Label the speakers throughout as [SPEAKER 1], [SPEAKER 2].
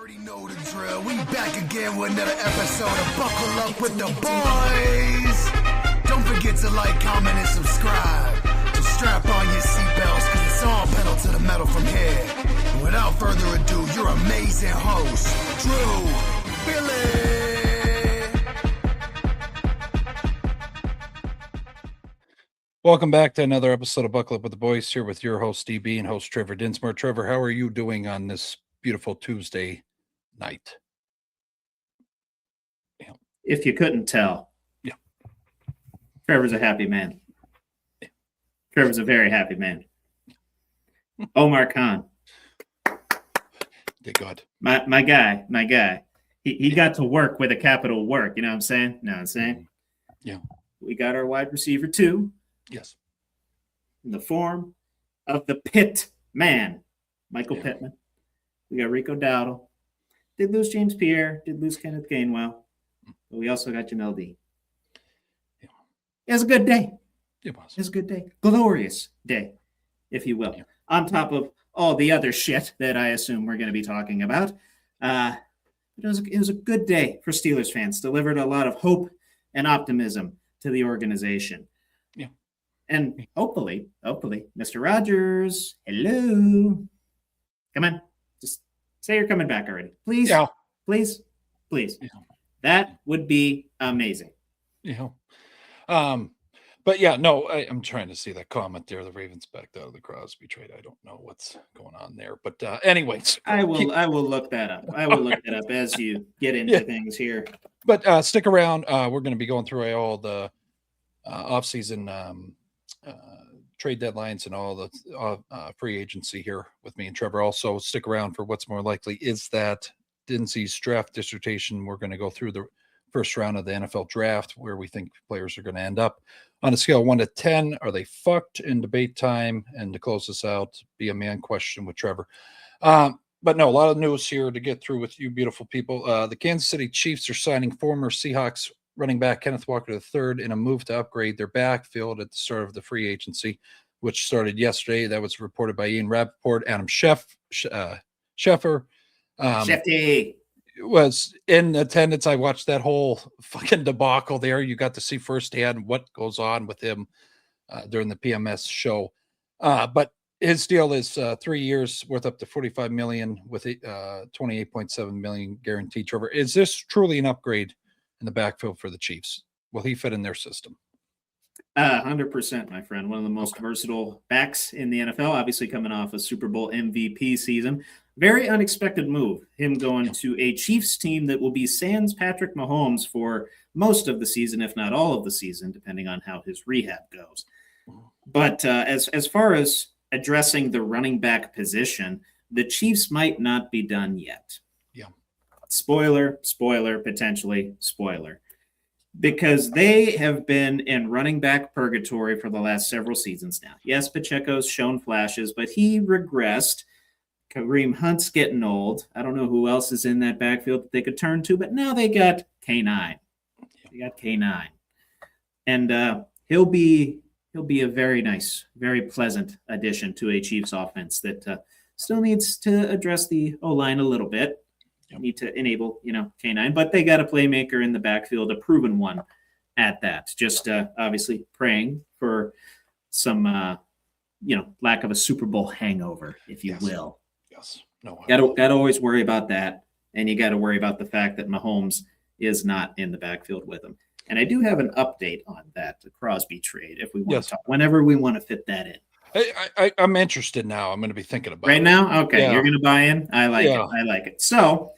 [SPEAKER 1] already know the drill. We back again with another episode of Buckle Up with the Boys. Don't forget to like, comment, and subscribe. So strap on your seatbelts, cause it's all pedal to the metal from here. And without further ado, your amazing host, Drew Billy.
[SPEAKER 2] Welcome back to another episode of Buckle Up with the Boys, here with your host, DB, and host, Trevor Dinsmore. Trevor, how are you doing on this beautiful Tuesday night?
[SPEAKER 3] Yeah. If you couldn't tell,
[SPEAKER 2] yeah,
[SPEAKER 3] Trevor's a happy man. Yeah. Trevor's a very happy man. Omar Khan.
[SPEAKER 2] Good God.
[SPEAKER 3] My guy. He got to work with a capital work. You know what I'm saying? No, I'm saying?
[SPEAKER 2] Yeah.
[SPEAKER 3] We got our wide receiver, too.
[SPEAKER 2] Yes.
[SPEAKER 3] In the form of the Pitt man, Michael Pittman. We got Rico Dowdle. Did lose James Pierre. Did lose Kenneth Gainwell. But we also got Jamel Dean. Yeah. It was a good day.
[SPEAKER 2] It was.
[SPEAKER 3] It was a good day. Glorious day, if you will. Yeah. On top of all the other shit that I assume we're going to be talking about. It was a good day for Steelers fans. Delivered a lot of hope and optimism to the organization.
[SPEAKER 2] Yeah.
[SPEAKER 3] And hopefully, Mr. Rogers, hello. Come on. Just say you're coming back already. Please.
[SPEAKER 2] Yeah.
[SPEAKER 3] Please. Yeah. That would be amazing.
[SPEAKER 2] Yeah. But yeah, no, I'm trying to see that comment there. The Ravens backed out of the Crosby trade. I don't know what's going on there. But anyways.
[SPEAKER 3] I will look that up. I will look that up as you get into things here.
[SPEAKER 2] But stick around. We're going to be going through all the offseason trade deadlines and all the free agency here with me and Trevor. Also stick around for what's more likely is that Dinsy's draft dissertation. We're going to go through the first round of the NFL draft, where we think players are going to end up on a scale of 1 to 10. Are they fucked? In debate time. And to close this out, be a man question with Trevor. But no, a lot of news here to get through with you beautiful people. The Kansas City Chiefs are signing former Seahawks running back Kenneth Walker III in a move to upgrade their backfield at the start of the free agency, which started yesterday. That was reported by Ian Rappaport. Adam Schefter was in attendance. I watched that whole fucking debacle there. You got to see firsthand what goes on with him during the PMS show. But his deal is 3 years worth up to $45 million with $28.7 million guaranteed. Trevor, is this truly an upgrade in the backfield for the Chiefs? Will he fit in their system?
[SPEAKER 3] 100%, my friend. One of the most versatile backs in the NFL, obviously coming off a Super Bowl MVP season. Very unexpected move, him going to a Chiefs team that will be sans Patrick Mahomes for most of the season, if not all of the season, depending on how his rehab goes. But as far as addressing the running back position, the Chiefs might not be done yet.
[SPEAKER 2] Yeah.
[SPEAKER 3] Spoiler, potentially spoiler. Because they have been in running back purgatory for the last several seasons now. Yes, Pacheco's shown flashes, but he regressed. Kareem Hunt's getting old. I don't know who else is in that backfield that they could turn to, but now they got K9. And he'll be a very nice, very pleasant addition to a Chiefs offense that still needs to address the O-line a little bit. Need to enable, K9, but they got a playmaker in the backfield, a proven one at that. Just obviously praying for some, lack of a Super Bowl hangover, if you will.
[SPEAKER 2] Yes. No.
[SPEAKER 3] Got to always worry about that, and you got to worry about the fact that Mahomes is not in the backfield with him. And I do have an update on that, the Crosby trade, if we want to talk, whenever we want to fit that in.
[SPEAKER 2] I'm interested now. I'm going to be thinking about
[SPEAKER 3] right now. Okay, You're going to buy in. I like it. So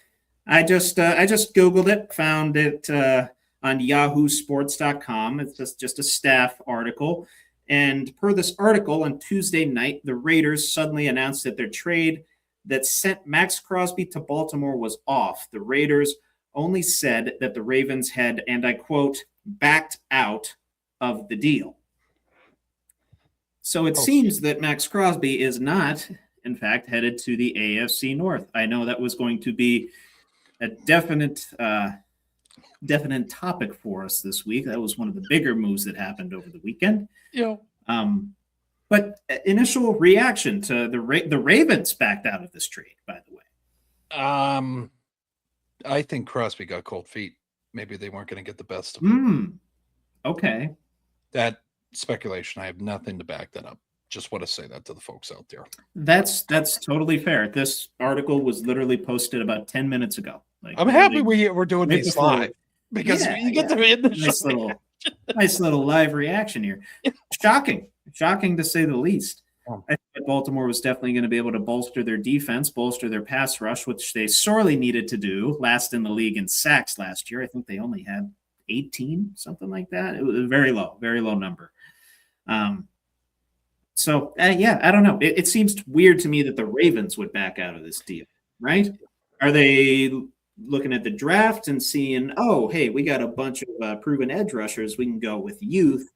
[SPEAKER 3] I just Googled it, found it on yahoosports.com. It's just a staff article. And per this article, on Tuesday night, the Raiders suddenly announced that their trade that sent Max Crosby to Baltimore was off. The Raiders only said that the Ravens had, and I quote, backed out of the deal. So it seems that Max Crosby is not, in fact, headed to the AFC North. I know that was going to be a definite topic for us this week. That was one of the bigger moves that happened over the weekend.
[SPEAKER 2] Yeah.
[SPEAKER 3] But initial reaction to the Ravens backed out of this trade, by the way.
[SPEAKER 2] I think Crosby got cold feet. Maybe they weren't going to get the best of him.
[SPEAKER 3] Okay.
[SPEAKER 2] That speculation. I have nothing to back that up. Just want to say that to the folks out there.
[SPEAKER 3] That's totally fair. This article was literally posted about 10 minutes ago.
[SPEAKER 2] Like, I'm happy we're doing these live because you get to be in the
[SPEAKER 3] nice little live reaction here. Shocking to say the least. I think Baltimore was definitely going to be able to bolster their defense, bolster their pass rush, which they sorely needed to do. Last in the league in sacks last year. I think they only had 18, something like that. It was a very low number. So, I don't know. It seems weird to me that the Ravens would back out of this deal, right? Are they looking at the draft and seeing, oh, hey, we got a bunch of proven edge rushers. We can go with youth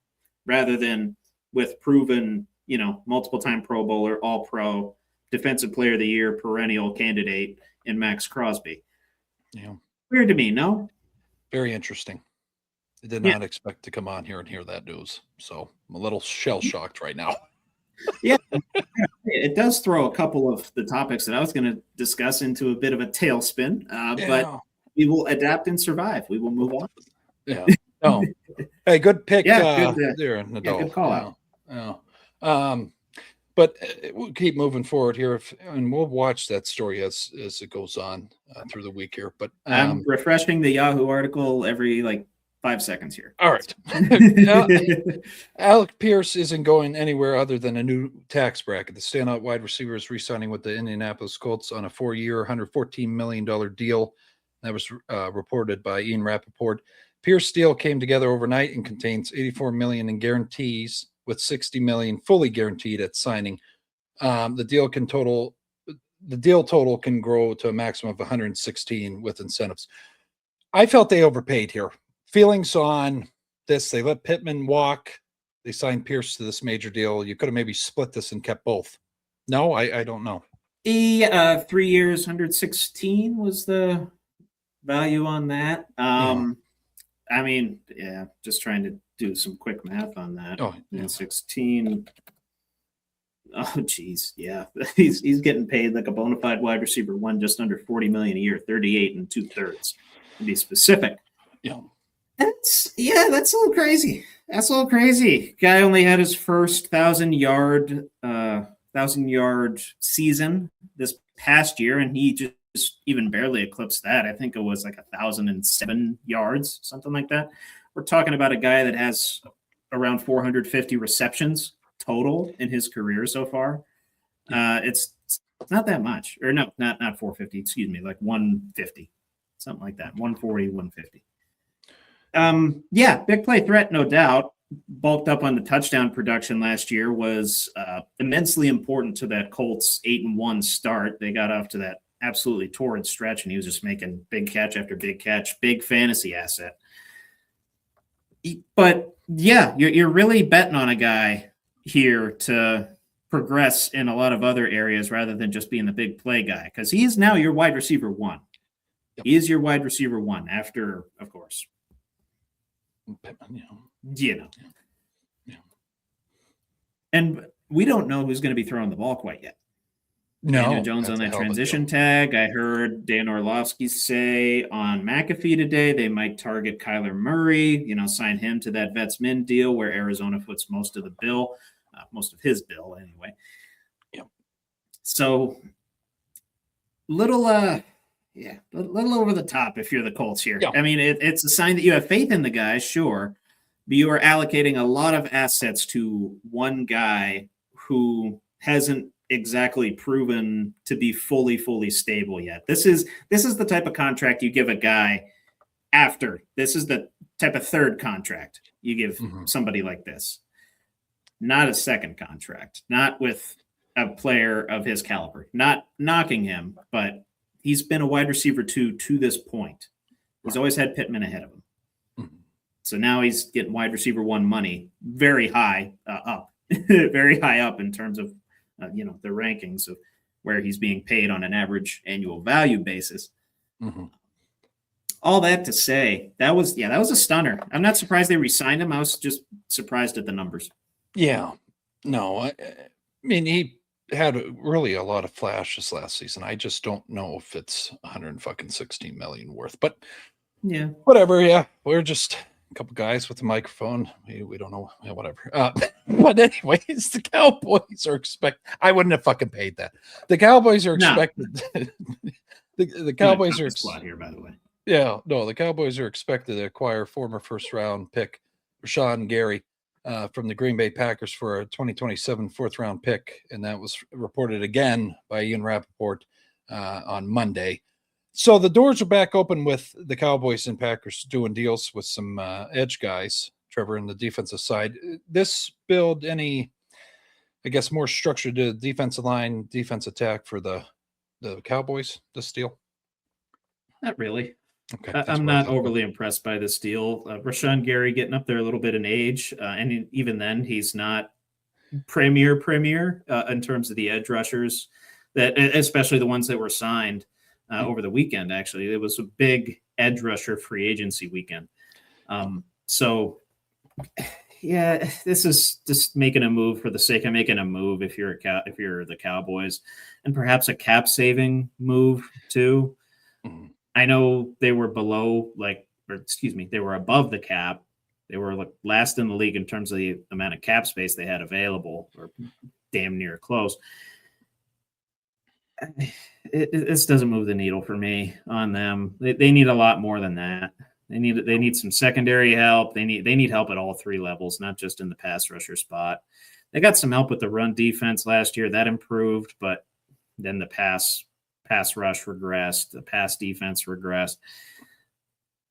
[SPEAKER 3] rather than with proven, multiple-time Pro Bowler, All-Pro, Defensive Player of the Year, perennial candidate in Max Crosby.
[SPEAKER 2] Yeah.
[SPEAKER 3] Weird to me, no?
[SPEAKER 2] Very interesting. I did not expect to come on here and hear that news. So I'm a little shell-shocked right now.
[SPEAKER 3] Yeah, it does throw a couple of the topics that I was going to discuss into a bit of a tailspin, but we will adapt and survive. We will move on.
[SPEAKER 2] Yeah. Oh, hey, good pick.
[SPEAKER 3] Good,
[SPEAKER 2] there, Nadal.
[SPEAKER 3] Good call out.
[SPEAKER 2] Yeah. But we'll keep moving forward here, and we'll watch that story as it goes on through the week here. But
[SPEAKER 3] I'm refreshing the Yahoo article every 5 seconds here.
[SPEAKER 2] All right. Alec Pierce isn't going anywhere other than a new tax bracket. The standout wide receiver is re-signing with the Indianapolis Colts on a 4-year, $114 million deal. That was reported by Ian Rappaport. Pierce deal came together overnight and contains $84 million in guarantees, with $60 million fully guaranteed at signing. The deal total can grow to a maximum of $116 with incentives. I felt they overpaid here. Feelings on this: they let Pittman walk. They signed Pierce to this major deal. You could have maybe split this and kept both. No, I don't know.
[SPEAKER 3] 3 years, 116 was the value on that. I mean, just trying to do some quick math on that. 16. Oh, geez. Yeah. He's getting paid like a bona fide wide receiver one, just under $40 million a year, 38 2/3 to be specific.
[SPEAKER 2] Yeah.
[SPEAKER 3] That's a little crazy. Guy only had his first 1,000-yard season this past year, and he just even barely eclipsed that. I think it was like 1,007 yards, something like that. We're talking about a guy that has around 450 receptions total in his career so far. It's not that much, or no, not 450. Excuse me, like 150, something like that. 140, 150. Big play threat, no doubt. Bulked up on the touchdown production last year, was immensely important to that Colts 8-1 start. They got off to that absolutely torrid stretch, and he was just making big catch after big catch, big fantasy asset. But you're really betting on a guy here to progress in a lot of other areas rather than just being the big play guy, because he is now your wide receiver one. Yep. He is your wide receiver one after, of course. Yeah. And we don't know who's going to be throwing the ball quite yet.
[SPEAKER 2] No,
[SPEAKER 3] Daniel Jones on that transition tag. I heard Dan Orlovsky say on McAfee today they might target Kyler Murray, sign him to that vets min deal where Arizona foots most of his bill anyway.
[SPEAKER 2] Yep.
[SPEAKER 3] So little over the top if you're the Colts here. Yeah. I mean, it's a sign that you have faith in the guy, sure, but you are allocating a lot of assets to one guy who hasn't exactly proven to be fully stable yet. This is the type of contract you give a guy after. This is the type of third contract you give somebody like this. Not a second contract, not with a player of his caliber, not knocking him, but he's been a wide receiver to this point. He's always had Pittman ahead of him. Mm-hmm. So now he's getting wide receiver one money very high up, very high up in terms of, the rankings of where he's being paid on an average annual value basis. Mm-hmm. All that to say, that was a stunner. I'm not surprised they re-signed him. I was just surprised at the numbers.
[SPEAKER 2] Yeah. No, I mean, he had really a lot of flashes last season. I just don't know if it's 116 million worth, but
[SPEAKER 3] yeah,
[SPEAKER 2] whatever. Yeah, we're just a couple guys with a microphone. We don't know. Yeah, whatever. But anyways, the Cowboys are I wouldn't have fucking paid that. The Cowboys are expected. The Cowboys are
[SPEAKER 3] squad here, by the way.
[SPEAKER 2] Yeah, no, the Cowboys are expected to acquire former first-round pick Rashawn Gary from the Green Bay Packers for a 2027 fourth-round pick, and that was reported again by Ian Rappaport on Monday. So the doors are back open with the Cowboys and Packers doing deals with some edge guys, Trevor, on the defensive side. This build any, I guess, more structure to the defensive line, defense attack for the Cowboys, this deal?
[SPEAKER 3] Not really.
[SPEAKER 2] Okay,
[SPEAKER 3] I'm not overly impressed by this deal. Rashawn Gary getting up there a little bit in age, and even then, he's not premier in terms of the edge rushers, that especially the ones that were signed over the weekend. Actually, it was a big edge rusher free agency weekend. So, yeah, this is just making a move for the sake of making a move. If you're the Cowboys, and perhaps a cap saving move too. Mm-hmm. I know they were they were above the cap. They were last in the league in terms of the amount of cap space they had available, or damn near close. This doesn't move the needle for me on them. They need a lot more than that. They need some secondary help. They need help at all three levels, not just in the pass rusher spot. They got some help with the run defense last year. That improved, but then the pass rush regressed, the pass defense regressed.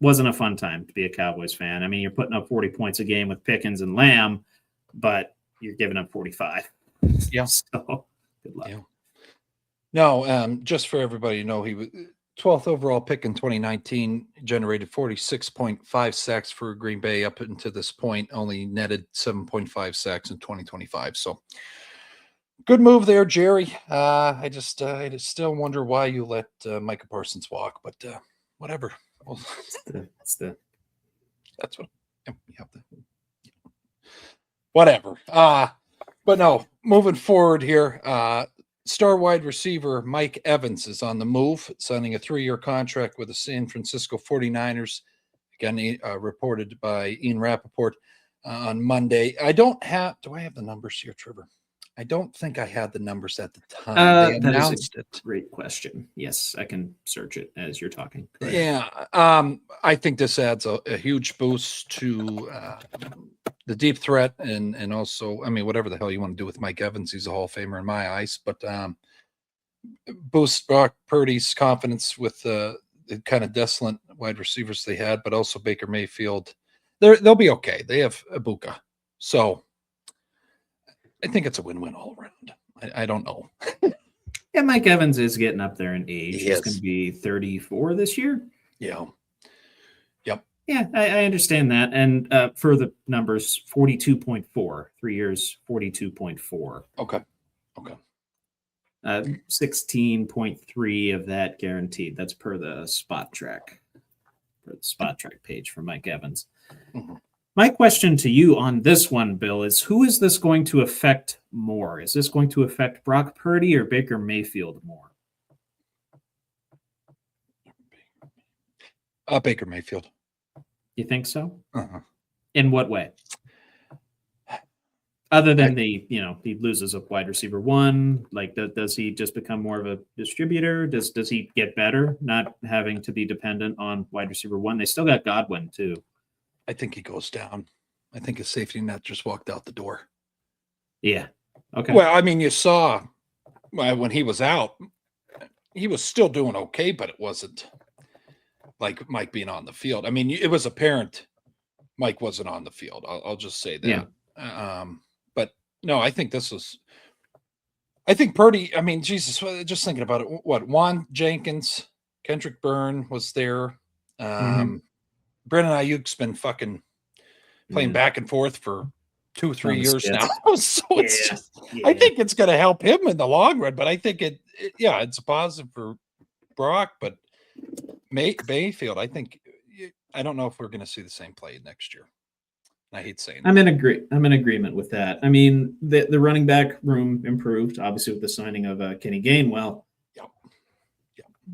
[SPEAKER 3] Wasn't a fun time to be a Cowboys fan. I mean, you're putting up 40 points a game with Pickens and Lamb, but you're giving up 45.
[SPEAKER 2] Yeah.
[SPEAKER 3] So good luck.
[SPEAKER 2] Yeah. No, just for everybody to know, he was 12th overall pick in 2019, generated 46.5 sacks for Green Bay up until this point, only netted 7.5 sacks in 2025. So good move there, Jerry. I just still wonder why you let Micah Parsons walk, but whatever. Well,
[SPEAKER 3] that's
[SPEAKER 2] what you have to. Whatever. But no, moving forward here. Star wide receiver Mike Evans is on the move, signing a 3-year contract with the San Francisco 49ers. Again, reported by Ian Rappaport on Monday. Do I have the numbers here, Trevor? I don't think I had the numbers at the time. They announced it.
[SPEAKER 3] Great question. Yes, I can search it as you're talking.
[SPEAKER 2] Yeah. I think this adds a huge boost to the deep threat and also, I mean, whatever the hell you want to do with Mike Evans, he's a Hall of Famer in my eyes, but boost Brock Purdy's confidence with the kind of desolate wide receivers they had, but also Baker Mayfield. They'll be okay. They have Ibuka. So I think it's a win-win all around. I don't know.
[SPEAKER 3] Yeah, Mike Evans is getting up there in age. He's going to be 34 this year.
[SPEAKER 2] Yeah. Yep.
[SPEAKER 3] Yeah, I understand that. And for the numbers, 42.4, 3 years, 42.4.
[SPEAKER 2] Okay.
[SPEAKER 3] 16.3 of that guaranteed. That's per the spot track page for Mike Evans. Mm-hmm. My question to you on this one, Bill, is who is this going to affect more? Is this going to affect Brock Purdy or Baker Mayfield more?
[SPEAKER 2] Baker Mayfield.
[SPEAKER 3] You think so?
[SPEAKER 2] Uh-huh.
[SPEAKER 3] In what way? Other than he loses a wide receiver one, does he just become more of a distributor? Does he get better, not having to be dependent on wide receiver one? They still got Godwin too.
[SPEAKER 2] I think he goes down. I think his safety net just walked out the door.
[SPEAKER 3] Yeah. Okay.
[SPEAKER 2] Well, I mean, you saw when he was out, he was still doing okay, but it wasn't like Mike being on the field. I mean, it was apparent Mike wasn't on the field. I'll just say that. Yeah. But no, I think Purdy, I mean, Jesus, just thinking about it, Juan Jenkins, Kendrick Byrne was there. Brandon Ayuk's been fucking playing back and forth for 2-3 years now. So it's I think it's going to help him in the long run, but I think it's a positive for Brock, but Mayfield, I don't know if we're going to see the same play next year. I hate saying
[SPEAKER 3] I'm in agreement with that. I mean, the running back room improved, obviously, with the signing of Kenny Gainwell.
[SPEAKER 2] Yep.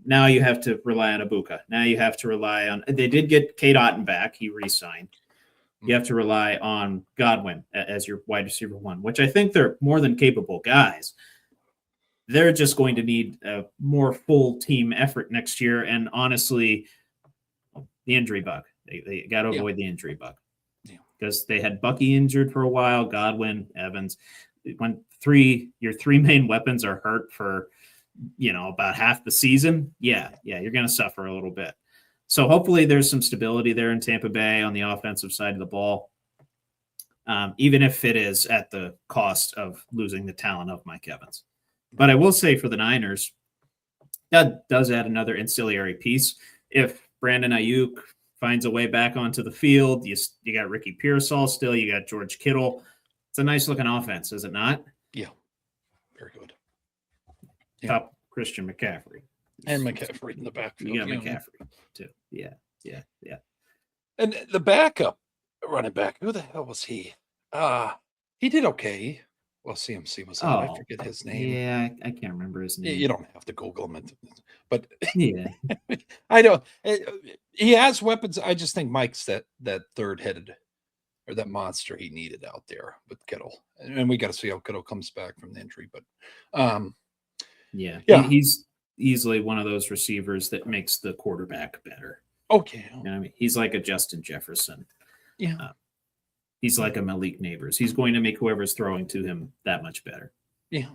[SPEAKER 3] Now you have to rely on Ibuka. Now you have to rely on. They did get Kate Otten back. He re-signed. You have to rely on Godwin as your wide receiver one, which I think they're more than capable guys. They're just going to need a more full team effort next year. And honestly, the injury bug. They got to avoid the injury bug. Because they had Bucky injured for a while, Godwin, Evans. When your three main weapons are hurt for, about half the season, you're going to suffer a little bit. So hopefully there's some stability there in Tampa Bay on the offensive side of the ball, even if it is at the cost of losing the talent of Mike Evans. But I will say for the Niners, that does add another ancillary piece. If Brandon Ayuk finds a way back onto the field, you got Ricky Pearsall still, you got George Kittle. It's a nice looking offense, is it not?
[SPEAKER 2] Yeah, very good.
[SPEAKER 3] Top Christian McCaffrey.
[SPEAKER 2] And McCaffrey in the backfield.
[SPEAKER 3] You got McCaffrey too. Yeah.
[SPEAKER 2] And the backup running back, who the hell was he? He did okay. Well, CMC was out. I forget his name.
[SPEAKER 3] Yeah, I can't remember his name.
[SPEAKER 2] You don't have to Google him, but
[SPEAKER 3] yeah,
[SPEAKER 2] I know he has weapons. I just think Mike's that third-headed or that monster he needed out there with Kittle, and we got to see how Kittle comes back from the injury. But
[SPEAKER 3] he's easily one of those receivers that makes the quarterback better.
[SPEAKER 2] Okay,
[SPEAKER 3] I mean, he's like a Justin Jefferson.
[SPEAKER 2] Yeah.
[SPEAKER 3] He's like a Malik Neighbors. He's going to make whoever's throwing to him that much better.
[SPEAKER 2] Yeah.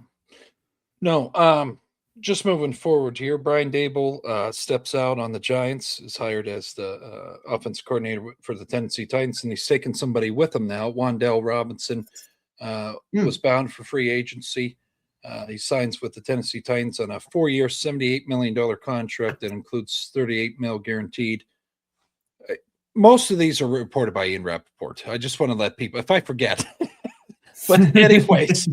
[SPEAKER 2] No, just moving forward here, Brian Daboll steps out on the Giants, is hired as the offense coordinator for the Tennessee Titans, and he's taken somebody with him now. Wan'Dale Robinson was bound for free agency. He signs with the Tennessee Titans on a 4-year, $78 million contract that includes $38 million guaranteed. Most of these are reported by Ian Rappaport. I just want to let people, if I forget. But anyways,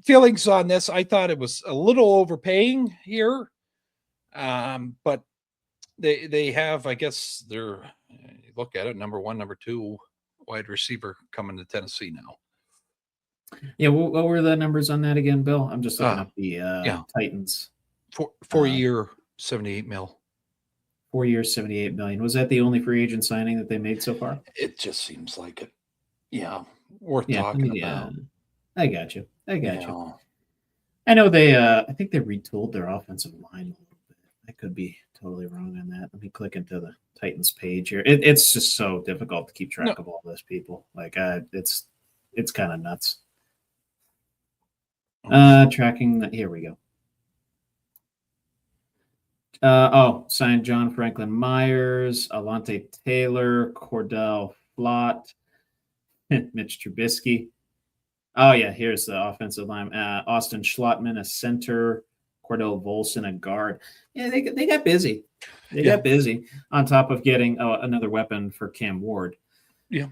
[SPEAKER 2] feelings on this. I thought it was a little overpaying here. But they have, I guess, look at it, number 1, number 2 wide receiver coming to Tennessee now.
[SPEAKER 3] Yeah, what were the numbers on that again, Bill? I'm just looking up the Titans.
[SPEAKER 2] 4-year, $78 million.
[SPEAKER 3] 4 years, $78 million. Was that the only free agent signing that they made so far?
[SPEAKER 2] It just seems like it. Yeah, worth talking about.
[SPEAKER 3] I got you. I know they. I think they retooled their offensive line a little bit. I could be totally wrong on that. Let me click into the Titans page here. It's just so difficult to keep track of all those people. Like it's kind of nuts. Tracking. Here we go. Signed John Franklin Myers, Alante Taylor, Cordell Flott, Mitch Trubisky. Oh, yeah, here's the offensive line. Austin Schlottman, a center, Cordell Volson, a guard. Yeah, they got busy. They got busy on top of getting another weapon for Cam Ward.
[SPEAKER 2] Yeah.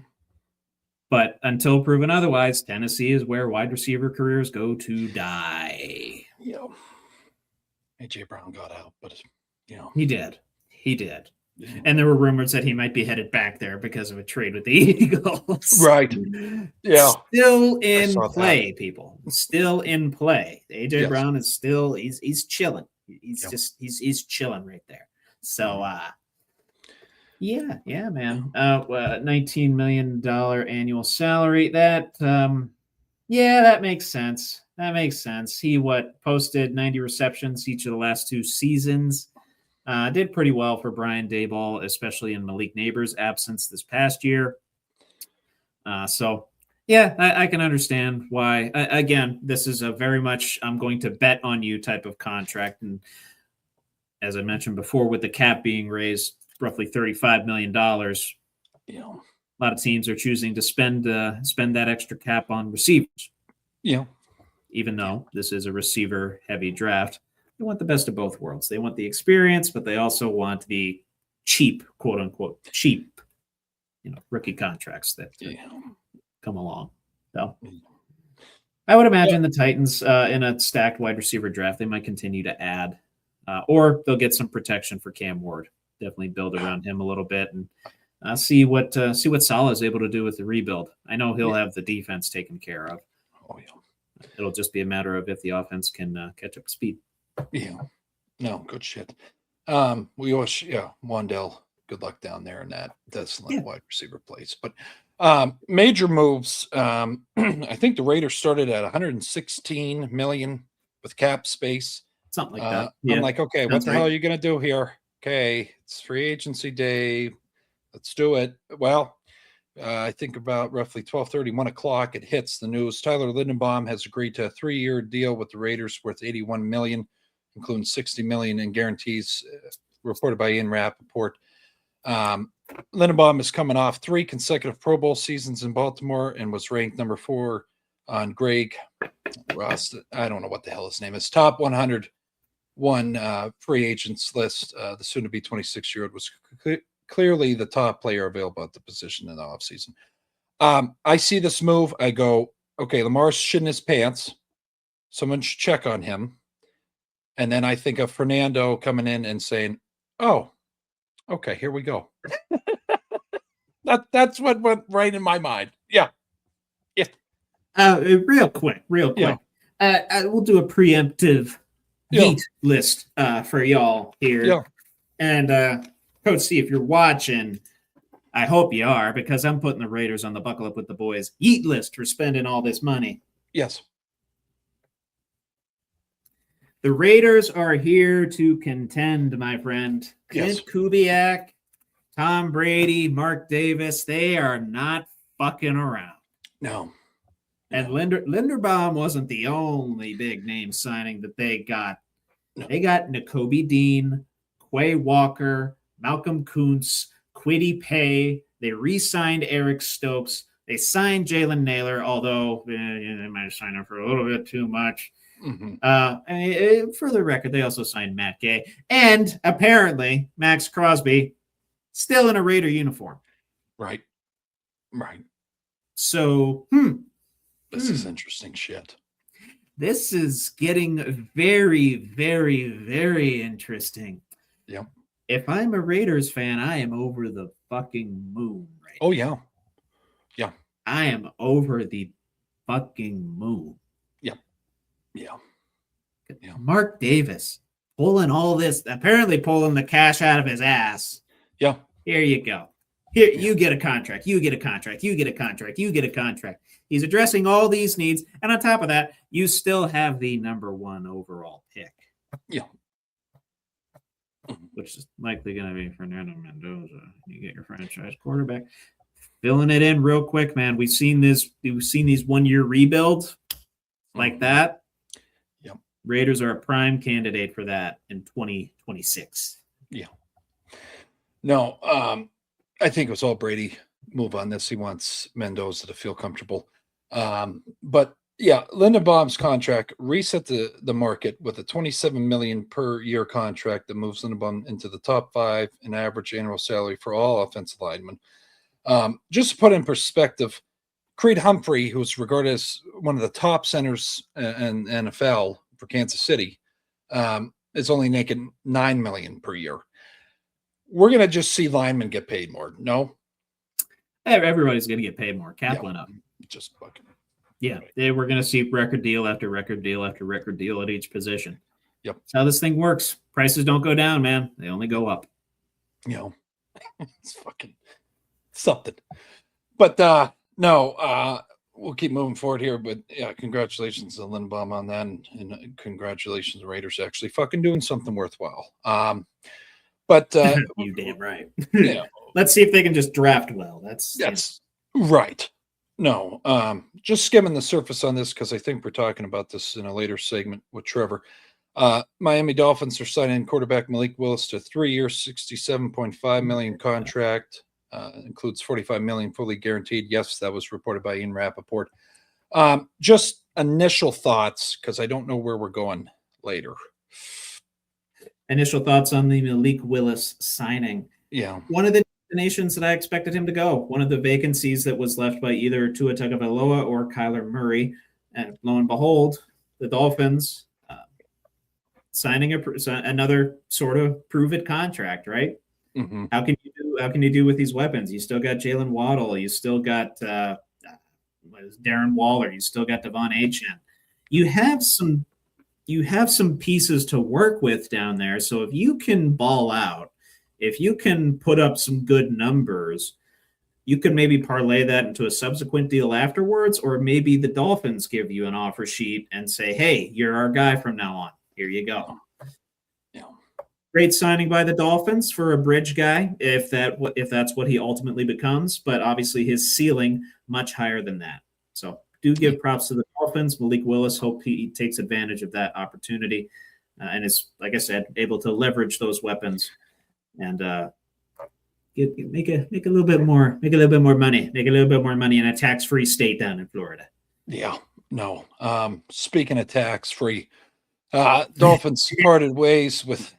[SPEAKER 3] But until proven otherwise, Tennessee is where wide receiver careers go to die.
[SPEAKER 2] Yeah. A.J. Brown got out, but
[SPEAKER 3] he did. Yeah. And there were rumors that he might be headed back there because of a trade with the Eagles.
[SPEAKER 2] Right. Yeah.
[SPEAKER 3] Still in play, people. Still in play. A.J. Brown is still he's chilling. He's chilling right there. So man. $19 million annual salary. That that makes sense. He posted 90 receptions each of the last 2 seasons. Did pretty well for Brian Daboll, especially in Malik Neighbors' absence this past year. I can understand why. Again, this is a very much I'm going to bet on you type of contract. And as I mentioned before, with the cap being raised roughly $35 million, a lot of teams are choosing to spend that extra cap on receivers.
[SPEAKER 2] Yeah.
[SPEAKER 3] Even though this is a receiver-heavy draft, they want the best of both worlds. They want the experience, but they also want the cheap, quote-unquote, cheap, rookie contracts that come along. So I would imagine the Titans in a stacked wide receiver draft, they might continue to add, or they'll get some protection for Cam Ward. Definitely build around him a little bit and see what Saleh is able to do with the rebuild. I know he'll have the defense taken care of.
[SPEAKER 2] Oh yeah,
[SPEAKER 3] it'll just be a matter of if the offense can catch up to speed.
[SPEAKER 2] Yeah, no, good shit. We wish Wandell good luck down there in that desolate wide receiver place. But major moves. I think the Raiders started at 116 million with cap space.
[SPEAKER 3] Something like that. Yeah.
[SPEAKER 2] I'm like, okay, what the hell are you going to do here? Okay, it's free agency day. Let's do it. Well, I think about roughly 12:30, 1 o'clock, it hits the news. Tyler Lindenbaum has agreed to a 3-year deal with the Raiders worth 81 million, including 60 million in guarantees, reported by Ian Rappaport. Lindenbaum is coming off 3 consecutive Pro Bowl seasons in Baltimore and was ranked number 4 on Greg Ross. I don't know what the hell his name is. Top 101 free agents list. The soon-to-be 26-year-old was clearly the top player available at the position in the offseason. I see this move. I go, okay, Lamar's shitting his pants. Someone should check on him. And then I think of Fernando coming in and saying, oh, okay, here we go. That's what went right in my mind. Yeah.
[SPEAKER 3] Real quick. We'll do a preemptive yeet list for y'all here.
[SPEAKER 2] Yeah.
[SPEAKER 3] And Coach C, if you're watching, I hope you are, because I'm putting the Raiders on the Buckle Up with the Boys yeet list for spending all this money.
[SPEAKER 2] Yes.
[SPEAKER 3] The Raiders are here to contend, my friend. Clint Kubiak, Tom Brady, Mark Davis, they are not fucking around.
[SPEAKER 2] No.
[SPEAKER 3] And Linderbaum wasn't the only big name signing that they got.
[SPEAKER 2] No.
[SPEAKER 3] They got Nakobe Dean, Quay Walker, Malcolm Kuntz, Kwity Paye. They re-signed Eric Stokes. They signed Jalen Naylor, although they might have signed him for a little bit too much.
[SPEAKER 2] Mm-hmm.
[SPEAKER 3] For the record, they also signed Matt Gay. And apparently, Max Crosby still in a Raider uniform.
[SPEAKER 2] Right.
[SPEAKER 3] So,
[SPEAKER 2] this is interesting shit.
[SPEAKER 3] This is getting very, very, very interesting.
[SPEAKER 2] Yep.
[SPEAKER 3] If I'm a Raiders fan, I am over the fucking moon right
[SPEAKER 2] now.
[SPEAKER 3] Yeah. I am over the fucking moon.
[SPEAKER 2] Yeah.
[SPEAKER 3] Mark Davis pulling all this, apparently pulling the cash out of his ass.
[SPEAKER 2] Yeah.
[SPEAKER 3] Here you go. Here, you get a contract. You get a contract. You get a contract. You get a contract. He's addressing all these needs. And on top of that, you still have the number 1 overall pick.
[SPEAKER 2] Yeah.
[SPEAKER 3] Which is likely going to be Fernando Mendoza. You get your franchise quarterback. Filling it in real quick, man. We've seen these 1-year rebuilds like that.
[SPEAKER 2] Yep.
[SPEAKER 3] Raiders are a prime candidate for that in 2026.
[SPEAKER 2] Yeah. No, I think it was all Brady move on this. He wants Mendoza to feel comfortable. But yeah, Lindenbaum's contract reset the market with a $27 million per year contract that moves Lindenbaum into the top 5 in average annual salary for all offensive linemen. Just to put in perspective, Creed Humphrey, who's regarded as one of the top centers in NFL for Kansas City, is only making $9 million per year. We're going to just see linemen get paid more. No?
[SPEAKER 3] Everybody's going to get paid more. Cap went up.
[SPEAKER 2] Just fucking.
[SPEAKER 3] Yeah. Right. We're going to see record deal after record deal after record deal at each position.
[SPEAKER 2] Yep.
[SPEAKER 3] That's how this thing works. Prices don't go down, man. They only go up.
[SPEAKER 2] It's fucking something. But we'll keep moving forward here. But yeah, congratulations to Lindenbaum on that. And congratulations to Raiders actually fucking doing something worthwhile. But
[SPEAKER 3] you damn right. Let's see if they can just draft well. That's
[SPEAKER 2] right. No, just skimming the surface on this because I think we're talking about this in a later segment with Trevor. Miami Dolphins are signing quarterback Malik Willis to a 3-year, $67.5 million contract. Includes $45 million fully guaranteed. Yes, that was reported by Ian Rappaport. Just initial thoughts because I don't know where we're going later.
[SPEAKER 3] Initial thoughts on the Malik Willis signing.
[SPEAKER 2] Yeah.
[SPEAKER 3] One of the destinations that I expected him to go. One of the vacancies that was left by either Tua Tagovailoa or Kyler Murray. And lo and behold, the Dolphins signing another sort of prove-it contract, right?
[SPEAKER 2] Mm-hmm.
[SPEAKER 3] How can you do with these weapons? You still got Jalen Waddle. You still got Darren Waller. You still got Devon Achane. You have some pieces to work with down there. So if you can ball out, if you can put up some good numbers, you can maybe parlay that into a subsequent deal afterwards, or maybe the Dolphins give you an offer sheet and say, hey, you're our guy from now on. Here you go.
[SPEAKER 2] Yeah.
[SPEAKER 3] Great signing by the Dolphins for a bridge guy, if that's what he ultimately becomes. But obviously his ceiling much higher than that. So do give props to the Dolphins. Malik Willis, hope he takes advantage of that opportunity and is, like I said, able to leverage those weapons and make a little bit more money in a tax-free state down in Florida.
[SPEAKER 2] Yeah, no. Speaking of tax-free, Dolphins parted ways with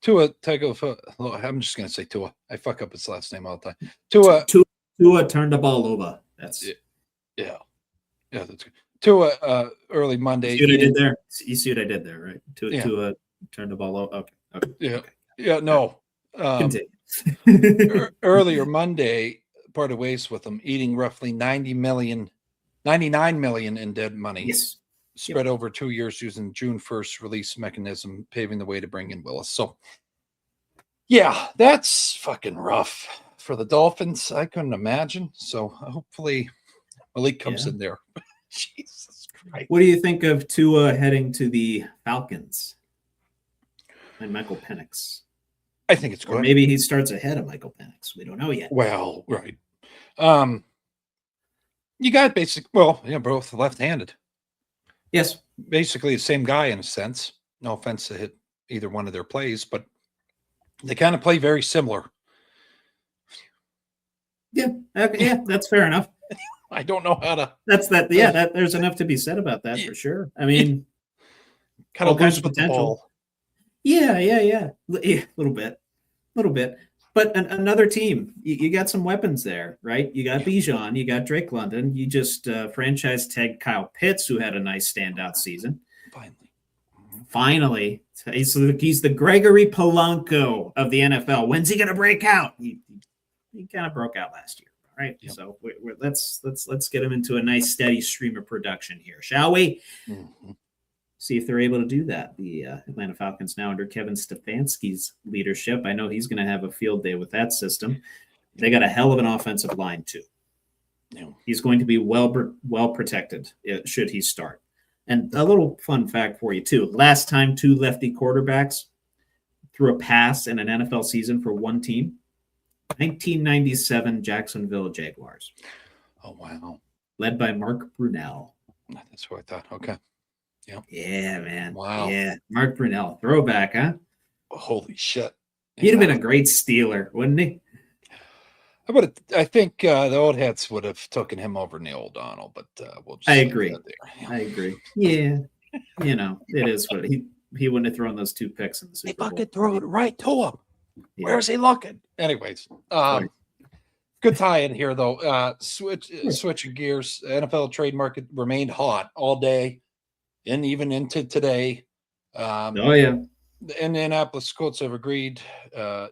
[SPEAKER 2] Tua Tagovailoa. I'm just going to say Tua. I fuck up his last name all the time.
[SPEAKER 3] Tua turned the ball over. That's
[SPEAKER 2] yeah, that's good. Tua early Monday.
[SPEAKER 3] You see what I did there? You see what I did there, right? Tua turned the ball over. Okay.
[SPEAKER 2] Yeah. No. Earlier Monday, parted ways with him, eating roughly 99 million in dead money.
[SPEAKER 3] Yes.
[SPEAKER 2] Spread over 2 years using June 1st release mechanism, paving the way to bring in Willis. So, yeah, that's fucking rough for the Dolphins. I couldn't imagine. So, hopefully, Malik comes in there. Jesus Christ.
[SPEAKER 3] What do you think of Tua heading to the Falcons and Michael Penix?
[SPEAKER 2] I think it's good.
[SPEAKER 3] Or maybe he starts ahead of Michael Penix. We don't know yet.
[SPEAKER 2] Well, right. You got both left-handed.
[SPEAKER 3] Yes.
[SPEAKER 2] Basically the same guy in a sense. No offense to hit either one of their plays, but they kind of play very similar.
[SPEAKER 3] Yeah. Okay, yeah, that's fair enough.
[SPEAKER 2] I don't know how to.
[SPEAKER 3] There's enough to be said about that for sure. I mean,
[SPEAKER 2] kind of lose with the ball.
[SPEAKER 3] Yeah. A little bit. But another team, you got some weapons there, right? You got Bijan, you got Drake London. You just franchise tagged Kyle Pitts, who had a nice standout season. Finally. He's the Gregory Polanco of the NFL. When's he going to break out? He kind of broke out last year, right? Yep. So let's get him into a nice steady stream of production here, shall we?
[SPEAKER 2] Mm-hmm.
[SPEAKER 3] See if they're able to do that. The Atlanta Falcons now under Kevin Stefanski's leadership. I know he's going to have a field day with that system. They got a hell of an offensive line too.
[SPEAKER 2] Yeah.
[SPEAKER 3] He's going to be well protected should he start. And a little fun fact for you too. Last time two lefty quarterbacks threw a pass in an NFL season for one team, 1997 Jacksonville Jaguars.
[SPEAKER 2] Oh, wow.
[SPEAKER 3] Led by Mark Brunell.
[SPEAKER 2] That's what I thought. Okay. Yep.
[SPEAKER 3] Yeah, man.
[SPEAKER 2] Wow.
[SPEAKER 3] Yeah. Mark Brunell. Throwback, huh?
[SPEAKER 2] Holy shit.
[SPEAKER 3] He'd have been a great Steeler, wouldn't he?
[SPEAKER 2] I think the old heads would have taken him over Neil O'Donnell, but we'll just
[SPEAKER 3] I agree.
[SPEAKER 2] Yeah.
[SPEAKER 3] I agree. Yeah. It is what he wouldn't have thrown those two picks in the Super Bowl.
[SPEAKER 2] They fucking throw it right to him. Yeah. Where's he looking? Anyways, good tie in here though. Switching gears. NFL trade market remained hot all day. And even into today. The Indianapolis Colts have agreed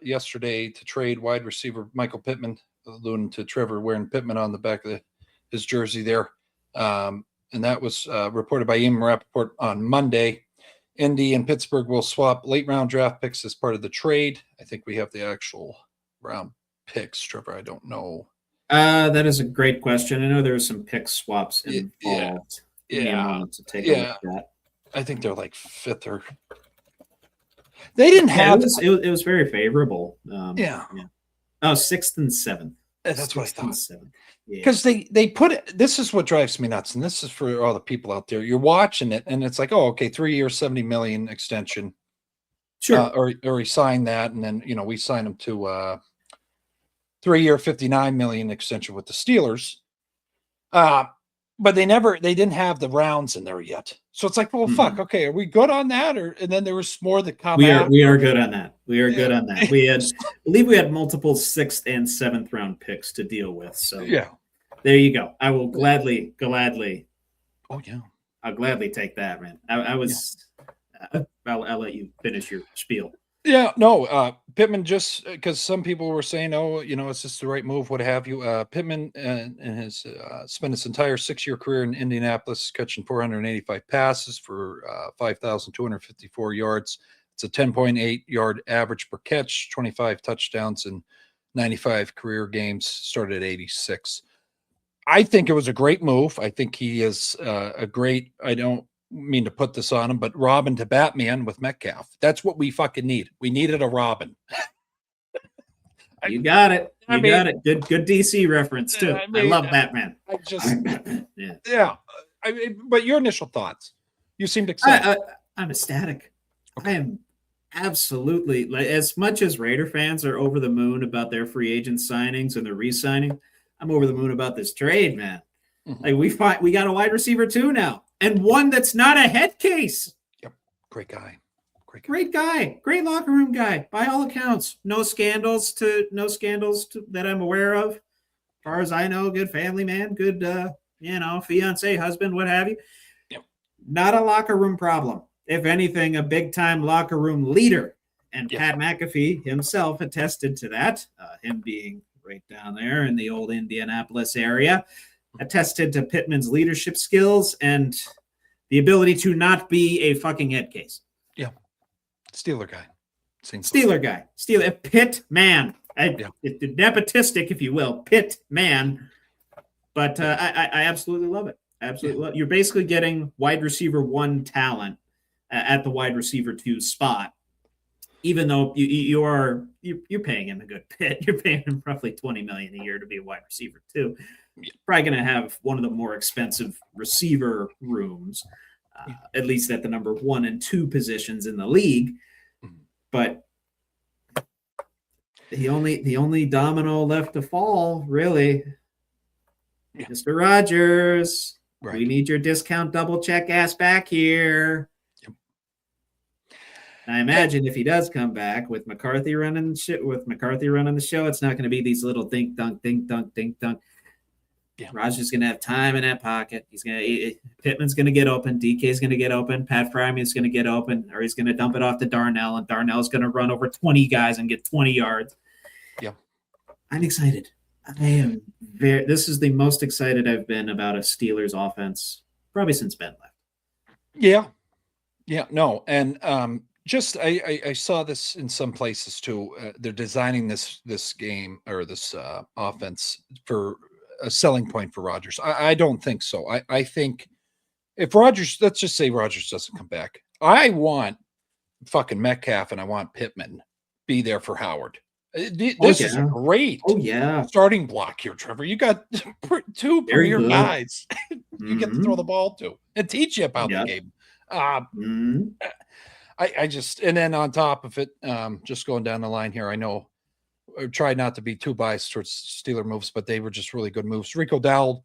[SPEAKER 2] yesterday to trade wide receiver Michael Pittman, alluding to Trevor wearing Pittman on the back of his jersey there. And that was reported by Ian Rappaport on Monday. Indy and Pittsburgh will swap late-round draft picks as part of the trade. I think we have the actual round picks, Trevor. I don't know.
[SPEAKER 3] That is a great question. I know there are some pick swaps involved. To take a look at that.
[SPEAKER 2] I think they're like fifth or. They didn't have.
[SPEAKER 3] It was very favorable. Oh, sixth and seventh.
[SPEAKER 2] That's what I thought.
[SPEAKER 3] Because
[SPEAKER 2] they put it. This is what drives me nuts, and this is for all the people out there. You're watching it, and it's like, oh, okay, 3 years, $70 million extension.
[SPEAKER 3] Sure.
[SPEAKER 2] Or he signed that, and then we signed him to 3 year, $59 million extension with the Steelers. But they didn't have the rounds in there yet. So it's like, well, fuck. Okay, are we good on that? And then there was more that come out.
[SPEAKER 3] We are good on that. We are good on that. I believe we had multiple 6th and 7th round picks to deal with. So there you go. I will gladly.
[SPEAKER 2] Oh yeah.
[SPEAKER 3] I'll gladly take that, man. I'll let you finish your spiel.
[SPEAKER 2] Yeah, no. Pittman, just because some people were saying, oh, it's just the right move, what have you. Pittman and has spent his entire 6-year career in Indianapolis catching 485 passes for 5,254 yards. It's a 10.8 yard average per catch, 25 touchdowns in 95 career games, started at 86. I think it was a great move. I think he is a great, I don't mean to put this on him, but Robin to Batman with Metcalf. That's what we fucking need. We needed a Robin.
[SPEAKER 3] You got it. You got it. Good DC reference too. I love Batman.
[SPEAKER 2] I just, yeah. But your initial thoughts? You seemed excited.
[SPEAKER 3] I'm ecstatic. Okay. I am absolutely, as much as Raider fans are over the moon about their free agent signings and their re-signing, I'm over the moon about this trade, man. Mm-hmm. Like we got a wide receiver too now, and one that's not a head case.
[SPEAKER 2] Yep, great guy.
[SPEAKER 3] Great guy, great locker room guy, by all accounts. No scandals that I'm aware of. As far as I know, good family man, good fiance, husband, what have you.
[SPEAKER 2] Yep.
[SPEAKER 3] Not a locker room problem. If anything, a big time locker room leader. And Pat McAfee himself attested to that. Him being right down there in the old Indianapolis area, attested to Pittman's leadership skills and the ability to not be a fucking head case.
[SPEAKER 2] Yeah. Steeler guy.
[SPEAKER 3] Pitt man. Nepotistic, if you will. Pitt man. But I absolutely love it. Absolutely love it. You're basically getting wide receiver 1 talent at the wide receiver 2 spot. Even though you're paying him a good bit. You're paying him roughly $20 million a year to be a wide receiver 2. You're probably going to have one of the more expensive receiver rooms, at least at the number 1 and 2 positions in the league. But the only domino left to fall, really, Mr. Rodgers. Right. We need your discount double check ass back here. Yep. I imagine if he does come back with McCarthy running the show, it's not going to be these little dink dunk, dink dunk, dink dunk. Yeah. Rodgers going to have time in that pocket. Pittman's going to get open. DK's going to get open. Pat Fryman's going to get open, or he's going to dump it off to Darnell, and Darnell's going to run over 20 guys and get 20 yards.
[SPEAKER 2] Yeah.
[SPEAKER 3] I'm excited. I am this is the most excited I've been about a Steelers offense probably since Ben left.
[SPEAKER 2] Yeah. Yeah. No. And I saw this in some places too. They're designing this game or this offense for a selling point for Rodgers. I don't think so. I think if Rodgers, let's just say Rodgers doesn't come back, I want fucking Metcalf and I want Pittman be there for Howard. This is a great starting block here, Trevor. You got 2 premier guys you get to throw the ball to and teach you about the game. I just, and then on top of it, just going down the line here, I know I tried not to be too biased towards Steeler moves, but they were just really good moves. Rico Dowd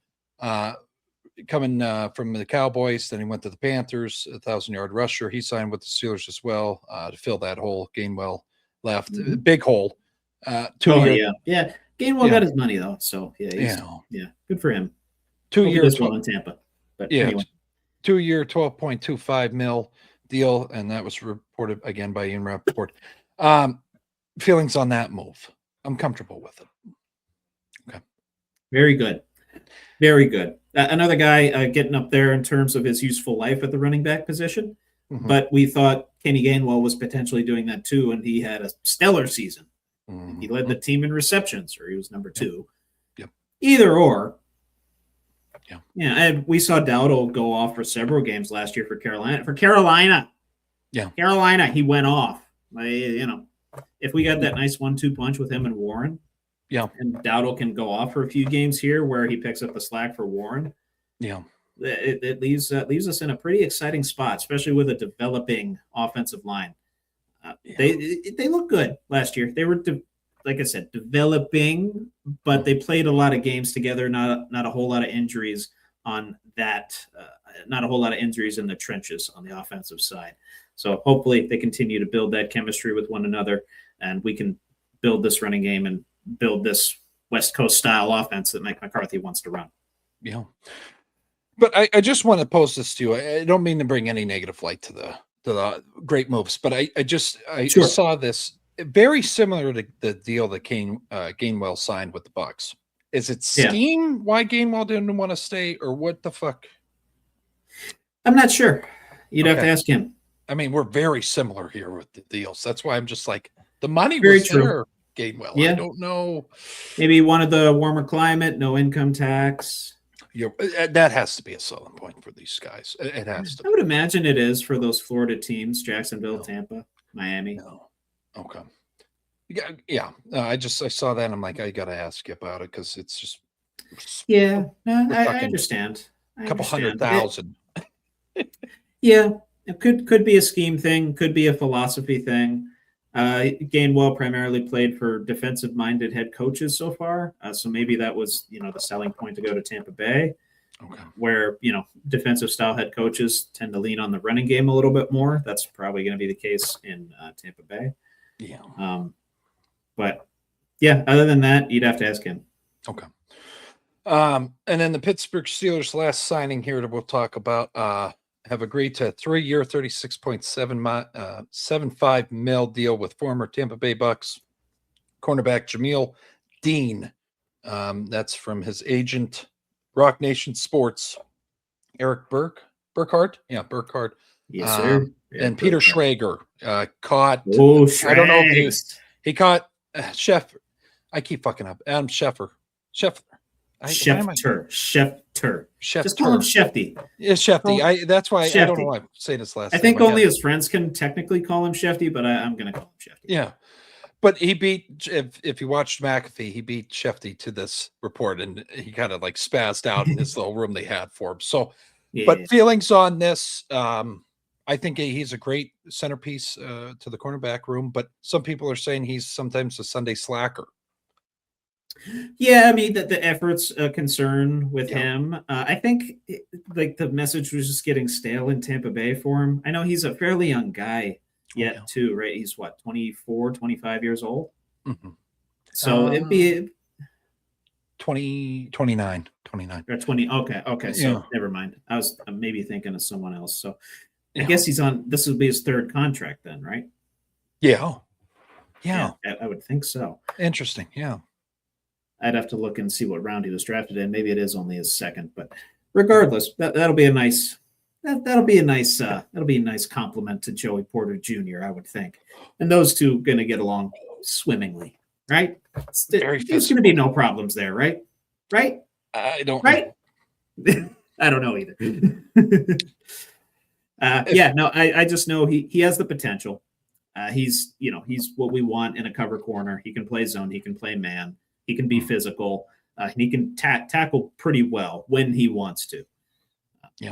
[SPEAKER 2] coming from the Cowboys, then he went to the Panthers, 1,000-yard rusher. He signed with the Steelers as well to fill that hole. Gainwell left, big hole. 2 years.
[SPEAKER 3] Yeah. Gainwell got his money though, so good for him.
[SPEAKER 2] 2 years
[SPEAKER 3] in Tampa, but
[SPEAKER 2] anyway. 2-year, $12.25 million deal, and that was reported again by Ian Rappaport. Feelings on that move? I'm comfortable with it. Okay.
[SPEAKER 3] Very good. Very good. Another guy getting up there in terms of his useful life at the running back position, but we thought Kenny Gainwell was potentially doing that too, and he had a stellar season. He led the team in receptions, or he was number 2.
[SPEAKER 2] Yep.
[SPEAKER 3] Either or.
[SPEAKER 2] Yeah.
[SPEAKER 3] Yeah, and we saw Dowdle go off for several games last year for Carolina.
[SPEAKER 2] Yeah.
[SPEAKER 3] Carolina, he went off. If we got that nice 1-2 punch with him and Warren, and Dowdle can go off for a few games here where he picks up the slack for Warren.
[SPEAKER 2] Yeah.
[SPEAKER 3] It leaves us in a pretty exciting spot, especially with a developing offensive line. They look good last year. They were, like I said, developing, but they played a lot of games together. Not a whole lot of injuries on that. Not a whole lot of injuries in the trenches on the offensive side. So hopefully they continue to build that chemistry with one another, and we can build this running game and build this West Coast style offense that Mike McCarthy wants to run.
[SPEAKER 2] Yeah. But I just want to pose this to you. I don't mean to bring any negative light to the great moves, but I saw this. very similar to the deal that Gainwell signed with the Bucks. Is it scheme why Gainwell didn't want to stay, or what the fuck?
[SPEAKER 3] I'm not sure. You'd have to ask him.
[SPEAKER 2] I mean, we're very similar here with the deals. That's why I'm just like, the money
[SPEAKER 3] Very
[SPEAKER 2] was
[SPEAKER 3] true.
[SPEAKER 2] there, Gainwell. Yeah. I don't know.
[SPEAKER 3] Maybe he wanted the warmer climate, no income tax.
[SPEAKER 2] That has to be a selling point for these guys. It has to.
[SPEAKER 3] I would imagine it is for those Florida teams: Jacksonville, Tampa, Miami.
[SPEAKER 2] No. Okay. Yeah. I saw that and I'm like, I got to ask you about it because it's just.
[SPEAKER 3] Yeah. No, I understand.
[SPEAKER 2] A couple 100,000.
[SPEAKER 3] Yeah. It could be a scheme thing. Could be a philosophy thing. Gainwell primarily played for defensive-minded head coaches so far. So maybe that was, the selling point to go to Tampa Bay, where, defensive-style head coaches tend to lean on the running game a little bit more. That's probably going to be the case in Tampa Bay.
[SPEAKER 2] Yeah.
[SPEAKER 3] But, yeah, other than that, you'd have to ask him.
[SPEAKER 2] Okay. And then the Pittsburgh Steelers' last signing here that we'll talk about have agreed to a 3-year, $36.75 million deal with former Tampa Bay Bucks cornerback Jameel Dean. That's from his agent, Rock Nation Sports, Eric Burkhardt. Yeah, Burkhardt.
[SPEAKER 3] Yes, sir.
[SPEAKER 2] And Peter Schrager caught.
[SPEAKER 3] Oh,
[SPEAKER 2] I don't know if he caught Chef. I keep fucking up. Adam Schefter.
[SPEAKER 3] Schefter. Just call him Shefty.
[SPEAKER 2] Yeah, Shefty. That's why Shefty. I don't know why I'm saying this last.
[SPEAKER 3] I think only his friends can technically call him Shefty, but I'm going to call him Shefty.
[SPEAKER 2] Yeah, but he beat. If you watched McAfee, he beat Shefty to this report, and he kind of like spazzed out in this little room they had for him. So, but feelings on this. I think he's a great centerpiece to the cornerback room, but some people are saying he's sometimes a Sunday slacker.
[SPEAKER 3] Yeah, I mean, the effort's a concern with him. I think the message was just getting stale in Tampa Bay for him. I know he's a fairly young guy yet too, right? He's 24, 25 years old. Mm-hmm. So it'd be
[SPEAKER 2] 29.
[SPEAKER 3] Or 20. Okay. So never mind. I'm maybe thinking of someone else. So I guess this will be his third contract then, right?
[SPEAKER 2] Yeah.
[SPEAKER 3] I would think so.
[SPEAKER 2] Interesting. Yeah.
[SPEAKER 3] I'd have to look and see what round he was drafted in. Maybe it is only his second, but regardless, that'll be a nice compliment to Joey Porter Jr., I would think. And those two going to get along swimmingly, right? There's going to be no problems there, right? Right?
[SPEAKER 2] I don't.
[SPEAKER 3] Right? I don't know either. I just know he has the potential. He's what we want in a cover corner. He can play zone. He can play man. He can be physical. He can tackle pretty well when he wants to.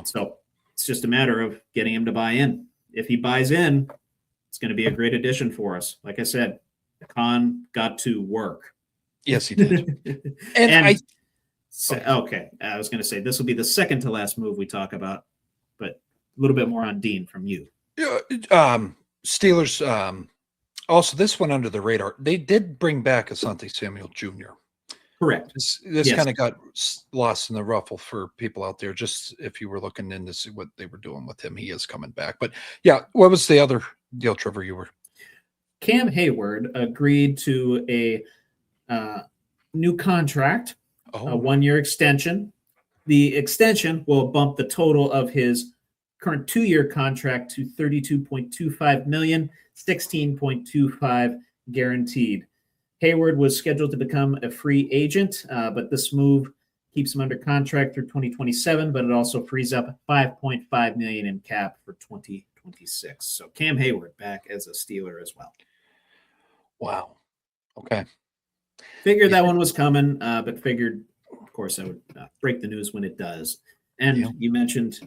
[SPEAKER 3] So it's just a matter of getting him to buy in. If he buys in, it's going to be a great addition for us. Like I said, Khan got to work.
[SPEAKER 2] Yes, he did.
[SPEAKER 3] I was going to say this will be the second to last move we talk about, but a little bit more on Dean from you.
[SPEAKER 2] Steelers. Also, this went under the radar. They did bring back Asante Samuel Jr.
[SPEAKER 3] Correct.
[SPEAKER 2] This kind of got lost in the ruffle for people out there. Just if you were looking in to see what they were doing with him, he is coming back. But yeah, what was the other deal, Trevor?
[SPEAKER 3] Cam Hayward agreed to a new contract, a 1-year extension. The extension will bump the total of his current 2-year contract to $32.25 million, 16.25 guaranteed. Hayward was scheduled to become a free agent, but this move keeps him under contract through 2027, but it also frees up $5.5 million in cap for 2026. So Cam Hayward back as a Steeler as well.
[SPEAKER 2] Wow. Okay.
[SPEAKER 3] Figured that one was coming, but figured, of course, I would break the news when it does. And you mentioned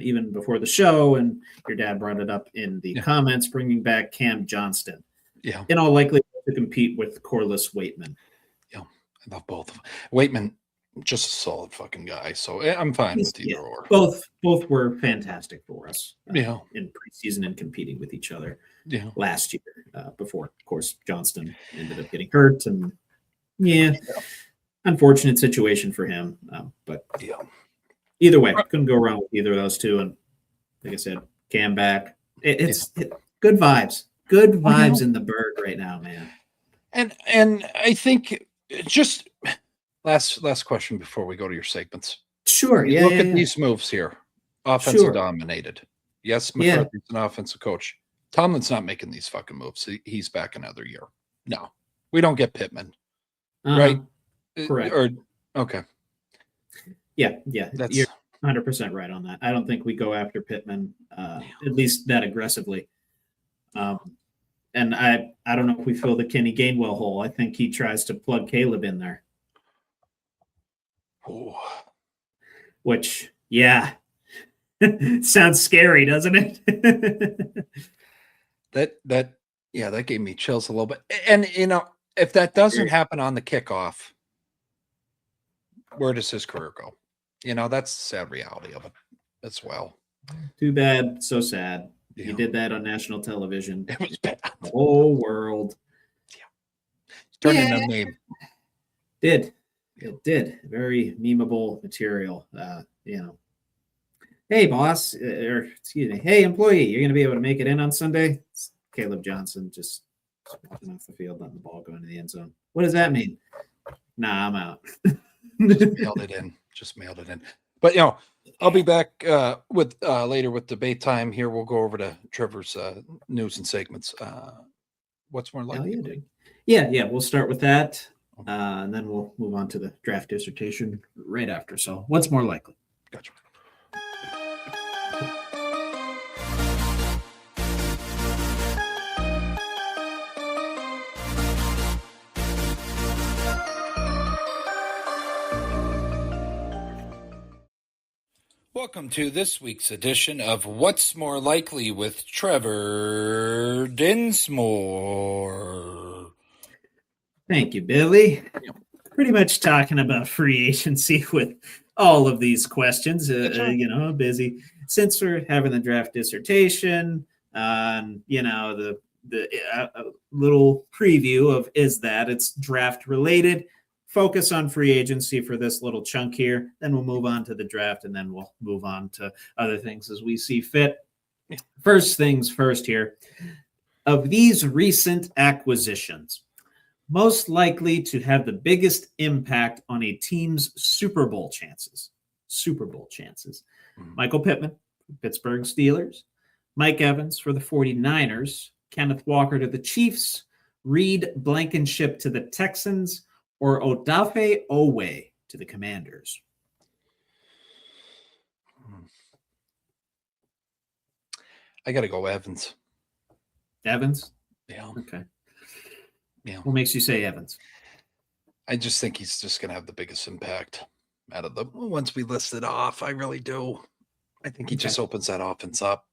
[SPEAKER 3] even before the show, and your dad brought it up in the comments, bringing back Cam Johnston.
[SPEAKER 2] Yeah.
[SPEAKER 3] In all likelihood to compete with Corliss Waitman.
[SPEAKER 2] Yeah, I love both of them. Waitman, just a solid fucking guy, so I'm fine with either or.
[SPEAKER 3] Both were fantastic for us.
[SPEAKER 2] In
[SPEAKER 3] preseason and competing with each other.
[SPEAKER 2] Yeah.
[SPEAKER 3] Last year, before, of course, Johnston ended up getting hurt, and unfortunate situation for him. But either way, couldn't go wrong with either of those two. And like I said, Cam back. It's good vibes. Good vibes in the Berg right now, man.
[SPEAKER 2] And I think just last question before we go to your segments.
[SPEAKER 3] Sure.
[SPEAKER 2] You look at these moves here. Offensive dominated. Yes, McCarthy's an offensive coach. Tomlin's not making these fucking moves. He's back another year. No, we don't get Pittman. Right?
[SPEAKER 3] Correct.
[SPEAKER 2] Okay.
[SPEAKER 3] Yeah. You're 100% right on that. I don't think we go after Pittman, at least that aggressively. And I don't know if we fill the Kenny Gainwell hole. I think he tries to plug Caleb in there.
[SPEAKER 2] Oh.
[SPEAKER 3] Which, sounds scary, doesn't it?
[SPEAKER 2] That gave me chills a little bit. And if that doesn't happen on the kickoff, where does his career go? That's the sad reality of it as well.
[SPEAKER 3] Too bad, so sad. Yeah. He did that on national television.
[SPEAKER 2] It was bad.
[SPEAKER 3] The whole world.
[SPEAKER 2] Yeah. Turned into a meme.
[SPEAKER 3] It did. Very memeable material. Hey, boss, or excuse me. Hey, employee, you're going to be able to make it in on Sunday? It's Caleb Johnson just walking off the field, letting the ball go into the end zone. What does that mean? Nah, I'm out.
[SPEAKER 2] Just mailed it in. But, I'll be back with later with debate time here. We'll go over to Trevor's news and segments. What's more likely?
[SPEAKER 3] Yeah. We'll start with that. And then we'll move on to the draft dissertation right after. So what's more likely?
[SPEAKER 2] Gotcha. Welcome to this week's edition of What's More Likely with Trevor Dinsmore.
[SPEAKER 3] Thank you, Billy. Pretty much talking about free agency with all of these questions. Busy since we're having the draft dissertation. The little preview of it's draft related. Focus on free agency for this little chunk here. Then we'll move on to the draft, and then we'll move on to other things as we see fit. First things first here. Of these recent acquisitions, most likely to have the biggest impact on a team's Super Bowl chances. Michael Pittman, Pittsburgh Steelers. Mike Evans for the 49ers. Kenneth Walker to the Chiefs. Reed Blankenship to the Texans. Or Odafe Owe to the Commanders?
[SPEAKER 2] I got to go Evans.
[SPEAKER 3] Evans?
[SPEAKER 2] Yeah.
[SPEAKER 3] Okay.
[SPEAKER 2] Yeah.
[SPEAKER 3] What makes you say Evans?
[SPEAKER 2] I just think he's just going to have the biggest impact out of the ones we listed off. I really do. I think he just opens that offense up.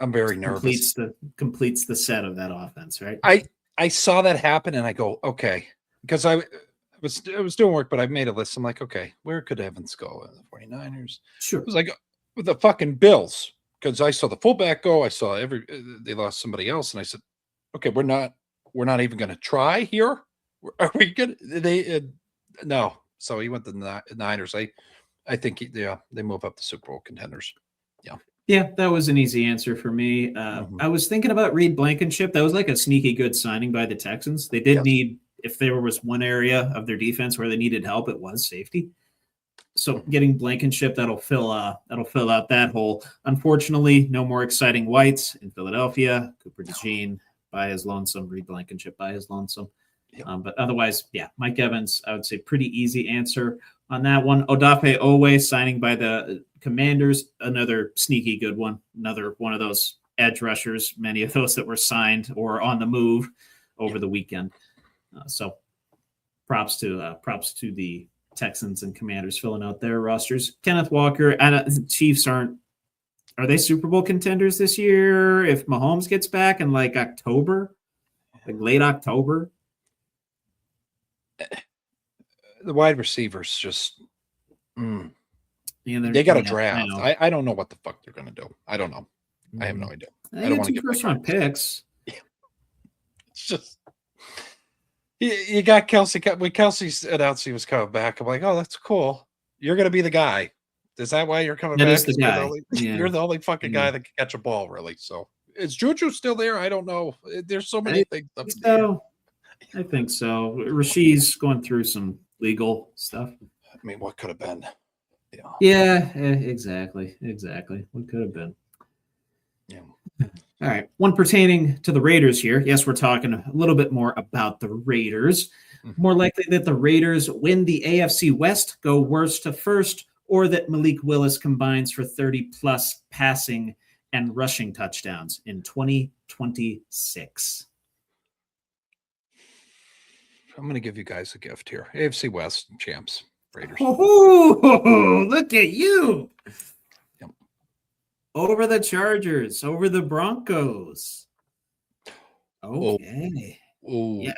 [SPEAKER 2] I'm very nervous.
[SPEAKER 3] Completes the set of that offense, right?
[SPEAKER 2] I saw that happen and I go, okay. Because I was doing work, but I made a list. I'm like, okay, where could Evans go? The 49ers.
[SPEAKER 3] Sure.
[SPEAKER 2] It was like with the fucking Bills, because I saw the fullback go. I saw they lost somebody else, and I said, okay, we're not even going to try here. Are we good? No. So he went to the Niners. I think they move up the Super Bowl contenders. Yeah.
[SPEAKER 3] Yeah, that was an easy answer for me. I was thinking about Reed Blankenship. That was like a sneaky good signing by the Texans. They did need. If there was one area of their defense where they needed help, it was safety. So getting Blankenship, that'll fill out that hole. Unfortunately, no more exciting whites in Philadelphia. Cooper DeJean by his lonesome, Reed Blankenship by his lonesome. But otherwise, Mike Evans, I would say pretty easy answer on that one. Odafe Owe signing by the Commanders, another sneaky good one. Another one of those edge rushers, many of those that were signed or on the move over the weekend. So props to the Texans and Commanders filling out their rosters. Kenneth Walker and Chiefs are they Super Bowl contenders this year? If Mahomes gets back in like October, like late October,
[SPEAKER 2] the wide receivers just they got to draft. I don't know what the fuck they're gonna do. I don't know. I have no idea.
[SPEAKER 3] I don't want to get first-round picks.
[SPEAKER 2] Yeah. It's just. You got Kelsey. When Kelsey announced he was coming back, I'm like, oh, that's cool. You're going to be the guy. Is that why you're coming back?
[SPEAKER 3] That is the guy.
[SPEAKER 2] You're the only fucking guy that can catch a ball, really. So is Juju still there? I don't know. There's so many things.
[SPEAKER 3] I think so. Rasheed's going through some legal stuff.
[SPEAKER 2] I mean, what could have been?
[SPEAKER 3] Yeah, exactly. What could have been?
[SPEAKER 2] Yeah.
[SPEAKER 3] All right. One pertaining to the Raiders here. Yes, we're talking a little bit more about the Raiders. More likely that the Raiders win the AFC West, go worst to first, or that Malik Willis combines for 30-plus passing and rushing touchdowns in 2026.
[SPEAKER 2] I'm going to give you guys a gift here. AFC West champs, Raiders.
[SPEAKER 3] Oh, look at you.
[SPEAKER 2] Yep.
[SPEAKER 3] Over the Chargers, over the Broncos. Okay.
[SPEAKER 2] Oh.
[SPEAKER 3] Yeah.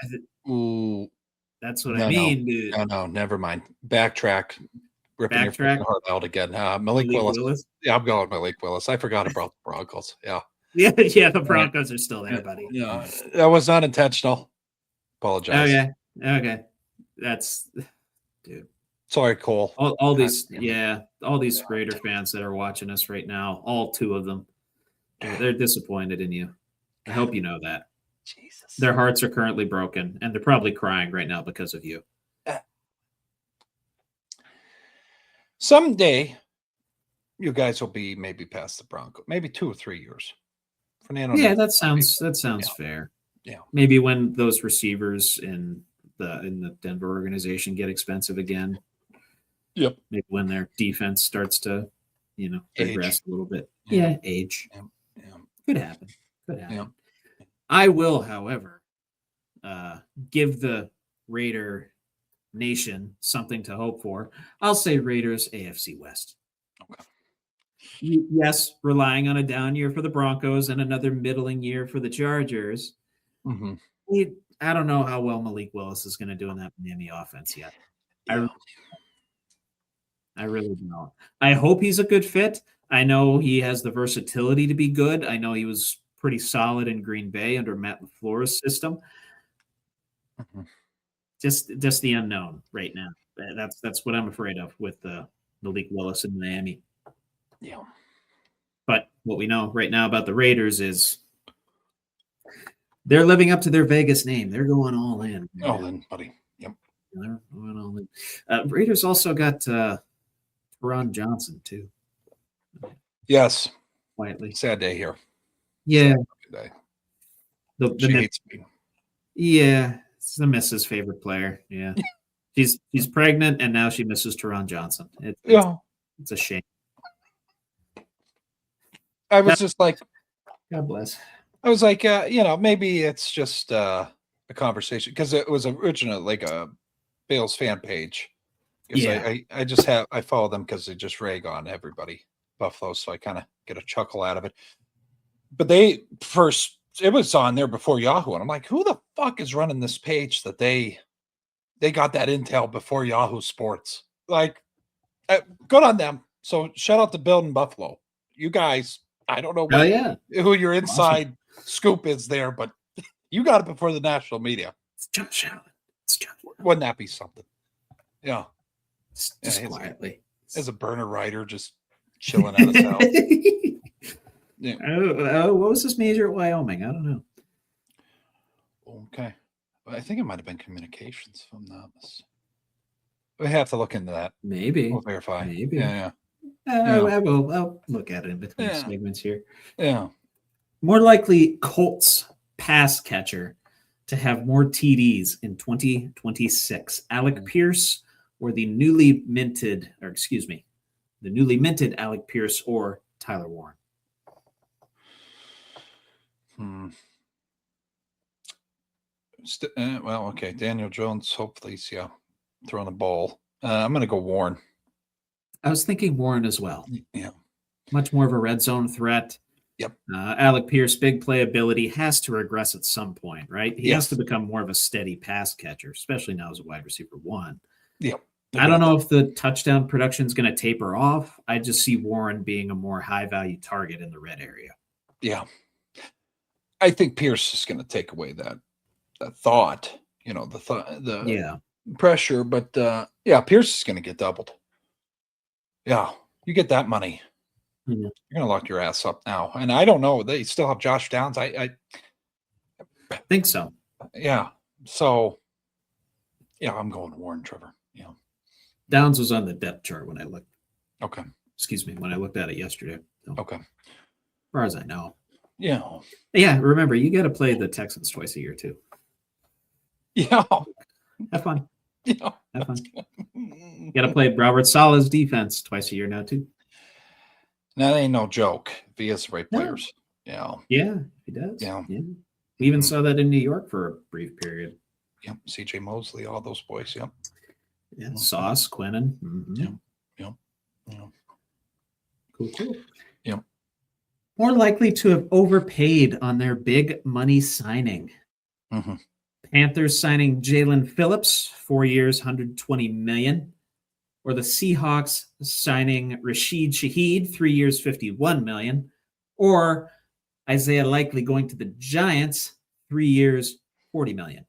[SPEAKER 2] Ooh.
[SPEAKER 3] That's what I mean, dude.
[SPEAKER 2] No, never mind. Backtrack. Ripping your heart out again. Malik Willis. Yeah, I'm going Malik Willis. I forgot about the Broncos. Yeah.
[SPEAKER 3] Yeah, the Broncos are still there, buddy.
[SPEAKER 2] Yeah, that was not intentional. Apologize.
[SPEAKER 3] Okay. That's, dude.
[SPEAKER 2] Sorry, Cole.
[SPEAKER 3] All these Raider fans that are watching us right now, all two of them, they're disappointed in you. I hope you know that.
[SPEAKER 2] Jesus.
[SPEAKER 3] Their hearts are currently broken, and they're probably crying right now because of you.
[SPEAKER 2] Someday, you guys will be maybe past the Broncos, maybe 2 or 3 years. Fernando.
[SPEAKER 3] Yeah, that sounds fair.
[SPEAKER 2] Yeah,
[SPEAKER 3] maybe when those receivers in the Denver organization get expensive again.
[SPEAKER 2] Yep.
[SPEAKER 3] Maybe when their defense starts to, regress a little bit.
[SPEAKER 2] Yeah,
[SPEAKER 3] age.
[SPEAKER 2] Yeah.
[SPEAKER 3] Could happen.
[SPEAKER 2] Yeah.
[SPEAKER 3] I will, however, give the Raider Nation something to hope for. I'll say Raiders AFC West.
[SPEAKER 2] Okay.
[SPEAKER 3] Yes, relying on a down year for the Broncos and another middling year for the Chargers.
[SPEAKER 2] Mm-hmm.
[SPEAKER 3] I don't know how well Malik Willis is going to do in that Miami offense yet.
[SPEAKER 2] Yeah.
[SPEAKER 3] I really don't. I hope he's a good fit. I know he has the versatility to be good. I know he was pretty solid in Green Bay under Matt LaFleur's system.
[SPEAKER 2] Mm-hmm.
[SPEAKER 3] Just the unknown right now. That's what I'm afraid of with Malik Willis in Miami.
[SPEAKER 2] Yeah.
[SPEAKER 3] But what we know right now about the Raiders is they're living up to their Vegas name. They're going all in.
[SPEAKER 2] All in, buddy. Yep.
[SPEAKER 3] They're going all in. Raiders also got Teron Johnson too.
[SPEAKER 2] Yes.
[SPEAKER 3] Quietly.
[SPEAKER 2] Sad day here.
[SPEAKER 3] Yeah.
[SPEAKER 2] Day.
[SPEAKER 3] She
[SPEAKER 2] hates me.
[SPEAKER 3] Yeah. It's the missus' favorite player. Yeah. she's pregnant and now she misses Teron Johnson. It's a shame.
[SPEAKER 2] I was just like,
[SPEAKER 3] God bless.
[SPEAKER 2] I was like, maybe it's just a conversation because it was originally like a Bills fan page.
[SPEAKER 3] Yeah.
[SPEAKER 2] I follow them because they just rag on everybody, Buffalo. So I kind of get a chuckle out of it. But it was on there before Yahoo. And I'm like, who the fuck is running this page that they got that intel before Yahoo Sports? Like, good on them. So shout out to Bill and Buffalo. You guys, I don't know who your inside scoop is there, but you got it before the national media.
[SPEAKER 3] It's Josh Allen.
[SPEAKER 2] Wouldn't that be something? Yeah.
[SPEAKER 3] Just quietly.
[SPEAKER 2] As a burner writer, just chilling at his house. Yeah.
[SPEAKER 3] What was his major at Wyoming? I don't know.
[SPEAKER 2] Okay. I think it might have been communications, if I'm not mistaken. We have to look into that.
[SPEAKER 3] Maybe.
[SPEAKER 2] We'll verify.
[SPEAKER 3] Maybe.
[SPEAKER 2] Yeah.
[SPEAKER 3] I'll look at it in between segments here.
[SPEAKER 2] Yeah.
[SPEAKER 3] More likely Colts pass catcher to have more TDs in 2026. Alec Pierce or the newly minted Alec Pierce or Tyler Warren.
[SPEAKER 2] Okay. Daniel Jones, hopefully, throwing the ball. I'm going to go Warren.
[SPEAKER 3] I was thinking Warren as well.
[SPEAKER 2] Yeah.
[SPEAKER 3] Much more of a red zone threat.
[SPEAKER 2] Yep.
[SPEAKER 3] Alec Pierce, big playability, has to regress at some point, right? He has to become more of a steady pass catcher, especially now as a wide receiver one.
[SPEAKER 2] Yep.
[SPEAKER 3] I don't know if the touchdown production is going to taper off. I just see Warren being a more high-value target in the red area.
[SPEAKER 2] Yeah. I think Pierce is going to take away that thought, the pressure. But Pierce is going to get doubled. Yeah, you get that money. You're gonna lock your ass up now. And I don't know. They still have Josh Downs. I
[SPEAKER 3] think so.
[SPEAKER 2] Yeah. So yeah, I'm going Warren, Trevor. Yeah.
[SPEAKER 3] Downs was on the depth chart when I looked.
[SPEAKER 2] Okay.
[SPEAKER 3] Excuse me, when I looked at it yesterday. So,
[SPEAKER 2] okay.
[SPEAKER 3] As far as I know.
[SPEAKER 2] Yeah.
[SPEAKER 3] Yeah. Remember, you got to play the Texans twice a year too.
[SPEAKER 2] Yeah.
[SPEAKER 3] Have fun.
[SPEAKER 2] Yeah.
[SPEAKER 3] Have fun. You got to play Robert Saleh's defense twice a year now too.
[SPEAKER 2] That ain't no joke. If he has the right players. No.
[SPEAKER 3] Yeah. Yeah, he does.
[SPEAKER 2] Yeah.
[SPEAKER 3] We even saw that in New York for a brief period.
[SPEAKER 2] Yep. CJ Mosley, all those boys. Yep.
[SPEAKER 3] Yeah. Sauce, Quinnen.
[SPEAKER 2] Yep.
[SPEAKER 3] Cool.
[SPEAKER 2] Yep.
[SPEAKER 3] More likely to have overpaid on their big money signing. Panthers signing Jalen Phillips, 4 years, $120 million. Or the Seahawks signing Rashid Shaheed, 3 years, $51 million. Or Isaiah Likely going to the Giants, 3 years, $40 million.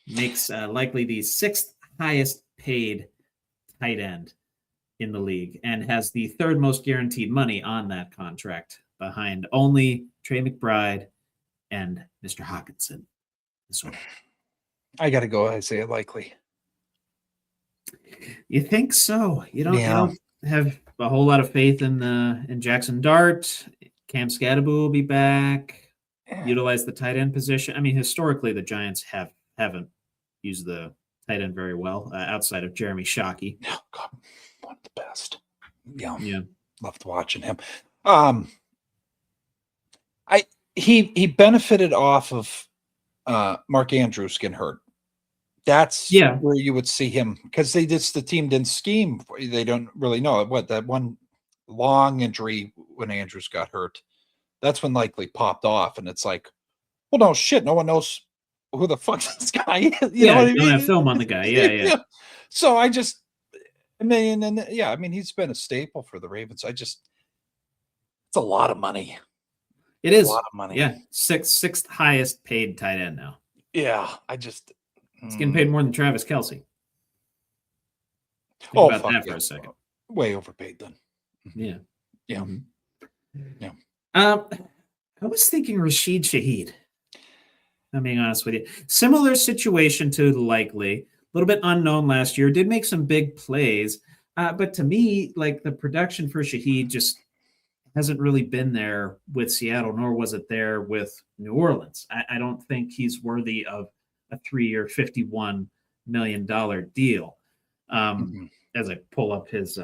[SPEAKER 3] Makes Likely the sixth highest paid tight end in the league and has the third most guaranteed money on that contract behind only Trey McBride and Mr. Hawkinson. So
[SPEAKER 2] I got to go Isaiah Likely.
[SPEAKER 3] You think so? You don't have a whole lot of faith in Jackson Dart. Cam Scadaboo will be back. Utilize the tight end position. I mean, historically, the Giants haven't used the tight end very well outside of Jeremy Shockey.
[SPEAKER 2] Oh, God, one of the best. Yeah, loved watching him. He benefited off of Mark Andrews getting hurt. That's where you would see him because the team didn't scheme. They don't really know that one long injury when Andrews got hurt. That's when Likely popped off, and it's like, well, no shit, no one knows who the fuck this guy is. You know what I mean?
[SPEAKER 3] Don't have film on the guy. Yeah.
[SPEAKER 2] So he's been a staple for the Ravens. it's a lot of money.
[SPEAKER 3] It is
[SPEAKER 2] a lot of money.
[SPEAKER 3] Yeah, sixth highest paid tight end now.
[SPEAKER 2] Yeah,
[SPEAKER 3] it's getting paid more than Travis Kelce. Think about that for a second.
[SPEAKER 2] Way overpaid then.
[SPEAKER 3] Yeah.
[SPEAKER 2] Yeah.
[SPEAKER 3] Yeah. I was thinking Rashid Shaheed. I'm being honest with you. Similar situation to Likely. A little bit unknown last year. Did make some big plays. But to me, like the production for Shaheed just hasn't really been there with Seattle, nor was it there with New Orleans. I don't think he's worthy of a 3-year, $51 million deal. As I pull up his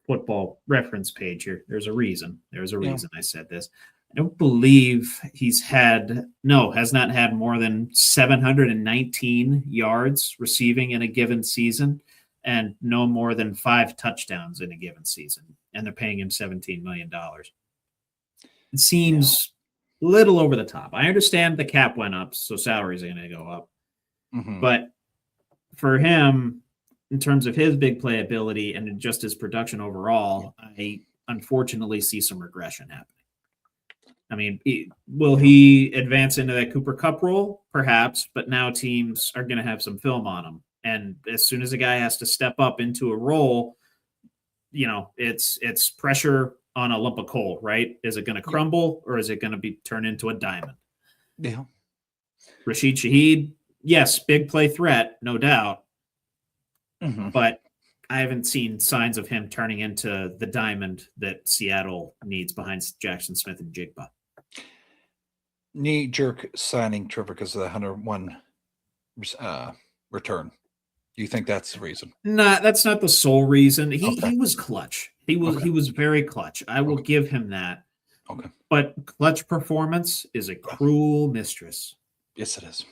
[SPEAKER 3] football reference page here, there's a reason. I said this. I don't believe has not had more than 719 yards receiving in a given season and no more than 5 touchdowns in a given season. And they're paying him $17 million. It seems a little over the top. I understand the cap went up, so salaries are going to go up. But for him, in terms of his big play ability and just his production overall, I unfortunately see some regression happening. I mean, will he advance into that Cooper Kupp role? Perhaps, but now teams are going to have some film on him. And as soon as a guy has to step up into a role, it's pressure on a lump of coal, right? Is it going to crumble or is it going to be turned into a diamond?
[SPEAKER 2] Yeah.
[SPEAKER 3] Rashid Shaheed, yes, big play threat, no doubt. But I haven't seen signs of him turning into the diamond that Seattle needs behind Jackson Smith and Jigba.
[SPEAKER 2] Knee-jerk signing Trevor because of the 101 return. Do you think that's the reason?
[SPEAKER 3] No, that's not the sole reason. He was clutch. He was very clutch. I will give him that.
[SPEAKER 2] Okay.
[SPEAKER 3] But clutch performance is a cruel mistress.
[SPEAKER 2] Yes, it is.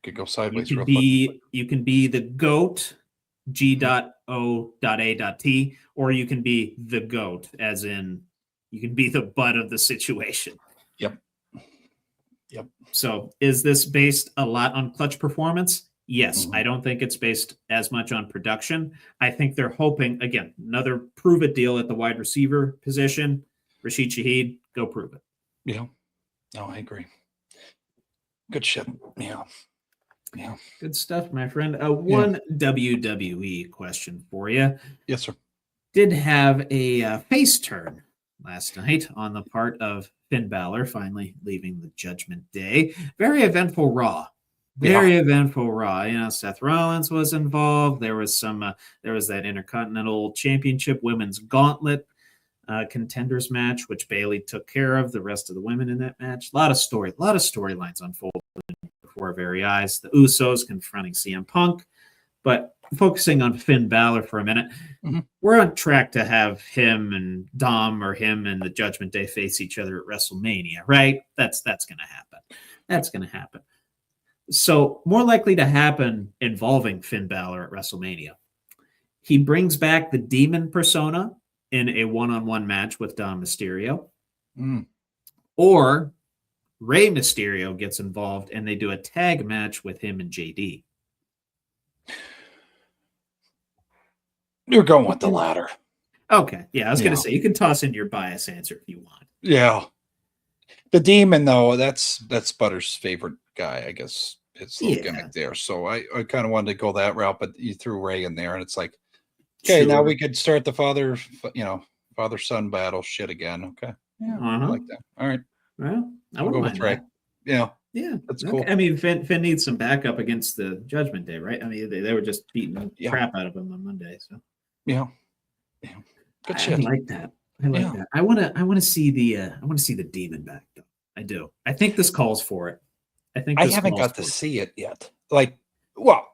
[SPEAKER 2] Could go sideways.
[SPEAKER 3] You can be the GOAT, G.O.A.T, or you can be the GOAT, as in you can be the butt of the situation.
[SPEAKER 2] Yep.
[SPEAKER 3] So is this based a lot on clutch performance? Yes. I don't think it's based as much on production. I think they're hoping, again, another prove it deal at the wide receiver position. Rashid Shaheed, go prove it.
[SPEAKER 2] Yeah. No, I agree. Good shit. Yeah.
[SPEAKER 3] Good stuff, my friend. One WWE question for you.
[SPEAKER 2] Yes, sir.
[SPEAKER 3] did have a face turn last night on the part of Finn Balor, finally leaving the Judgment Day. Very eventful Raw. Very eventful Raw. You know, Seth Rollins was involved. There was there was that Intercontinental Championship Women's Gauntlet contenders match, which Bayley took care of. The rest of the women in that match. A lot of storylines unfolded before our very eyes. The Usos confronting CM Punk. But focusing on Finn Balor for a minute, we're on track to have him and Dom or him and the Judgment Day face each other at WrestleMania, right? That's going to happen. That's going to happen. So more likely to happen involving Finn Balor at WrestleMania. He brings back the demon persona in a one-on-one match with Dom Mysterio. Or Rey Mysterio gets involved and they do a tag match with him and JD.
[SPEAKER 2] You're going with the latter.
[SPEAKER 3] Okay. Yeah, I was going to say, you can toss in your bias answer if you want.
[SPEAKER 2] Yeah. The demon, though, that's Butter's favorite guy, I guess. It's a gimmick there. So I kind of wanted to go that route, but you threw Ray in there, and it's like, okay, now we could start the father-son battle shit again. Okay. Yeah, I like that. All right.
[SPEAKER 3] Well, I
[SPEAKER 2] will go with Ray. Yeah.
[SPEAKER 3] Yeah,
[SPEAKER 2] that's cool.
[SPEAKER 3] I mean, Finn needs some backup against the Judgment Day, right? I mean, they were just beating the crap out of him on Monday. So
[SPEAKER 2] yeah. Good shit.
[SPEAKER 3] I like that. I like that. I want to see the demon back though. I do. I think this calls for it. I
[SPEAKER 2] haven't got to see it yet. Like, well,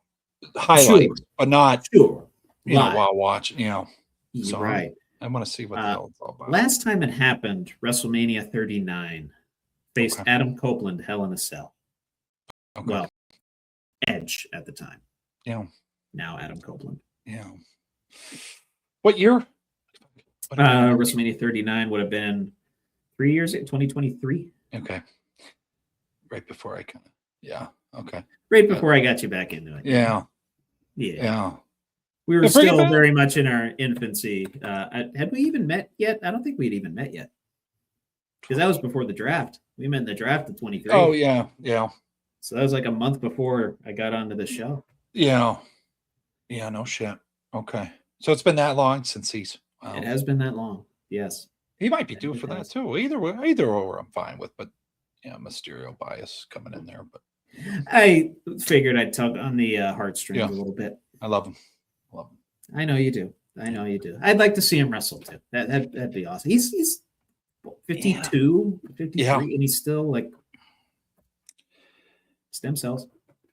[SPEAKER 2] highlights, but not while watching. So
[SPEAKER 3] right.
[SPEAKER 2] I want to see what the hell it's all about.
[SPEAKER 3] Last time it happened, WrestleMania 39 faced Adam Copeland, Hell in a Cell. Okay. Well, Edge at the time.
[SPEAKER 2] Yeah.
[SPEAKER 3] Now Adam Copeland.
[SPEAKER 2] Yeah. What year?
[SPEAKER 3] WrestleMania 39 would have been 3 years, 2023.
[SPEAKER 2] Okay. Right before I okay.
[SPEAKER 3] Right before I got you back into it.
[SPEAKER 2] Yeah. We
[SPEAKER 3] were still very much in our infancy. Had we even met yet? I don't think we'd even met yet. Because that was before the draft. We met in the draft of 23.
[SPEAKER 2] Oh, yeah. Yeah.
[SPEAKER 3] So that was like a month before I got onto the show.
[SPEAKER 2] Yeah. Yeah, no shit. Okay. So it's been that long since he's...
[SPEAKER 3] Wow. It has been that long. Yes.
[SPEAKER 2] He might be due for that too. Either or I'm fine with, but Mysterio bias coming in there. But
[SPEAKER 3] I figured I'd tug on the heartstrings a little bit.
[SPEAKER 2] I love him.
[SPEAKER 3] I know you do. I'd like to see him wrestle too. That'd be awesome. He's 52, 53, and he's still like stem cells.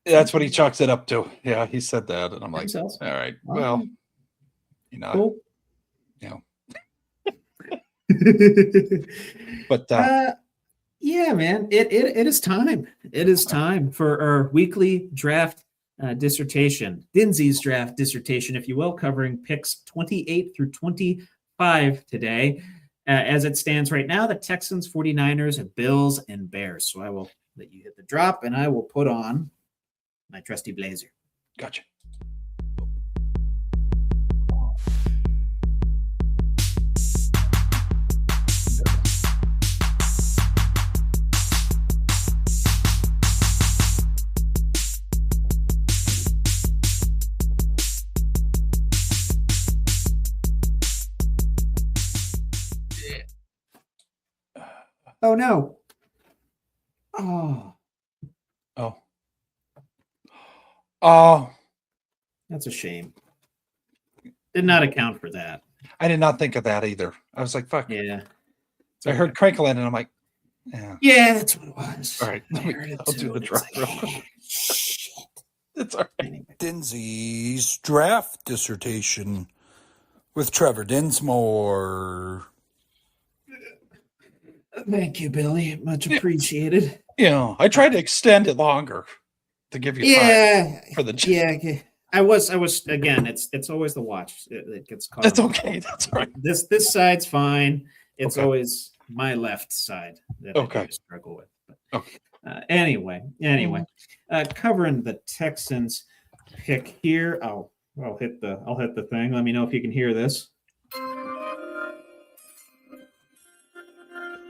[SPEAKER 2] That's what he chalks it up to. Yeah, he said that, and I'm like, all right, well,
[SPEAKER 3] cool.
[SPEAKER 2] But
[SPEAKER 3] yeah, man, it is time. It is time for our weekly draft dissertation, Dinsy's draft dissertation, if you will, covering picks 28 through 25 today. As it stands right now, the Texans, 49ers, Bills, and Bears. So I will let you hit the drop, and I will put on my trusty blazer.
[SPEAKER 2] Gotcha.
[SPEAKER 3] Oh, no.
[SPEAKER 2] Oh.
[SPEAKER 3] That's a shame. Did not account for that.
[SPEAKER 2] I did not think of that either. I was like, fuck.
[SPEAKER 3] Yeah.
[SPEAKER 2] I heard crinkling and I'm like,
[SPEAKER 3] yeah, that's what it was.
[SPEAKER 2] All right. I'll do the drop real quick.
[SPEAKER 3] Shit.
[SPEAKER 2] It's all right.
[SPEAKER 3] Anyway.
[SPEAKER 1] Dinsy's draft dissertation with Trevor Dinsmore.
[SPEAKER 3] Thank you, Billy. Much appreciated.
[SPEAKER 2] I tried to extend it longer to give you time for the
[SPEAKER 3] I was again. It's always the watch. It gets caught.
[SPEAKER 2] That's okay. That's all right.
[SPEAKER 3] This side's fine. It's always my left side that I struggle with. But, anyway, covering the Texans pick here. I'll hit the thing. Let me know if you can hear this.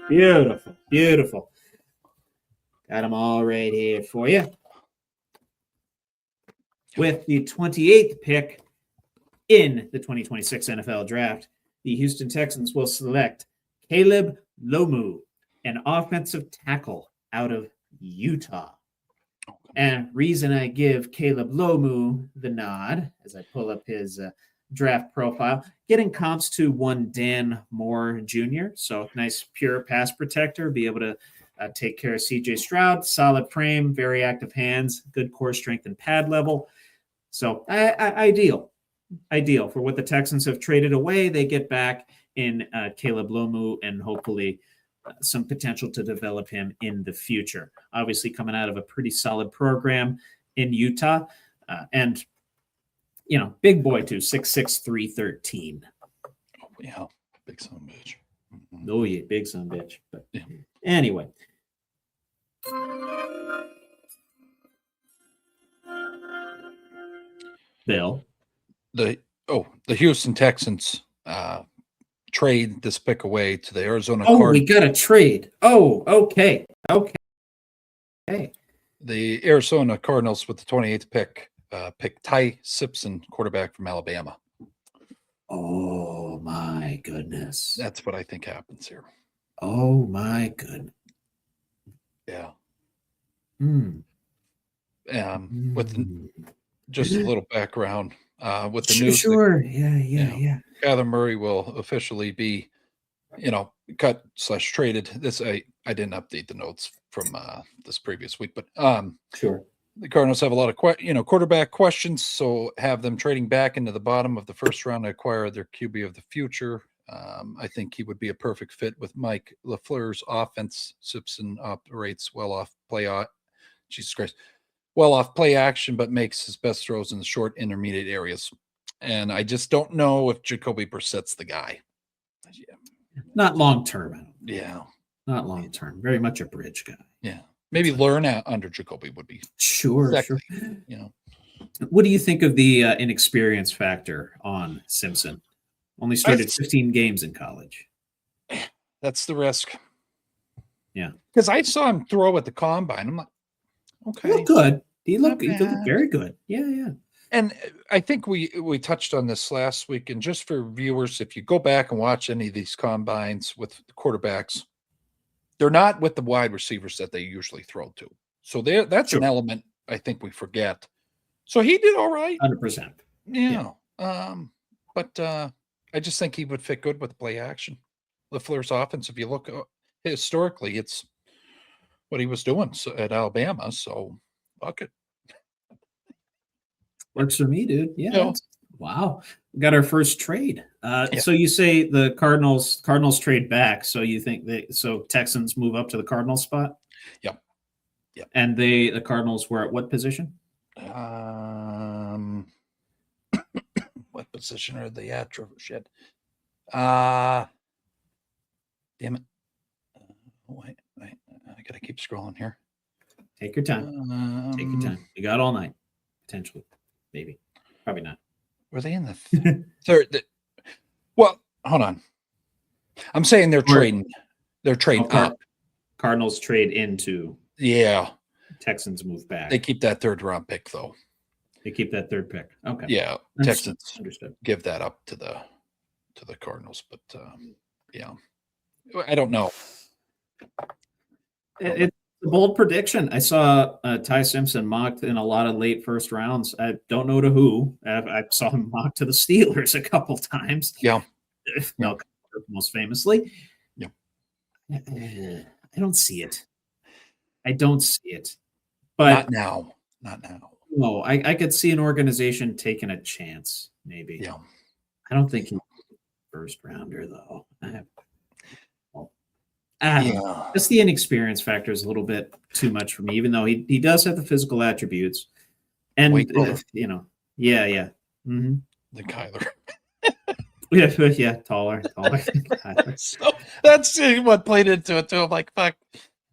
[SPEAKER 3] Beautiful. Got them all right here for you. With the 28th pick In the 2026 NFL Draft, the Houston Texans will select Caleb Lomu, an offensive tackle out of Utah. And reason I give Caleb Lomu the nod as I pull up his draft profile, getting comps to one Dan Moore Jr. So nice, pure pass protector, be able to take care of CJ Stroud, solid frame, very active hands, good core strength and pad level. So ideal for what the Texans have traded away. They get back in Caleb Lomu and hopefully some potential to develop him in the future. Obviously coming out of a pretty solid program in Utah. And, big boy too, 6'6", 313.
[SPEAKER 2] Oh, yeah, big son of a bitch.
[SPEAKER 3] Mm-hmm. Oh, yeah, big son of a bitch. But anyway. Bill.
[SPEAKER 2] The Houston Texans trade this pick away to the Arizona Cardinals.
[SPEAKER 3] We got a trade. Oh, okay.
[SPEAKER 2] The Arizona Cardinals with the 28th pick pick Ty Simpson, quarterback from Alabama.
[SPEAKER 3] Oh my goodness.
[SPEAKER 2] That's what I think happens here.
[SPEAKER 3] Oh my goodness.
[SPEAKER 2] Yeah.
[SPEAKER 3] With
[SPEAKER 2] just a little background with the news.
[SPEAKER 3] Sure. Yeah.
[SPEAKER 2] Kyler Murray will officially be, cut / traded. This I didn't update the notes from this previous week, but
[SPEAKER 3] sure.
[SPEAKER 2] The Cardinals have a lot of quarterback questions, so have them trading back into the bottom of the first round to acquire their QB of the future. I think he would be a perfect fit with Mike LaFleur's offense. Simpson operates well off play action, but makes his best throws in the short intermediate areas. And I just don't know if Jacoby Brissett's the guy.
[SPEAKER 3] Not long term.
[SPEAKER 2] Yeah.
[SPEAKER 3] Not long term. Very much a bridge guy.
[SPEAKER 2] Yeah. Maybe learn out under Jacoby would be.
[SPEAKER 3] Sure. What do you think of the inexperience factor on Simpson? Only started 15 games in college.
[SPEAKER 2] That's the risk.
[SPEAKER 3] Yeah.
[SPEAKER 2] Because I saw him throw at the combine. I'm like, okay.
[SPEAKER 3] He looked good. He looked very good. Yeah.
[SPEAKER 2] And I think we touched on this last week. And just for viewers, if you go back and watch any of these combines with the quarterbacks, they're not with the wide receivers that they usually throw to. So that's an element I think we forget. So he did all right.
[SPEAKER 3] 100%.
[SPEAKER 2] Yeah. But I just think he would fit good with play action. LaFleur's offense, if you look historically, it's what he was doing at Alabama. So fuck it.
[SPEAKER 3] Works for me, dude. Yeah. Wow. We got our first trade. So you say the Cardinals trade back. So you think Texans move up to the Cardinals spot?
[SPEAKER 2] Yep.
[SPEAKER 3] And the Cardinals were at what position?
[SPEAKER 2] What position are they at? Trevor? Shit. Damn it. Wait. I gotta keep scrolling here.
[SPEAKER 3] Take your time. Take your time. You got all night, potentially. Maybe. Probably not.
[SPEAKER 2] Were they in the third? Well, hold on. I'm saying they're trading. They're trading up.
[SPEAKER 3] Cardinals trade into.
[SPEAKER 2] Yeah.
[SPEAKER 3] Texans move back.
[SPEAKER 2] They keep that third round pick though.
[SPEAKER 3] They keep that third pick. Okay.
[SPEAKER 2] Yeah.
[SPEAKER 3] Understood.
[SPEAKER 2] Texans give that up to the Cardinals, but yeah. I don't know.
[SPEAKER 3] It's a bold prediction. I saw Ty Simpson mocked in a lot of late first rounds. I don't know to who. I saw him mocked to the Steelers a couple times.
[SPEAKER 2] Yeah.
[SPEAKER 3] Most famously.
[SPEAKER 2] Yeah.
[SPEAKER 3] I don't see it. But
[SPEAKER 2] not now.
[SPEAKER 3] No, I could see an organization taking a chance, maybe.
[SPEAKER 2] Yeah.
[SPEAKER 3] I don't think he's a first rounder, though. Just the inexperience factor is a little bit too much for me, even though he does have the physical attributes. And, yeah. Mm-hmm.
[SPEAKER 2] The Kyler.
[SPEAKER 3] yeah, taller.
[SPEAKER 2] So that's what played into it, too. I'm like, fuck.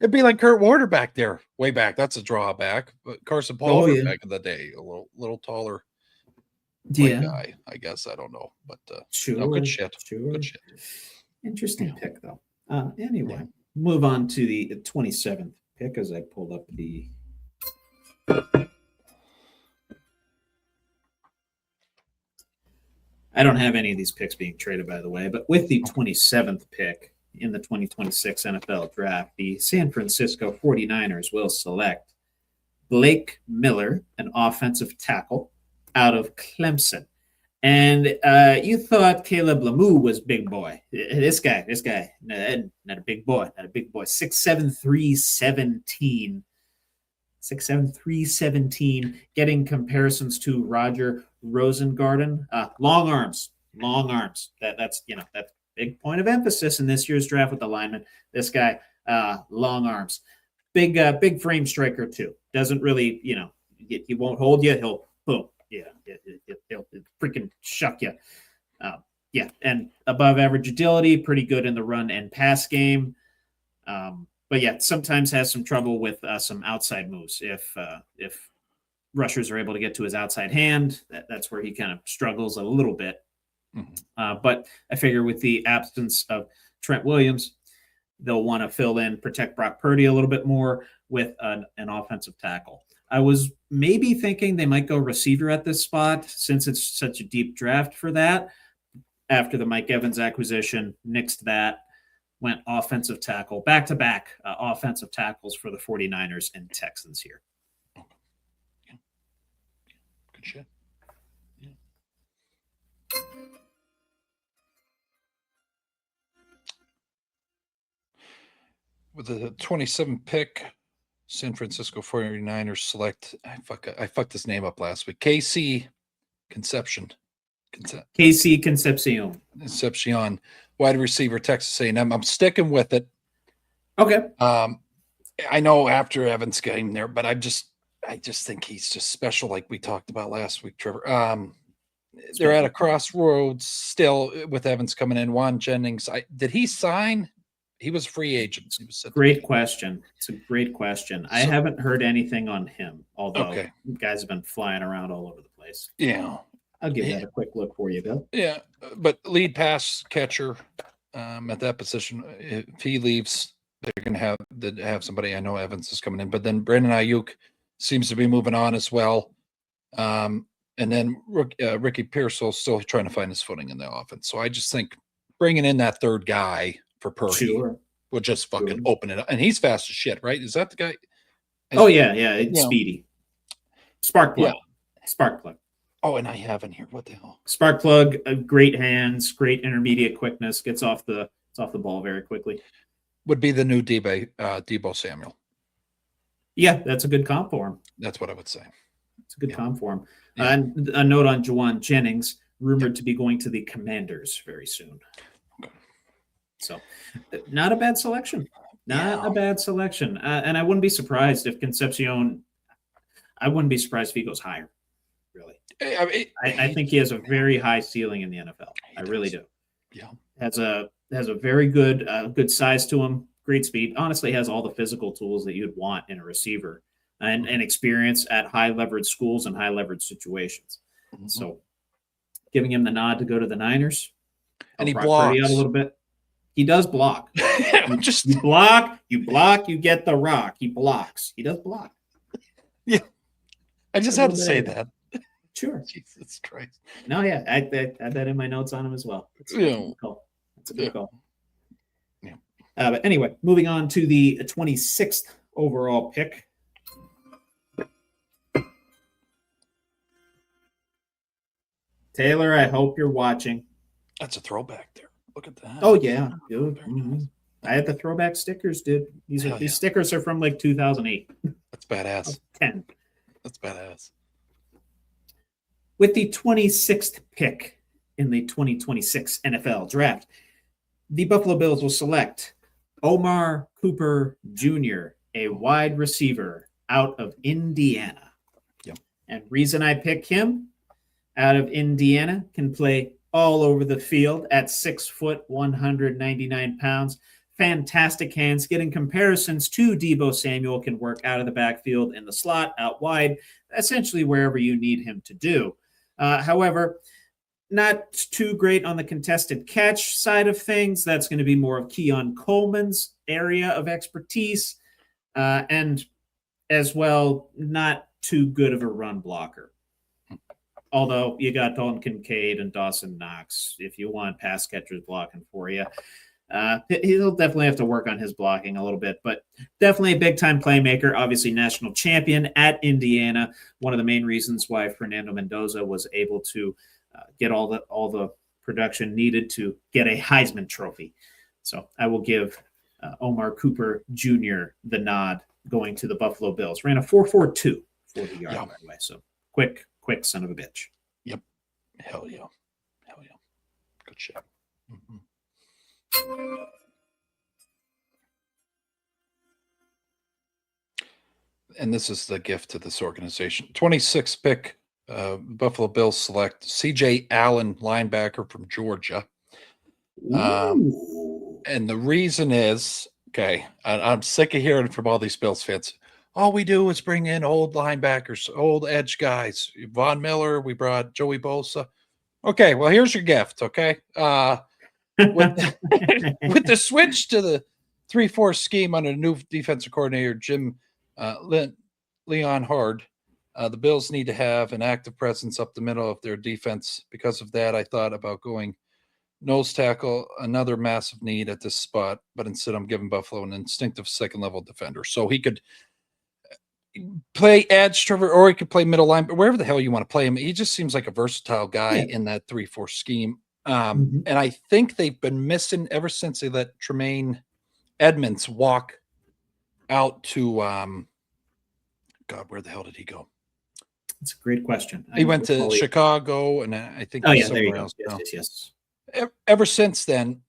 [SPEAKER 2] It'd be like Kurt Warner back there, way back. That's a drawback. But Carson Palmer back in the day, a little taller guy, I guess. I don't know. But good shit.
[SPEAKER 3] Sure.
[SPEAKER 2] Good shit.
[SPEAKER 3] Interesting pick, though. Anyway, move on to the 27th pick as I pull up the. I don't have any of these picks being traded, by the way, but with the 27th pick in the 2026 NFL draft, the San Francisco 49ers will select Blake Miller, an offensive tackle out of Clemson. And you thought Caleb Lemieux was big boy. This guy, not a big boy, 6'7", 317. 6'7", 317, getting comparisons to Roger Rosengarten. Long arms. That's that's big point of emphasis in this year's draft with the lineman. This guy, long arms. Big frame striker too. Doesn't really, he won't hold you. He'll boom. He'll freaking shuck you. And above average agility, pretty good in the run and pass game. But yeah, sometimes has some trouble with some outside moves. If rushers are able to get to his outside hand, that's where he kind of struggles a little bit. Mm-hmm. But I figure with the absence of Trent Williams, they'll want to fill in, protect Brock Purdy a little bit more with an offensive tackle. I was maybe thinking they might go receiver at this spot since it's such a deep draft for that. After the Mike Evans acquisition, nixed that, went offensive tackle, back-to-back offensive tackles for the 49ers and Texans here.
[SPEAKER 2] Yeah. Good shit. Yeah. With the 27th pick, San Francisco 49ers select, I fucked his name up last week, KC Concepcion, wide receiver, Texas A&M. I'm sticking with it.
[SPEAKER 3] Okay.
[SPEAKER 2] I know after Evans came there, but I just think he's just special, like we talked about last week, Trevor. They're at a crossroads still with Evans coming in. Juan Jennings, did he sign? He was a free agent.
[SPEAKER 3] Great question. It's a great question. I haven't heard anything on him, although guys have been flying around all over the place.
[SPEAKER 2] Yeah.
[SPEAKER 3] I'll give that a quick look for you, Bill.
[SPEAKER 2] Yeah, but lead pass catcher at that position, if he leaves, they're going to have somebody. I know Evans is coming in, but then Brandon Ayuk seems to be moving on as well. And then Ricky Pearsall still trying to find his footing in the offense. So I just think bringing in that third guy for Purdy will just fucking open it up. And he's fast as shit, right? Is that the guy?
[SPEAKER 3] Oh, yeah. It's speedy. Spark plug. Yeah. Spark plug.
[SPEAKER 2] Oh, and I have in here. What the hell?
[SPEAKER 3] Spark plug, great hands, great intermediate quickness, gets off the ball very quickly.
[SPEAKER 2] Would be the new Deebo Samuel.
[SPEAKER 3] Yeah, that's a good comp for him.
[SPEAKER 2] That's what I would say.
[SPEAKER 3] It's a good comp for him. Yeah. And a note on Juwan Jennings, rumored to be going to the Commanders very soon. Okay. So, not a bad selection. A bad selection. And I wouldn't be surprised if Concepcion, I wouldn't be surprised if he goes higher, really. I think he has a very high ceiling in the NFL. I really do.
[SPEAKER 2] Yeah.
[SPEAKER 3] Has a very good size to him, great speed. Honestly, has all the physical tools that you'd want in a receiver and experience at high leverage schools and high leverage situations. Mm-hmm. So giving him the nod to go to the Niners.
[SPEAKER 2] And he blocks
[SPEAKER 3] out a little bit. He does block. You block, you get the rock. He blocks. He does block.
[SPEAKER 2] Yeah. I just had to say that.
[SPEAKER 3] Sure.
[SPEAKER 2] Jesus Christ.
[SPEAKER 3] No, yeah. I had that in my notes on him as well. That's a good call. That's a good call.
[SPEAKER 2] Yeah.
[SPEAKER 3] But anyway, moving on to the 26th overall pick. Taylor, I hope you're watching.
[SPEAKER 2] That's a throwback there. Look at that.
[SPEAKER 3] Oh, yeah. Dude. Mm-hmm. I had the throwback stickers, dude. These stickers are from like 2008.
[SPEAKER 2] That's badass.
[SPEAKER 3] 10.
[SPEAKER 2] That's badass.
[SPEAKER 3] With the 26th pick in the 2026 NFL draft, the Buffalo Bills will select Omar Cooper Jr., a wide receiver out of Indiana.
[SPEAKER 2] Yep.
[SPEAKER 3] And reason I pick him out of Indiana, can play all over the field at 6 foot, 199 pounds. Fantastic hands. Getting comparisons to Deebo Samuel, can work out of the backfield, in the slot, out wide, essentially wherever you need him to do. However, not too great on the contested catch side of things. That's going to be more of Keon Coleman's area of expertise. And as well, not too good of a run blocker. Although you got Dalton Kincaid and Dawson Knox, if you want pass catchers blocking for you, he'll definitely have to work on his blocking a little bit, but definitely a big-time playmaker, obviously national champion at Indiana. One of the main reasons why Fernando Mendoza was able to get all the production needed to get a Heisman Trophy. So I will give Omar Cooper Jr. the nod going to the Buffalo Bills. Ran a 4.42 40-yard, by the way. So quick son of a bitch.
[SPEAKER 2] Yep. Hell yeah. Good shit. Mm-hmm. And this is the gift to this organization. 26th pick, Buffalo Bills select C.J. Allen, linebacker from Georgia. And the reason is, okay, I'm sick of hearing from all these Bills fans. All we do is bring in old linebackers, old edge guys. Von Miller, we brought Joey Bosa. Okay, well, here's your gift, okay? With the switch to the 3-4 scheme under new defensive coordinator Jim Leon Hard, the Bills need to have an active presence up the middle of their defense. Because of that, I thought about going nose tackle, another massive need at this spot, but instead I'm giving Buffalo an instinctive second-level defender. So he could play edge, Trevor, or he could play middle line, but wherever the hell you want to play him. He just seems like a versatile guy in that 3-4 scheme. And I think they've been missing ever since they let Tremaine Edmonds walk out to God, where the hell did he go?
[SPEAKER 3] That's a great question.
[SPEAKER 2] He went to Chicago, and I think somewhere else.
[SPEAKER 3] Yes.
[SPEAKER 2] Ever since then,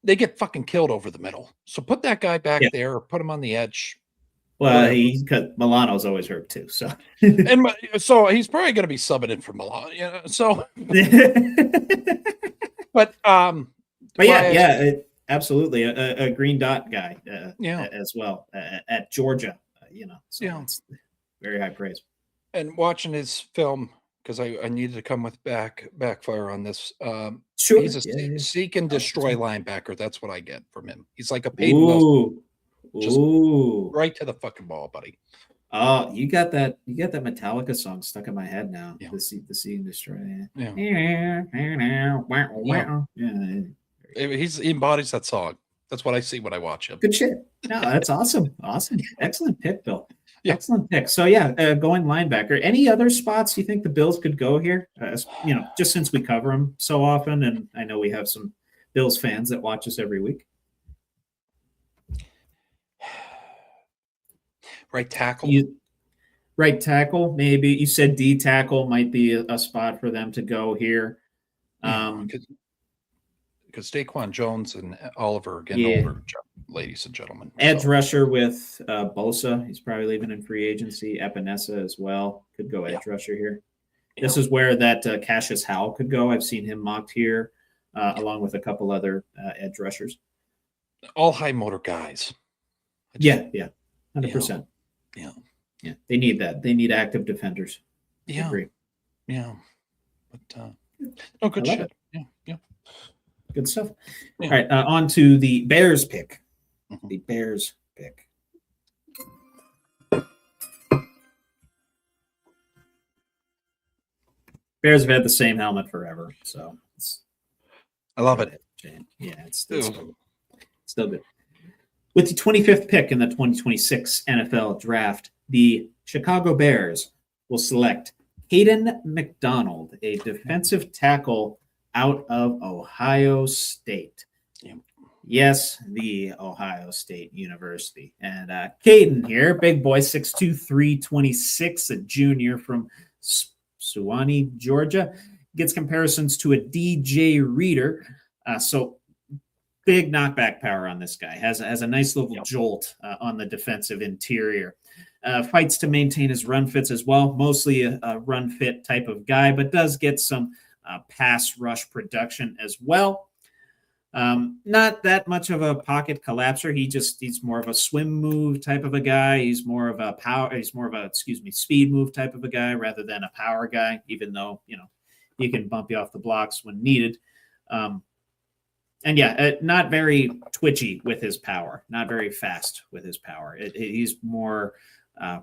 [SPEAKER 2] they get fucking killed over the middle. So put that guy back there, or put him on the edge.
[SPEAKER 3] Well, because Milano's always hurt too. So
[SPEAKER 2] and so he's probably going to be subbing in for Milano. You know, so. But
[SPEAKER 3] absolutely a green dot guy as well at Georgia, so it's very high praise.
[SPEAKER 2] And watching his film, because I needed to come with backfire on this.
[SPEAKER 3] Sure,
[SPEAKER 2] he's a seek and destroy linebacker. That's what I get from him. He's like a Peyton Wilson, just right to the fucking ball, buddy.
[SPEAKER 3] Oh, you got that Metallica song stuck in my head now. The Seek and Destroy.
[SPEAKER 2] He embodies that song. That's what I see when I watch him.
[SPEAKER 3] Good shit. No, that's awesome. Excellent pick, Bill. Excellent pick. So going linebacker. Any other spots you think the Bills could go here? Just since we cover them so often, and I know we have some Bills fans that watch us every week.
[SPEAKER 2] Right tackle.
[SPEAKER 3] Right tackle, maybe. You said D tackle might be a spot for them to go here.
[SPEAKER 2] Because Daquan Jones and Oliver are getting older, ladies and gentlemen.
[SPEAKER 3] Edge rusher with Bosa. He's probably leaving in free agency. Epinesa as well. Could go edge rusher here. This is where that Cassius Howell could go. I've seen him mocked here, along with a couple other edge rushers.
[SPEAKER 2] All high motor guys.
[SPEAKER 3] 100%.
[SPEAKER 2] Yeah.
[SPEAKER 3] They need that. They need active defenders.
[SPEAKER 2] Yeah.
[SPEAKER 3] I agree.
[SPEAKER 2] Yeah. But good shit. Yeah.
[SPEAKER 3] Good stuff. All right, on to the Bears pick. The Bears pick. Bears have had the same helmet forever, so
[SPEAKER 2] I love it.
[SPEAKER 3] Yeah, it's still good. With the 25th pick in the 2026 NFL Draft, the Chicago Bears will select Hayden McDonald, a defensive tackle out of Ohio State. Yes, the Ohio State University. And Caden here, big boy, 6'2", 326, a junior from Suwanee, Georgia, gets comparisons to a DJ Reader. So big knockback power on this guy. Has a nice little jolt on the defensive interior. Fights to maintain his run fits as well. Mostly a run fit type of guy, but does get some pass rush production as well. Not that much of a pocket collapser. He's more of a swim move type of a guy. He's more of a speed move type of a guy rather than a power guy, even though, he can bump you off the blocks when needed. Not very twitchy with his power, not very fast with his power. He's more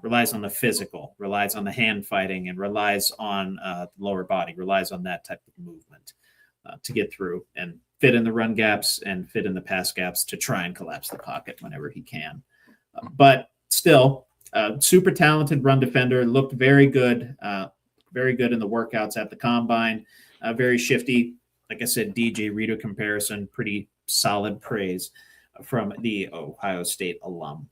[SPEAKER 3] relies on the physical, relies on the hand fighting, and relies on the lower body, relies on that type of movement to get through and fit in the run gaps and fit in the pass gaps to try and collapse the pocket whenever he can. But still, super talented run defender, looked very good in the workouts at the combine, very shifty. Like I said, DJ Reader comparison, pretty solid praise from the Ohio State alum.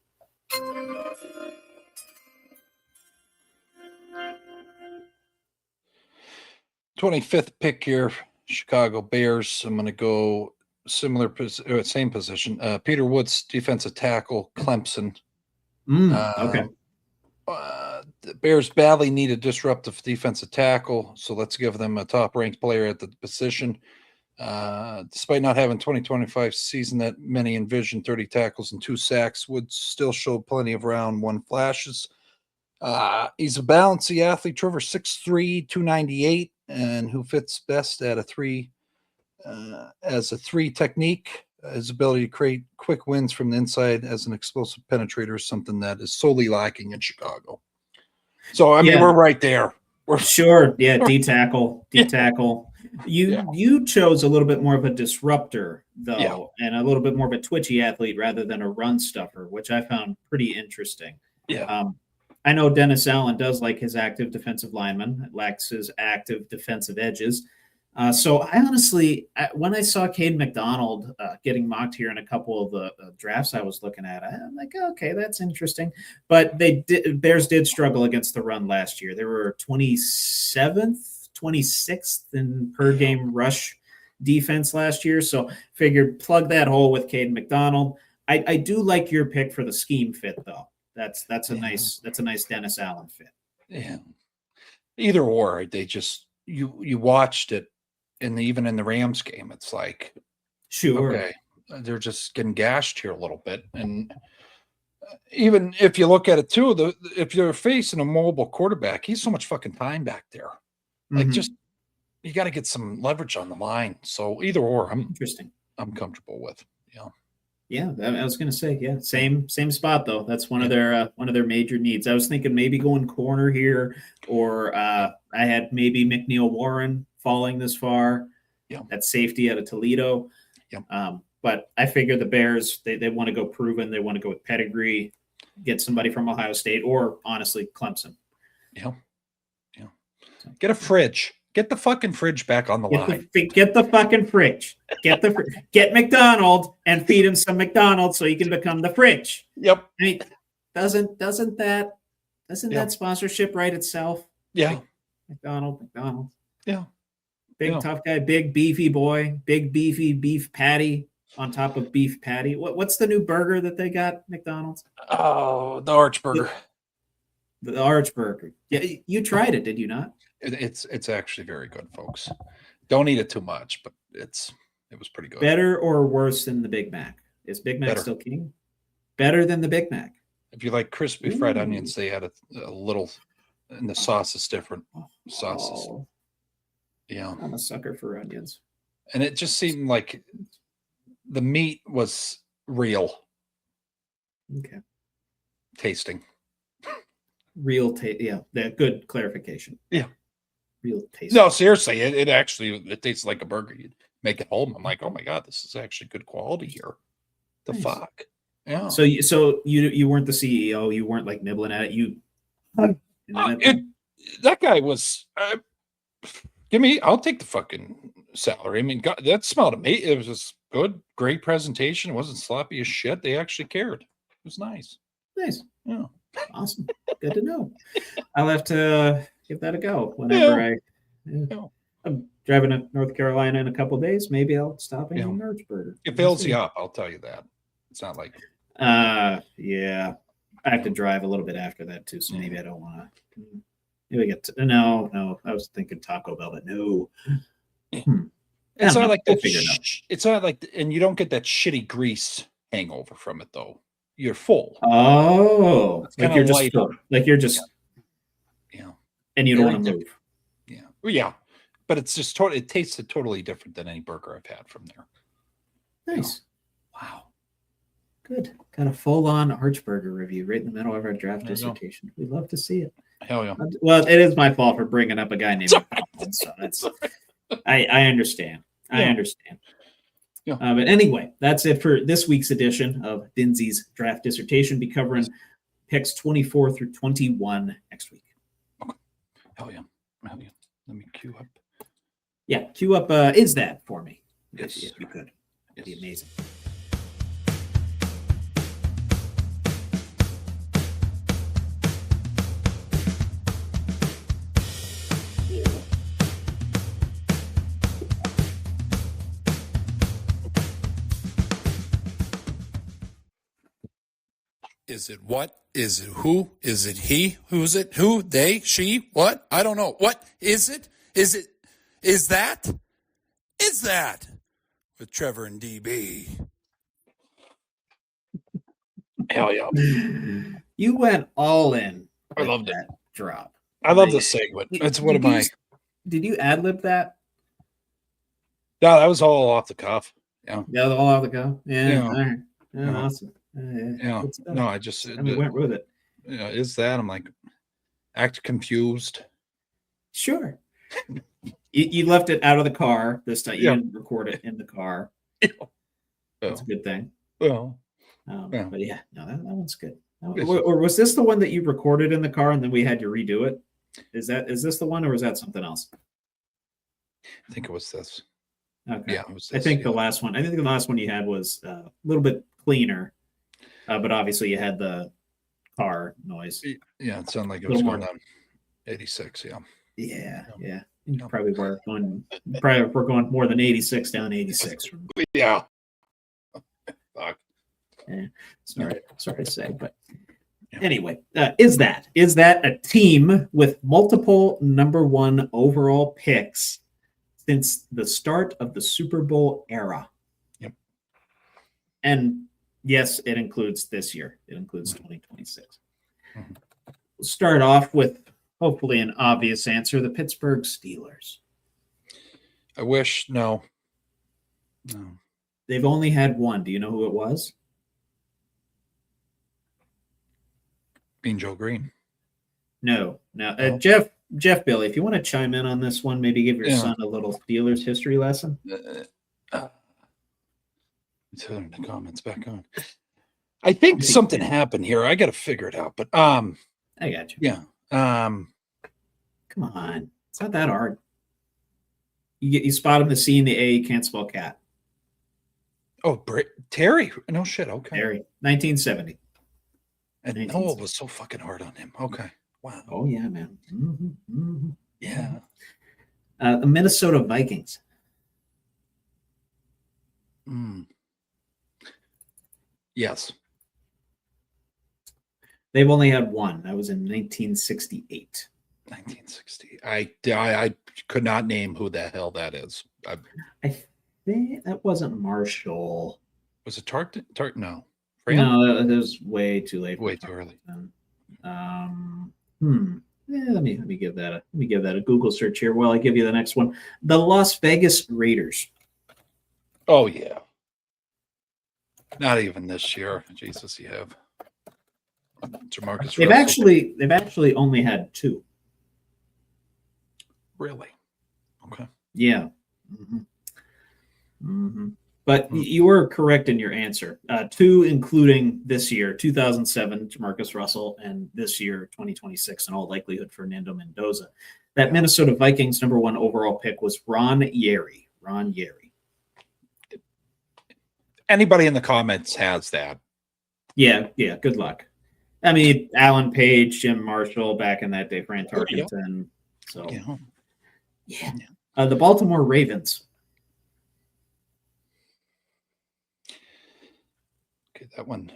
[SPEAKER 2] 25th pick here, Chicago Bears. I'm going to go same position. Peter Woods, defensive tackle, Clemson.
[SPEAKER 3] Okay.
[SPEAKER 2] The Bears badly need a disruptive defensive tackle, so let's give them a top-ranked player at the position. Despite not having 2025 season that many envisioned, 30 tackles and 2 sacks, Woods still showed plenty of round one flashes. He's a bouncy athlete, Trevor, 6'3", 298, and who fits best at a 3 as a 3 technique. His ability to create quick wins from the inside as an explosive penetrator is something that is solely lacking in Chicago. So, I mean, we're right there.
[SPEAKER 3] We're sure. Yeah, D tackle. You chose a little bit more of a disruptor, though, and a little bit more of a twitchy athlete rather than a run stuffer, which I found pretty interesting.
[SPEAKER 2] Yeah.
[SPEAKER 3] I know Dennis Allen does like his active defensive lineman, lacks his active defensive edges. So I honestly, when I saw Cade McDonald getting mocked here in a couple of the drafts I was looking at, I'm like, okay, that's interesting. But Bears did struggle against the run last year. They were 27th, 26th in per game rush defense last year. So figured plug that hole with Cade McDonald. I do like your pick for the scheme fit, though. That's a nice Dennis Allen fit.
[SPEAKER 2] Yeah. Either or, they just you watched it. And even in the Rams game, it's like,
[SPEAKER 3] sure,
[SPEAKER 2] okay, they're just getting gashed here a little bit. And even if you look at it too, if you're facing a mobile quarterback, he's so much fucking time back there. Like, just you got to get some leverage on the line. So either or, I'm comfortable with.
[SPEAKER 3] Yeah, I was gonna say, same spot though. That's one of their major needs. I was thinking maybe going corner here, or I had maybe McNeil Warren falling this far.
[SPEAKER 2] Yeah,
[SPEAKER 3] at safety out of Toledo.
[SPEAKER 2] Yeah,
[SPEAKER 3] but I figure the Bears they want to go proven. They want to go with pedigree, get somebody from Ohio State, or honestly Clemson.
[SPEAKER 2] Yeah. Get a fridge. Get the fucking fridge back on the line.
[SPEAKER 3] Get the fucking fridge. Get McDonald and feed him some McDonald's so he can become the fridge.
[SPEAKER 2] Yep.
[SPEAKER 3] I mean, doesn't that sponsorship write itself?
[SPEAKER 2] Yeah.
[SPEAKER 3] Like McDonald.
[SPEAKER 2] Yeah.
[SPEAKER 3] Big tough guy, big beefy boy, big beefy beef patty on top of beef patty. What's the new burger that they got, McDonald's?
[SPEAKER 2] Oh, the Arch Burger.
[SPEAKER 3] The Arch Burger. Yeah, you tried it, did you not?
[SPEAKER 2] It's actually very good, folks. Don't eat it too much, but it was pretty good.
[SPEAKER 3] Better or worse than the Big Mac? Is Big Mac still king? Better than the Big Mac.
[SPEAKER 2] If you like crispy fried onions, they had a little, and the sauce is different. Sauces.
[SPEAKER 3] Oh,
[SPEAKER 2] yeah.
[SPEAKER 3] I'm a sucker for onions.
[SPEAKER 2] And it just seemed like the meat was real.
[SPEAKER 3] Okay.
[SPEAKER 2] Tasting.
[SPEAKER 3] Real taste. Yeah, that good clarification.
[SPEAKER 2] Yeah.
[SPEAKER 3] Real taste.
[SPEAKER 2] No, seriously, it tastes like a burger. You'd make it home. I'm like, oh my God, this is actually good quality here. The
[SPEAKER 3] nice.
[SPEAKER 2] fuck. Yeah.
[SPEAKER 3] So you weren't the CEO. You weren't like nibbling at it.
[SPEAKER 2] That guy was. I'll take the fucking salary. I mean, God, that smelled amazing. It was just good, great presentation. It wasn't sloppy as shit. They actually cared. It was nice.
[SPEAKER 3] Nice.
[SPEAKER 2] Yeah.
[SPEAKER 3] Awesome. Good to know. I'll have to give that a go whenever I'm driving to North Carolina in a couple of days. Maybe I'll stop in Merch Burger.
[SPEAKER 2] It fills you up. I'll tell you that. It's not like.
[SPEAKER 3] Yeah. I have to drive a little bit after that too, so maybe I don't want to. Maybe get to, no. I was thinking Taco Bell, but no.
[SPEAKER 2] It's not like that. It's not like, and you don't get that shitty grease hangover from it though. You're full.
[SPEAKER 3] Oh, like you're just full. Like you're just, and you don't want to move.
[SPEAKER 2] Yeah, well, yeah, but it's just totally. It tasted totally different than any burger I've had from there.
[SPEAKER 3] Nice.
[SPEAKER 2] Wow.
[SPEAKER 3] Good. Got a full-on Archburger review right in the middle of our draft dissertation. We'd love to see it.
[SPEAKER 2] Hell yeah.
[SPEAKER 3] Well, it is my fault for bringing up a guy named Coughlin, so that's I understand. I understand.
[SPEAKER 2] Yeah.
[SPEAKER 3] But anyway, that's it for this week's edition of Dinsy's draft dissertation. Be covering picks 24 through 21 next week.
[SPEAKER 2] Okay. Hell yeah. Let me queue up.
[SPEAKER 3] Yeah, queue up Is That for me.
[SPEAKER 2] Yes.
[SPEAKER 3] If you could. It'd be amazing.
[SPEAKER 1] Is it what? Is it who? Is it he? Who's it? Who? They? She? What? I don't know. What is it? Is it? Is that? Is that? With Trevor and DB.
[SPEAKER 2] Hell yeah.
[SPEAKER 3] You went all in.
[SPEAKER 2] I loved
[SPEAKER 3] that drop.
[SPEAKER 2] I love this segment. It's one of my.
[SPEAKER 3] Did you ad lib that?
[SPEAKER 2] No, that was all off the cuff. Yeah.
[SPEAKER 3] Yeah, all off the cuff. Yeah. All right.
[SPEAKER 2] Yeah.
[SPEAKER 3] Awesome.
[SPEAKER 2] Yeah. No, I just
[SPEAKER 3] went with it.
[SPEAKER 2] Is that? I'm like, act confused.
[SPEAKER 3] Sure. you left it out of the car this time. You didn't record it in the car. That's a good thing.
[SPEAKER 2] Well,
[SPEAKER 3] but yeah, no, that one's good. Or was this the one that you recorded in the car and then we had to redo it? Is this the one, or is that something else?
[SPEAKER 2] I think it was this.
[SPEAKER 3] Okay.
[SPEAKER 2] Yeah, it was this,
[SPEAKER 3] I think the last one you had was a little bit cleaner, but obviously you had the car noise.
[SPEAKER 2] Yeah, it sounded like it was going on 86.
[SPEAKER 3] Yeah. You probably were going. We're going more than 86 down 86.
[SPEAKER 2] Yeah. Fuck.
[SPEAKER 3] Yeah. Sorry to say, but anyway, is that a team with multiple number one overall picks since the start of the Super Bowl era?
[SPEAKER 2] Yep.
[SPEAKER 3] And yes, it includes this year. It includes 2026.
[SPEAKER 2] Mm-hmm.
[SPEAKER 3] We'll start off with hopefully an obvious answer: the Pittsburgh Steelers.
[SPEAKER 2] I wish. No.
[SPEAKER 3] They've only had one. Do you know who it was?
[SPEAKER 2] Being Joe Green.
[SPEAKER 3] No. Jeff Billy, if you want to chime in on this one, maybe give your son a little Steelers history lesson.
[SPEAKER 2] Turn the comments back on. I think something happened here. I got to figure it out, but
[SPEAKER 3] I got you.
[SPEAKER 2] Yeah.
[SPEAKER 3] Come on, it's not that hard. You spot him the C and the A. You can't spell cat.
[SPEAKER 2] Oh, Terry. No shit. Okay.
[SPEAKER 3] Terry, 1970.
[SPEAKER 2] And Noah was so fucking hard on him. Okay. Wow.
[SPEAKER 3] Oh, yeah, man. Mm-hmm, mm-hmm.
[SPEAKER 2] Yeah.
[SPEAKER 3] The Minnesota Vikings.
[SPEAKER 2] Yes.
[SPEAKER 3] They've only had one. That was in 1968.
[SPEAKER 2] 1960. I could not name who the hell that is.
[SPEAKER 3] I think that wasn't Marshall.
[SPEAKER 2] Was it Tart? No.
[SPEAKER 3] Fran? No, that was way too late.
[SPEAKER 2] Way too early.
[SPEAKER 3] Let me give that a Google search here while I give you the next one. The Las Vegas Raiders.
[SPEAKER 2] Oh yeah. Not even this year. Jesus, you have Jamarcus.
[SPEAKER 3] They've actually only had two.
[SPEAKER 2] Really? Okay.
[SPEAKER 3] Yeah. Mm-hmm. Mm-hmm. But you were correct in your answer. Two, including this year, 2007, Jamarcus Russell, and this year, 2026, in all likelihood, Fernando Mendoza. That Minnesota Vikings number one overall pick was Ron Yary. Ron Yary.
[SPEAKER 2] Anybody in the comments has that.
[SPEAKER 3] Yeah. Good luck. I mean, Alan Page, Jim Marshall, back in that day, Fran Tarkenton. So, yeah. The Baltimore Ravens.
[SPEAKER 2] Okay, that one.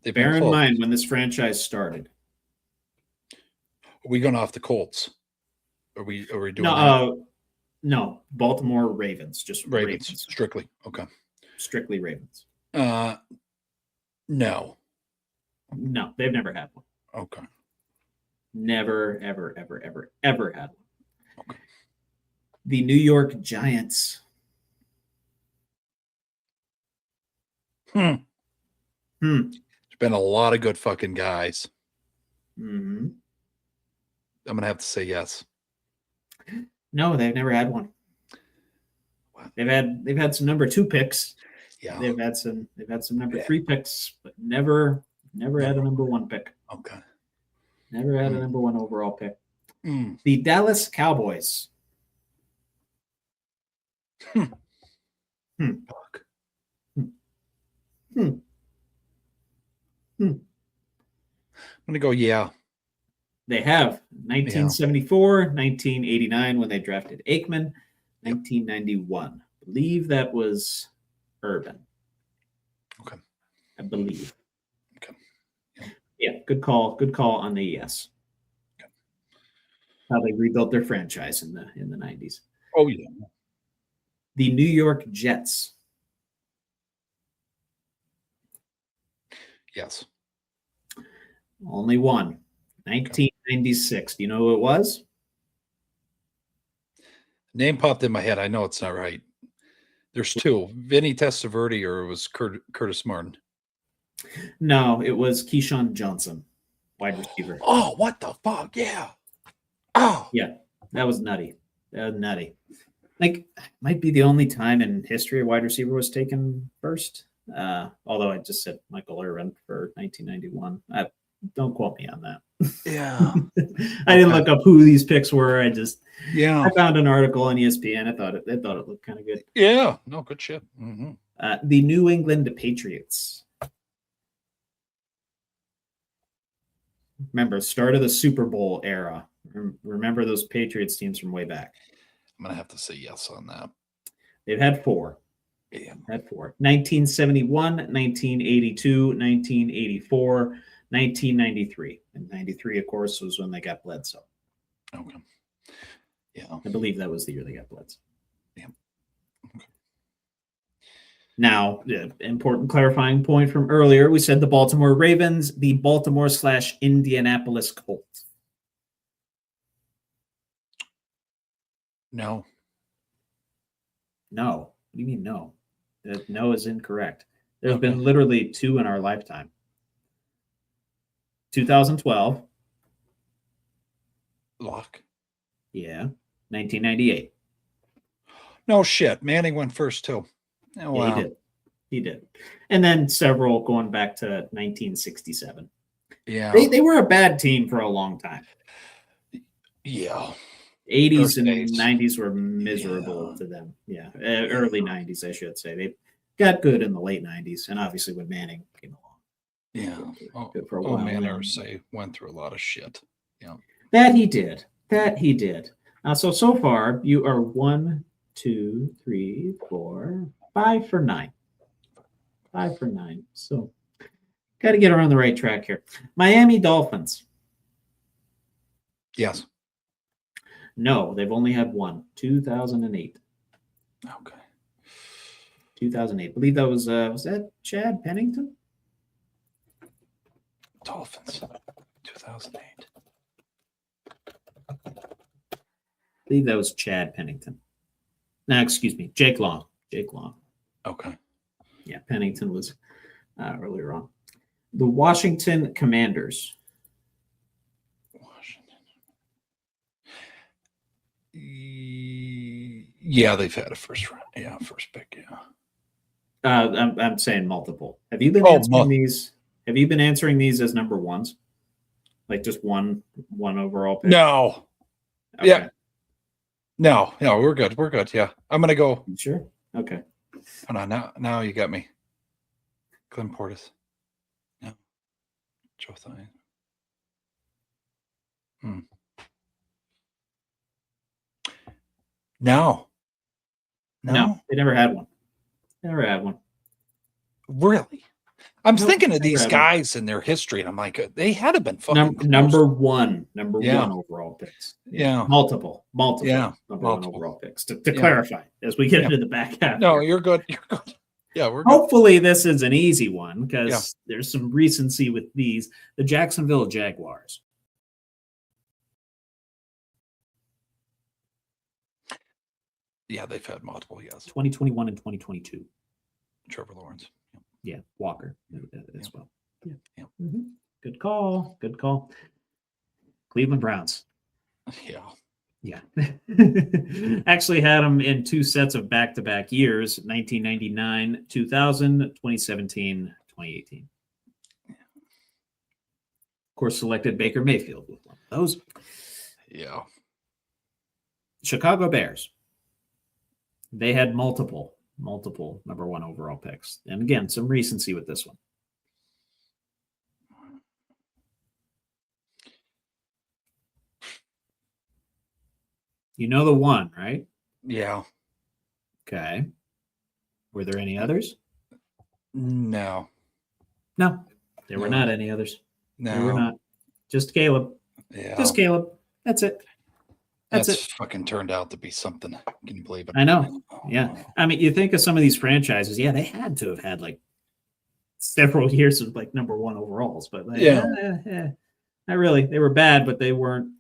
[SPEAKER 3] Bear in mind when this franchise started.
[SPEAKER 2] Are we going off the Colts? Are we doing
[SPEAKER 3] no, Baltimore Ravens. Just
[SPEAKER 2] Ravens. Strictly. Okay.
[SPEAKER 3] Strictly Ravens.
[SPEAKER 2] No.
[SPEAKER 3] No, they've never had one.
[SPEAKER 2] Okay.
[SPEAKER 3] Never, ever had one.
[SPEAKER 2] Okay.
[SPEAKER 3] The New York Giants.
[SPEAKER 2] There's been a lot of good fucking guys.
[SPEAKER 3] Mm-hmm.
[SPEAKER 2] I'm gonna have to say yes.
[SPEAKER 3] No, they've never had one. They've had some number 2 picks.
[SPEAKER 2] Yeah.
[SPEAKER 3] They've had some number 3 picks, but never had a number 1 pick.
[SPEAKER 2] Okay.
[SPEAKER 3] Never had a number 1 overall pick.
[SPEAKER 2] Mm.
[SPEAKER 3] The Dallas Cowboys.
[SPEAKER 2] Fuck. I'm gonna go yeah.
[SPEAKER 3] They have 1974, 1989 when they drafted Aikman, 1991. I believe that was Urban.
[SPEAKER 2] Okay.
[SPEAKER 3] I believe.
[SPEAKER 2] Okay.
[SPEAKER 3] Yeah, good call. Good call on the yes.
[SPEAKER 2] Okay.
[SPEAKER 3] How they rebuilt their franchise in the 90s.
[SPEAKER 2] Oh yeah.
[SPEAKER 3] The New York Jets.
[SPEAKER 2] Yes.
[SPEAKER 3] Only one. 1996. Do you know who it was?
[SPEAKER 2] Name popped in my head. I know it's not right. There's 2. Vinny Testaverde or it was Curtis Martin?
[SPEAKER 3] No, it was Keyshawn Johnson, wide receiver.
[SPEAKER 2] Oh, what the fuck? Yeah. Oh.
[SPEAKER 3] Yeah, that was nutty. That was nutty. Like, might be the only time in history a wide receiver was taken first. Although I just said Michael Irvin for 1991. Don't quote me on that.
[SPEAKER 2] Yeah.
[SPEAKER 3] I didn't look up who these picks were. I found an article on ESPN. I thought it looked kind of good.
[SPEAKER 2] Yeah. No, good shit. Mm-hmm.
[SPEAKER 3] The New England Patriots. Remember, start of the Super Bowl era. Remember those Patriots teams from way back.
[SPEAKER 2] I'm gonna have to say yes on that.
[SPEAKER 3] They've had 4.
[SPEAKER 2] Yeah.
[SPEAKER 3] Had 4. 1971, 1982, 1984, 1993. And 93, of course, was when they got Bledsoe.
[SPEAKER 2] Okay. Yeah.
[SPEAKER 3] I believe that was the year they got Bledsoe.
[SPEAKER 2] Yeah. Okay.
[SPEAKER 3] Now, important clarifying point from earlier. We said the Baltimore Ravens, the Baltimore/Indianapolis Colts.
[SPEAKER 2] No.
[SPEAKER 3] No. What do you mean no? No is incorrect. There's been literally 2 in our lifetime. 2012.
[SPEAKER 2] Lock.
[SPEAKER 3] Yeah. 1998.
[SPEAKER 2] No shit. Manning went first too. Oh, wow.
[SPEAKER 3] Yeah, he did. And then several going back to 1967.
[SPEAKER 2] Yeah.
[SPEAKER 3] They were a bad team for a long time.
[SPEAKER 2] Yeah.
[SPEAKER 3] 80s and 90s were miserable to them. Yeah. Early 90s, I should say. They got good in the late 90s, and obviously when Manning came along.
[SPEAKER 2] Yeah.
[SPEAKER 3] Good for a while.
[SPEAKER 2] Manning went through a lot of shit. Yeah.
[SPEAKER 3] That he did. So far, you are 1, 2, 3, 4, 5 for 9. 5 for 9. So, got to get her on the right track here. Miami Dolphins.
[SPEAKER 2] Yes.
[SPEAKER 3] No, they've only had 1. 2008.
[SPEAKER 2] Okay.
[SPEAKER 3] 2008. I believe that was that Chad Pennington?
[SPEAKER 2] Dolphins. 2008.
[SPEAKER 3] I believe that was Chad Pennington. No, excuse me. Jake Long.
[SPEAKER 2] Okay.
[SPEAKER 3] Yeah, Pennington was earlier on. The Washington Commanders.
[SPEAKER 2] Yeah, they've had a first round. Yeah, first pick. Yeah.
[SPEAKER 3] I'm saying multiple. Have you been answering these? Have you been answering these as number 1s? Like just one overall pick?
[SPEAKER 2] No.
[SPEAKER 3] Okay.
[SPEAKER 2] Yeah. No, we're good. We're good. Yeah. I'm gonna go.
[SPEAKER 3] You sure? Okay.
[SPEAKER 2] Hold on. Now you got me. Glenn Portis. Yeah. Joe Thine. No,
[SPEAKER 3] they never had one.
[SPEAKER 2] Really? I'm thinking of these guys and their history, and I'm like, they had to have been fucking
[SPEAKER 3] number one overall picks.
[SPEAKER 2] Yeah,
[SPEAKER 3] multiple.
[SPEAKER 2] Yeah,
[SPEAKER 3] number 1 overall picks. To clarify, as we get into the back half.
[SPEAKER 2] No, you're good. Yeah, we're good.
[SPEAKER 3] Hopefully this is an easy one because there's some recency with these. The Jacksonville Jaguars.
[SPEAKER 2] Yeah, they've had multiple. Yes,
[SPEAKER 3] 2021 and 2022.
[SPEAKER 2] Trevor Lawrence.
[SPEAKER 3] Yeah, Walker as well. Yeah.
[SPEAKER 2] Yeah.
[SPEAKER 3] Mm-hmm. Good call. Good call. Cleveland Browns.
[SPEAKER 2] Yeah.
[SPEAKER 3] Yeah. Actually had them in 2 sets of back-to-back years, 1999, 2000, 2017, 2018. Of course, selected Baker Mayfield with one of those.
[SPEAKER 2] Yeah.
[SPEAKER 3] Chicago Bears. They had multiple number 1 overall picks. And again, some recency with this one. You know the one, right?
[SPEAKER 2] Yeah.
[SPEAKER 3] Okay. Were there any others?
[SPEAKER 2] No.
[SPEAKER 3] No. There were not any others.
[SPEAKER 2] No.
[SPEAKER 3] There were not. Just Caleb.
[SPEAKER 2] Yeah.
[SPEAKER 3] Just Caleb. That's it. That's it.
[SPEAKER 2] Fucking turned out to be something. Can you believe it?
[SPEAKER 3] I know. Yeah. I mean, you think of some of these franchises, yeah, they had to have had like several years of like number 1 overalls, but like, not really. They were bad, but they weren't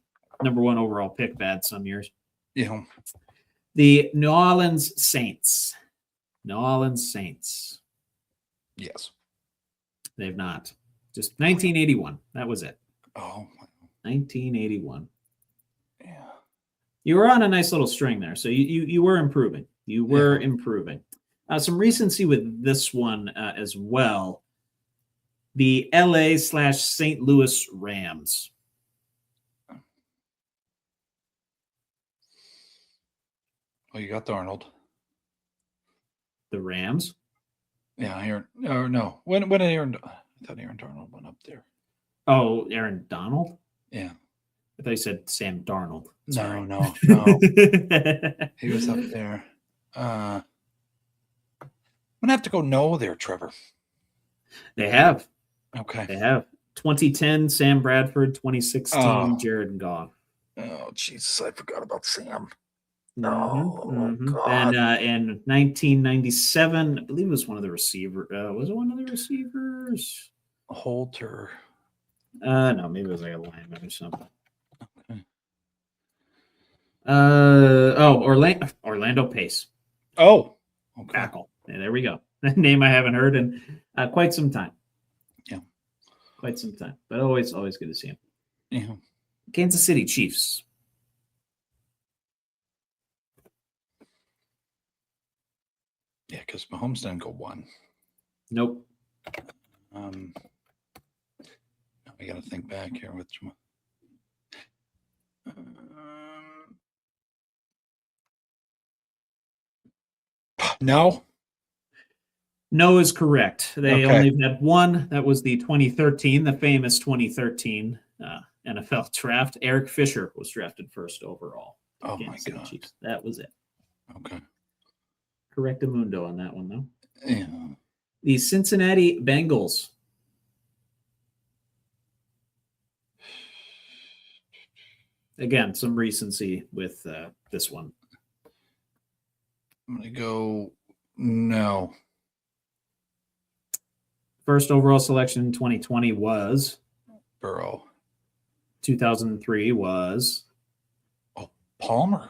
[SPEAKER 3] number 1 overall pick bad some years.
[SPEAKER 2] Yeah.
[SPEAKER 3] The New Orleans Saints. New Orleans Saints.
[SPEAKER 2] Yes.
[SPEAKER 3] They've not. Just 1981. That was it.
[SPEAKER 2] Oh.
[SPEAKER 3] 1981.
[SPEAKER 2] Yeah.
[SPEAKER 3] You were on a nice little string there, so you were improving. You were improving. Some recency with this one as well. The LA/St. Louis Rams.
[SPEAKER 2] Oh, you got Darnold.
[SPEAKER 3] The Rams?
[SPEAKER 2] Yeah, Aaron. Oh, no. When Aaron? I thought Aaron Darnold went up there.
[SPEAKER 3] Oh, Aaron Donald?
[SPEAKER 2] Yeah.
[SPEAKER 3] I thought you said Sam Darnold. Sorry.
[SPEAKER 2] No. He was up there. I'm gonna have to go no there, Trevor.
[SPEAKER 3] They have.
[SPEAKER 2] Okay.
[SPEAKER 3] They have. 2010, Sam Bradford. 2016, Jared Goff.
[SPEAKER 2] Oh, Jesus, I forgot about Sam.
[SPEAKER 3] God. And in 1997, I believe it was one of the receivers. Was it one of the receivers?
[SPEAKER 2] Holter.
[SPEAKER 3] No, maybe it was like a lineman or something.
[SPEAKER 2] Okay.
[SPEAKER 3] Orlando Pace.
[SPEAKER 2] Oh, okay.
[SPEAKER 3] Tackle. Yeah, there we go. That name I haven't heard in quite some time.
[SPEAKER 2] Yeah.
[SPEAKER 3] Quite some time. But always good to see him.
[SPEAKER 2] Yeah.
[SPEAKER 3] Kansas City Chiefs.
[SPEAKER 2] Yeah, because Mahomes didn't go 1.
[SPEAKER 3] Nope.
[SPEAKER 2] I got to think back here with no.
[SPEAKER 3] No is correct. They only had 1. That was the 2013, the famous 2013 NFL draft. Eric Fisher was drafted first overall.
[SPEAKER 2] Oh my God.
[SPEAKER 3] Chiefs. That was it.
[SPEAKER 2] Okay.
[SPEAKER 3] Correctamundo on that one, though.
[SPEAKER 2] Yeah.
[SPEAKER 3] The Cincinnati Bengals. Again, some recency with this one.
[SPEAKER 2] I'm going to go no.
[SPEAKER 3] First overall selection in 2020 was
[SPEAKER 2] Burrow.
[SPEAKER 3] 2003 was
[SPEAKER 2] Palmer.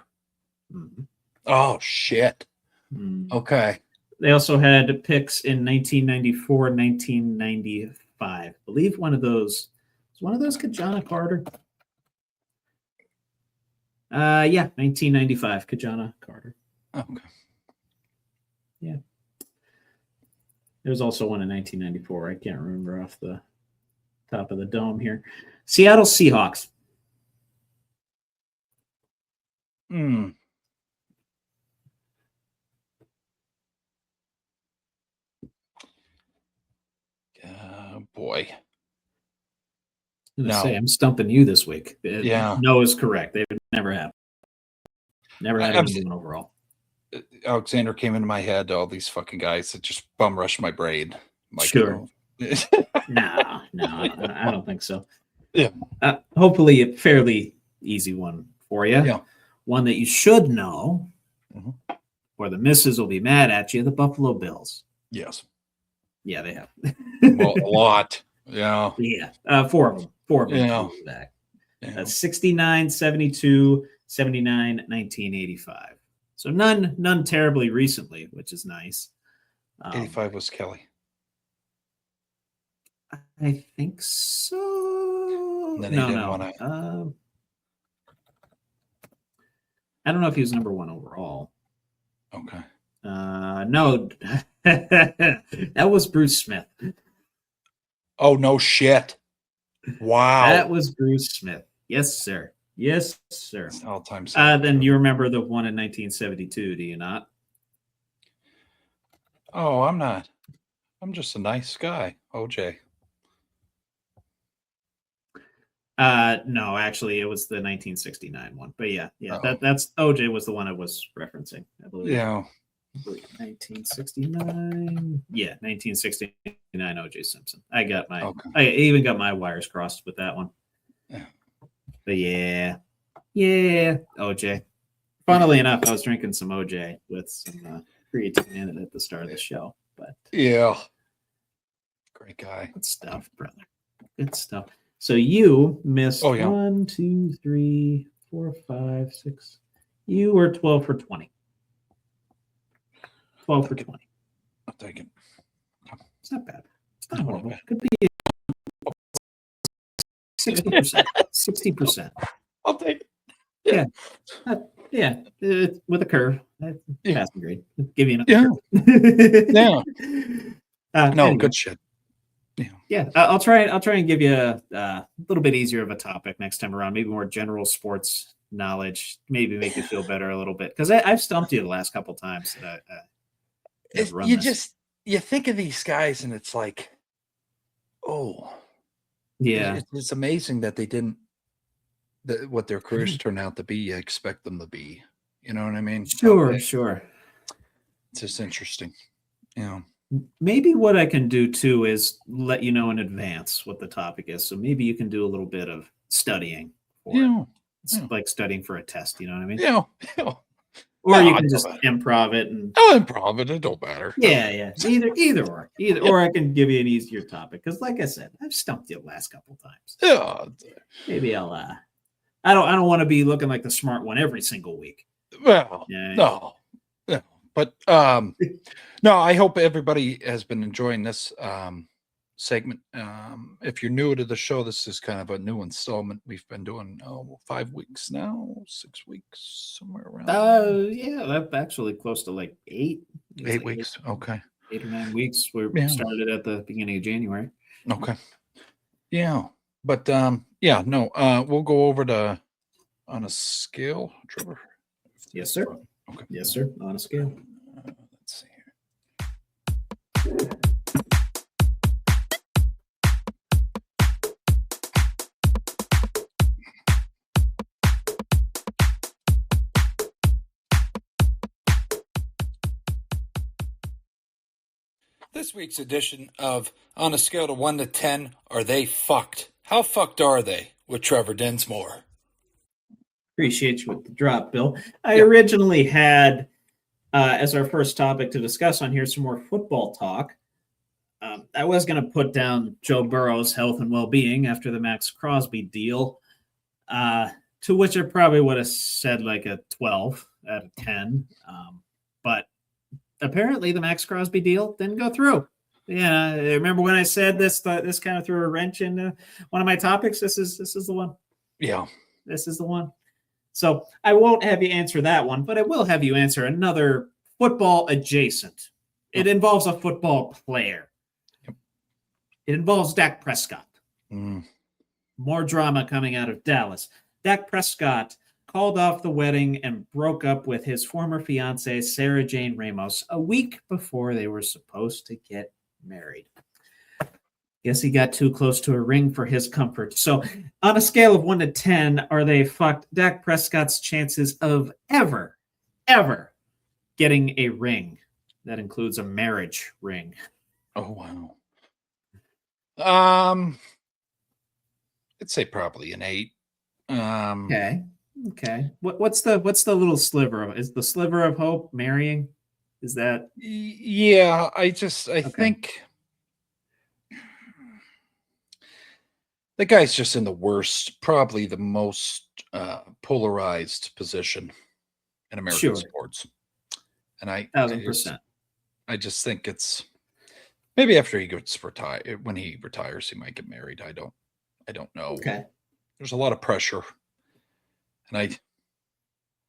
[SPEAKER 3] Mm-hmm.
[SPEAKER 2] Oh, shit.
[SPEAKER 3] Mm-hmm.
[SPEAKER 2] Okay.
[SPEAKER 3] They also had picks in 1994 and 1995. I believe one of those Kajana Carter. 1995, Kajana Carter.
[SPEAKER 2] Okay.
[SPEAKER 3] Yeah. There was also one in 1994. I can't remember off the top of the dome here. Seattle Seahawks. I
[SPEAKER 2] Boy.
[SPEAKER 3] was gonna say, I'm stumping you this week.
[SPEAKER 2] Yeah.
[SPEAKER 3] No is correct. They would never have. Never had anyone overall.
[SPEAKER 2] Alexander came into my head, all these fucking guys that just bum rushed my brain. Like,
[SPEAKER 3] sure. No, I don't think so.
[SPEAKER 2] Yeah.
[SPEAKER 3] Hopefully a fairly easy one for you.
[SPEAKER 2] Yeah.
[SPEAKER 3] One that you should know, or the missus will be mad at you, the Buffalo Bills.
[SPEAKER 2] Yes.
[SPEAKER 3] Yeah, they have.
[SPEAKER 2] Well, a lot. Yeah.
[SPEAKER 3] Yeah. 4 of them. 4 of them.
[SPEAKER 2] Yeah.
[SPEAKER 3] Back.
[SPEAKER 2] Yeah.
[SPEAKER 3] 69, 72, 79, 1985. So none terribly recently, which is nice.
[SPEAKER 2] 85 was Kelly.
[SPEAKER 3] I think so.
[SPEAKER 2] And then he didn't want to.
[SPEAKER 3] I don't know if he was number 1 overall.
[SPEAKER 2] Okay.
[SPEAKER 3] No, that was Bruce Smith.
[SPEAKER 2] Oh, no shit. Wow.
[SPEAKER 3] That was Bruce Smith. Yes, sir. Yes, sir.
[SPEAKER 2] All-time.
[SPEAKER 3] Then you remember the one in 1972, do you not?
[SPEAKER 2] Oh, I'm not. I'm just a nice guy, OJ.
[SPEAKER 3] No, actually, it was the 1969 one. But yeah, that's OJ was the one I was referencing, I believe.
[SPEAKER 2] Yeah.
[SPEAKER 3] 1969. Yeah, 1969 OJ Simpson. I even got my wires crossed with that one.
[SPEAKER 2] Yeah.
[SPEAKER 3] But yeah, OJ. Funnily enough, I was drinking some OJ with some creatine in it at the start of the show. But
[SPEAKER 2] yeah, great guy.
[SPEAKER 3] Good stuff, brother. Good stuff. So you missed 1, 2, 3, 4, 5, 6. You were 12 for 20. 12 for 20.
[SPEAKER 2] I'll take it.
[SPEAKER 3] It's not bad. It's not horrible. Could be 60%. 60%.
[SPEAKER 2] I'll take
[SPEAKER 3] it. Yeah. With a curve. Passing grade. Give you
[SPEAKER 2] another
[SPEAKER 3] curve.
[SPEAKER 2] Yeah. No,
[SPEAKER 3] anyway.
[SPEAKER 2] Good shit.
[SPEAKER 3] Yeah. I'll try and give you a little bit easier of a topic next time around. Maybe more general sports knowledge. Maybe make you feel better a little bit. Because I've stumped you the last couple times.
[SPEAKER 2] You think of these guys and it's like, oh,
[SPEAKER 3] yeah,
[SPEAKER 2] it's amazing that they didn't what their careers turn out to be. You expect them to be, you know what I mean?
[SPEAKER 3] Sure.
[SPEAKER 2] It's just interesting.
[SPEAKER 3] Maybe what I can do too is let you know in advance what the topic is, so maybe you can do a little bit of studying it's like studying for a test, you know what I mean? Or you can just improv it and
[SPEAKER 2] improv it. It don't matter.
[SPEAKER 3] Yeah. Either or I can give you an easier topic because, like I said, I've stumped you the last couple times.
[SPEAKER 2] Yeah.
[SPEAKER 3] Maybe I'll. I don't want to be looking like the smart one every single week.
[SPEAKER 2] Well, no. But no, I hope everybody has been enjoying this segment. If you're new to the show, this is kind of a new installment. We've been doing 5 weeks now, 6 weeks, somewhere around.
[SPEAKER 3] Yeah, that's actually close to like 8.
[SPEAKER 2] 8 weeks. Okay.
[SPEAKER 3] 8 or 9 weeks. We started at the beginning of January.
[SPEAKER 2] Okay. Yeah, but we'll go over on a scale, Trevor.
[SPEAKER 3] Yes, sir.
[SPEAKER 2] Okay.
[SPEAKER 3] Yes, sir. On a scale.
[SPEAKER 2] Let's see here. This week's edition of On a Scale of 1 to 10, Are They Fucked? How fucked are they? With Trevor Densmore.
[SPEAKER 3] Appreciate you with the drop, Bill. I originally had, as our first topic to discuss on here, some more football talk. I was going to put down Joe Burrow's health and well-being after the Max Crosby deal, to which I probably would have said like a 12 out of 10. But apparently the Max Crosby deal didn't go through. Yeah, remember when I said this kind of threw a wrench in one of my topics? This is the one.
[SPEAKER 2] Yeah.
[SPEAKER 3] This is the one. So I won't have you answer that one, but I will have you answer another football adjacent. It involves a football player.
[SPEAKER 2] Yep.
[SPEAKER 3] It involves Dak Prescott.
[SPEAKER 2] Mm.
[SPEAKER 3] More drama coming out of Dallas. Dak Prescott called off the wedding and broke up with his former fiancée, Sarah Jane Ramos, a week before they were supposed to get married. Guess he got too close to a ring for his comfort. So on a scale of 1 to 10, are they fucked? Dak Prescott's chances of ever getting a ring that includes a marriage ring.
[SPEAKER 2] Oh, wow. I'd say probably an 8.
[SPEAKER 3] Okay. What's the little sliver of it? Is the sliver of hope marrying? Is that?
[SPEAKER 2] Yeah, I think the guy's just in the worst, probably the most polarized position in American sports. And
[SPEAKER 3] 1,000%.
[SPEAKER 2] I just think it's Maybe after he gets retired, when he retires, he might get married. I don't know.
[SPEAKER 3] Okay.
[SPEAKER 2] There's a lot of pressure, and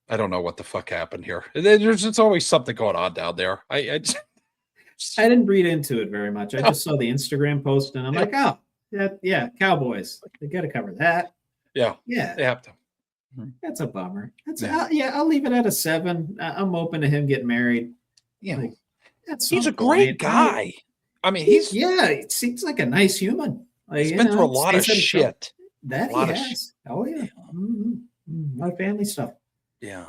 [SPEAKER 2] I don't know what the fuck happened here. It's always something going on down there. I
[SPEAKER 3] didn't read into it very much. I just saw the Instagram post, and I'm like, oh, yeah, Cowboys. They got to cover that.
[SPEAKER 2] Yeah,
[SPEAKER 3] yeah,
[SPEAKER 2] they have to.
[SPEAKER 3] That's a bummer. I'll leave it at a 7. I'm open to him getting married.
[SPEAKER 2] Yeah,
[SPEAKER 3] like,
[SPEAKER 2] he's a great guy.
[SPEAKER 3] Right?
[SPEAKER 2] I mean,
[SPEAKER 3] it seems like a nice human. Like,
[SPEAKER 2] he's been through a lot of shit.
[SPEAKER 3] That he has. Oh yeah. A lot of family stuff.
[SPEAKER 2] Yeah.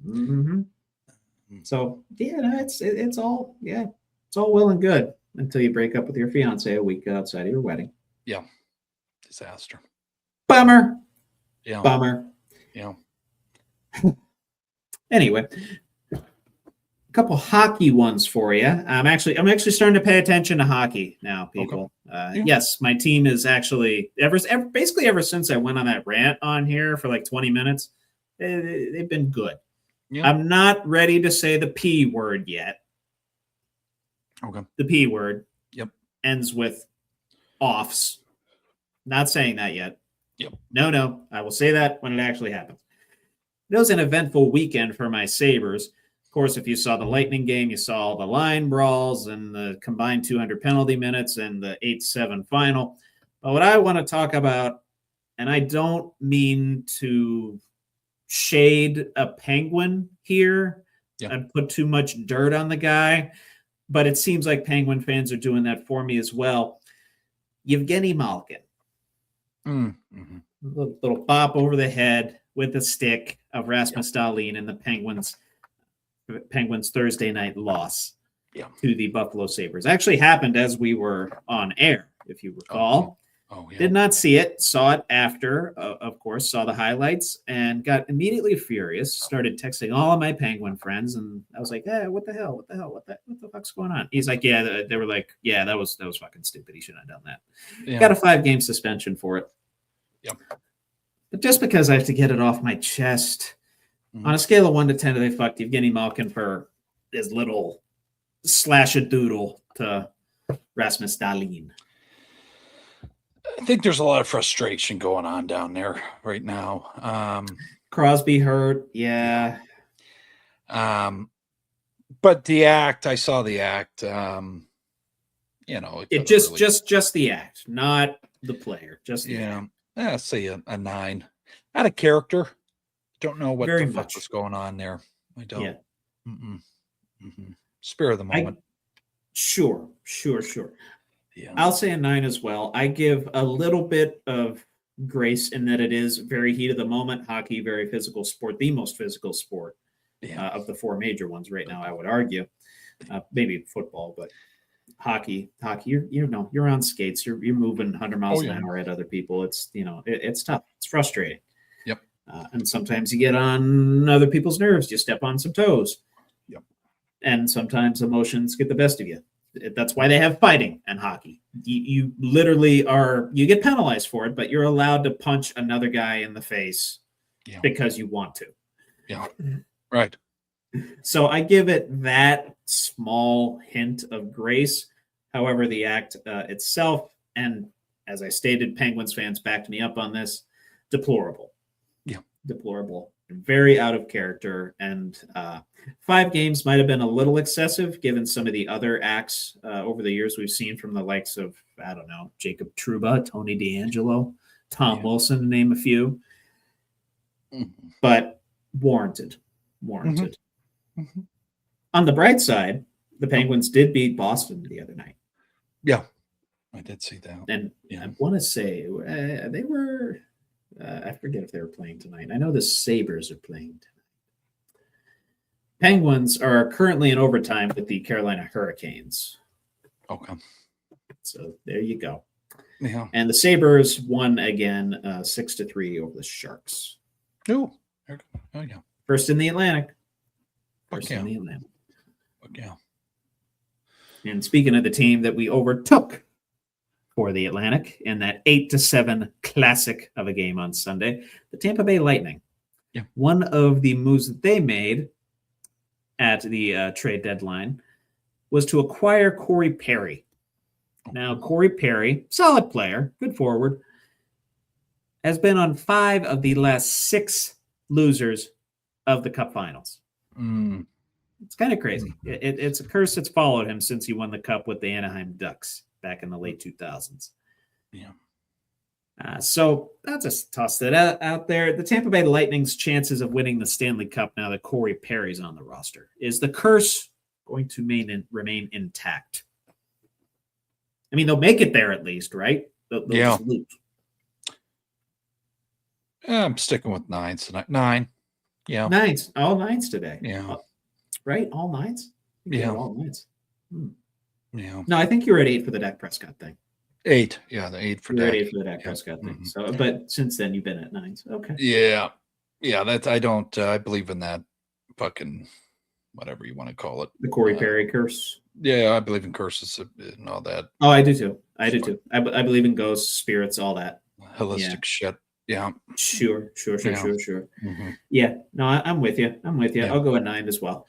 [SPEAKER 3] Mm-hmm. So it's all it's all well and good until you break up with your fiance a week outside of your wedding.
[SPEAKER 2] Yeah. Disaster.
[SPEAKER 3] Bummer.
[SPEAKER 2] Yeah.
[SPEAKER 3] Bummer.
[SPEAKER 2] Yeah.
[SPEAKER 3] Anyway, a couple hockey ones for you. I'm actually starting to pay attention to hockey now, people. Okay. Yes, my team is actually basically ever since I went on that rant on here for like 20 minutes, they've been good. Yeah. I'm not ready to say the P word yet.
[SPEAKER 2] Okay.
[SPEAKER 3] The P word.
[SPEAKER 2] Yep.
[SPEAKER 3] Ends with offs. Not saying that yet.
[SPEAKER 2] Yep.
[SPEAKER 3] No. I will say that when it actually happens. It was an eventful weekend for my Sabres. Of course, if you saw the Lightning game, you saw all the line brawls and the combined 200 penalty minutes and the 8-7 final. But what I want to talk about, and I don't mean to shade a Penguin here and put too much dirt on the guy, but it seems like Penguin fans are doing that for me as well. Yevgeny Malkin.
[SPEAKER 2] Mm-hmm.
[SPEAKER 3] Little bop over the head with the stick of Rasmus Dahlin in the Penguins Thursday night loss to the Buffalo Sabres. Actually happened as we were on air, if you recall. Did not see it, saw it after, of course, saw the highlights, and got immediately furious, started texting all of my Penguin friends, and I was like, hey, what the hell? What the fuck's going on? He's like, yeah, they were like, yeah, that was fucking stupid. He shouldn't have done that. Yeah. Got a 5-game suspension for it.
[SPEAKER 2] Yep.
[SPEAKER 3] But just because I have to get it off my chest, on a scale of 1 to 10, they fucked Evgeny Malkin for his little slash-a-doodle to Rasmus Dahlin.
[SPEAKER 2] I think there's a lot of frustration going on down there right now.
[SPEAKER 3] Crosby hurt, yeah.
[SPEAKER 2] But the act, I saw the act.
[SPEAKER 3] It just the act, not the player. Just the act.
[SPEAKER 2] I'll say a 9. Out of character. Don't know what
[SPEAKER 3] Very
[SPEAKER 2] the fuck
[SPEAKER 3] much
[SPEAKER 2] was going on there. I don't.
[SPEAKER 3] Yeah.
[SPEAKER 2] Spare of the moment.
[SPEAKER 3] Sure.
[SPEAKER 2] Yeah.
[SPEAKER 3] I'll say a 9 as well. I give a little bit of grace in that it is very heat of the moment. Hockey, very physical sport, the most physical sport of the 4 major ones right now, I would argue. Maybe football, but hockey, you're on skates. You're moving 100 miles an hour at other people. It's, it's tough. It's frustrating.
[SPEAKER 2] Yep.
[SPEAKER 3] And sometimes you get on other people's nerves. You step on some toes.
[SPEAKER 2] Yep.
[SPEAKER 3] And sometimes emotions get the best of you. That's why they have fighting in hockey. You literally you get penalized for it, but you're allowed to punch another guy in the face because you want to.
[SPEAKER 2] Yeah. Right.
[SPEAKER 3] So I give it that small hint of grace. However, the act itself, and as I stated, Penguins fans backed me up on this, deplorable.
[SPEAKER 2] Yeah.
[SPEAKER 3] Deplorable. Very out of character. And 5 games might have been a little excessive given some of the other acts over the years we've seen from the likes of, I don't know, Jacob Trouba, Tony DeAngelo, Tom Wilson, to name a few. Mm-hmm. But warranted. Mm-hmm. On the bright side, the Penguins did beat Boston the other night.
[SPEAKER 2] Yeah, I did see that.
[SPEAKER 3] And I want to say they were, I forget if they were playing tonight. I know the Sabres are playing tonight. Penguins are currently in overtime with the Carolina Hurricanes.
[SPEAKER 2] Okay.
[SPEAKER 3] So there you go.
[SPEAKER 2] Yeah.
[SPEAKER 3] And the Sabres won again 6-3 over the Sharks.
[SPEAKER 2] Oh yeah.
[SPEAKER 3] First in the Atlantic.
[SPEAKER 2] In the Atlantic. Yeah.
[SPEAKER 3] And speaking of the team that we overtook for the Atlantic in that 8-7 classic of a game on Sunday, the Tampa Bay Lightning.
[SPEAKER 2] Yeah.
[SPEAKER 3] One of the moves that they made at the trade deadline was to acquire Corey Perry Now, Corey Perry, solid player, good forward, has been on 5 of the last 6 losers of the Cup Finals. It's kind of crazy. It's a curse that's followed him since he won the Cup with the Anaheim Ducks back in the late 2000s.
[SPEAKER 2] Yeah.
[SPEAKER 3] So I'll just toss that out there. The Tampa Bay Lightning's chances of winning the Stanley Cup now that Corey Perry's on the roster. Is the curse going to remain intact? I mean, they'll make it there at least, right? They'll just lose.
[SPEAKER 2] I'm sticking with 9s tonight. 9. Yeah.
[SPEAKER 3] 9s. All 9s today.
[SPEAKER 2] Yeah.
[SPEAKER 3] Right? All 9s?
[SPEAKER 2] Yeah.
[SPEAKER 3] All 9s.
[SPEAKER 2] Yeah.
[SPEAKER 3] No, I think you were at 8 for the Dak Prescott thing.
[SPEAKER 2] 8. Yeah, the 8 for
[SPEAKER 3] Dak.
[SPEAKER 2] Dak.
[SPEAKER 3] 8 for the Dak Prescott thing. So, but since then, you've been at 9s. Okay.
[SPEAKER 2] Yeah. Yeah, that's, I don't, I believe in that fucking, whatever you want to call it.
[SPEAKER 3] The Corey Perry curse.
[SPEAKER 2] Yeah, I believe in curses and all that.
[SPEAKER 3] Oh, I do too. I believe in ghosts, spirits, all that.
[SPEAKER 2] Holistic shit. Yeah.
[SPEAKER 3] Sure.
[SPEAKER 2] Mm-hmm.
[SPEAKER 3] Yeah. No, I'm with you.
[SPEAKER 2] Yeah.
[SPEAKER 3] I'll go at 9 as well.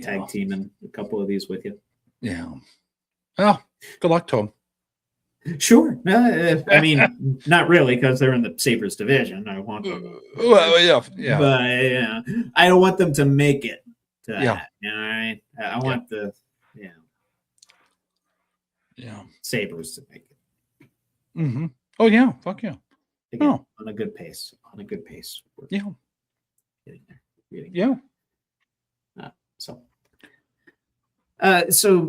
[SPEAKER 3] Tag team and a couple of these with you.
[SPEAKER 2] Yeah. Well, good luck to them.
[SPEAKER 3] Sure. I mean, not really, because they're in the Sabres division. I want them.
[SPEAKER 2] Well, yeah.
[SPEAKER 3] But I don't want them to make it to that.
[SPEAKER 2] Yeah.
[SPEAKER 3] You know what I mean? I want the Sabres to make it.
[SPEAKER 2] Mm-hmm. Oh, yeah. Fuck yeah.
[SPEAKER 3] Again, on a good pace.
[SPEAKER 2] Yeah.
[SPEAKER 3] Getting there.
[SPEAKER 2] Yeah.
[SPEAKER 3] So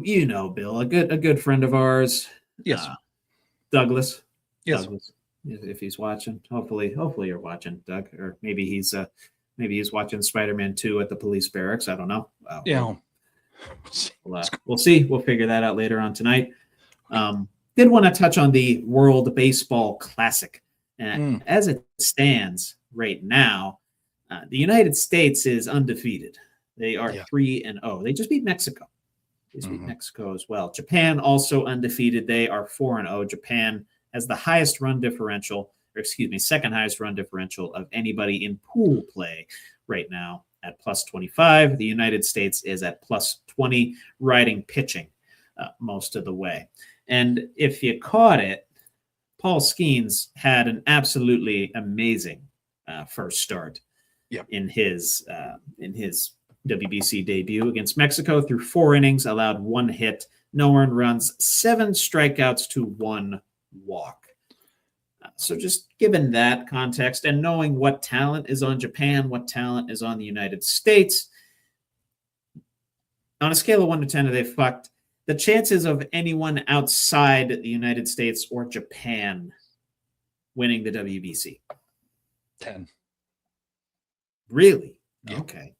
[SPEAKER 3] you know, Bill, a good friend of ours.
[SPEAKER 2] Yes.
[SPEAKER 3] Douglas.
[SPEAKER 2] Yes.
[SPEAKER 3] Douglas, if he's watching, hopefully you're watching, Doug, or maybe he's watching Spider-Man 2 at the police barracks. I don't know. We'll see. We'll figure that out later on tonight. Did want to touch on the World Baseball Classic. As it stands right now, the United States is undefeated. They are 3-0. They just beat Mexico. They beat Mexico as well. Japan also undefeated. They are 4-0. Japan has the highest run differential, second highest run differential of anybody in pool play right now at +25. The United States is at +20, riding pitching most of the way. And if you caught it, Paul Skeens had an absolutely amazing first start in his WBC debut against Mexico. Through 4 innings, allowed 1 hit, no earned runs, 7 strikeouts to 1 walk. So just given that context and knowing what talent is on Japan, what talent is on the United States, on a scale of 1 to 10, are they fucked? The chances of anyone outside the United States or Japan winning the WBC?
[SPEAKER 2] 10.
[SPEAKER 3] Really?
[SPEAKER 2] Yeah.
[SPEAKER 3] Okay.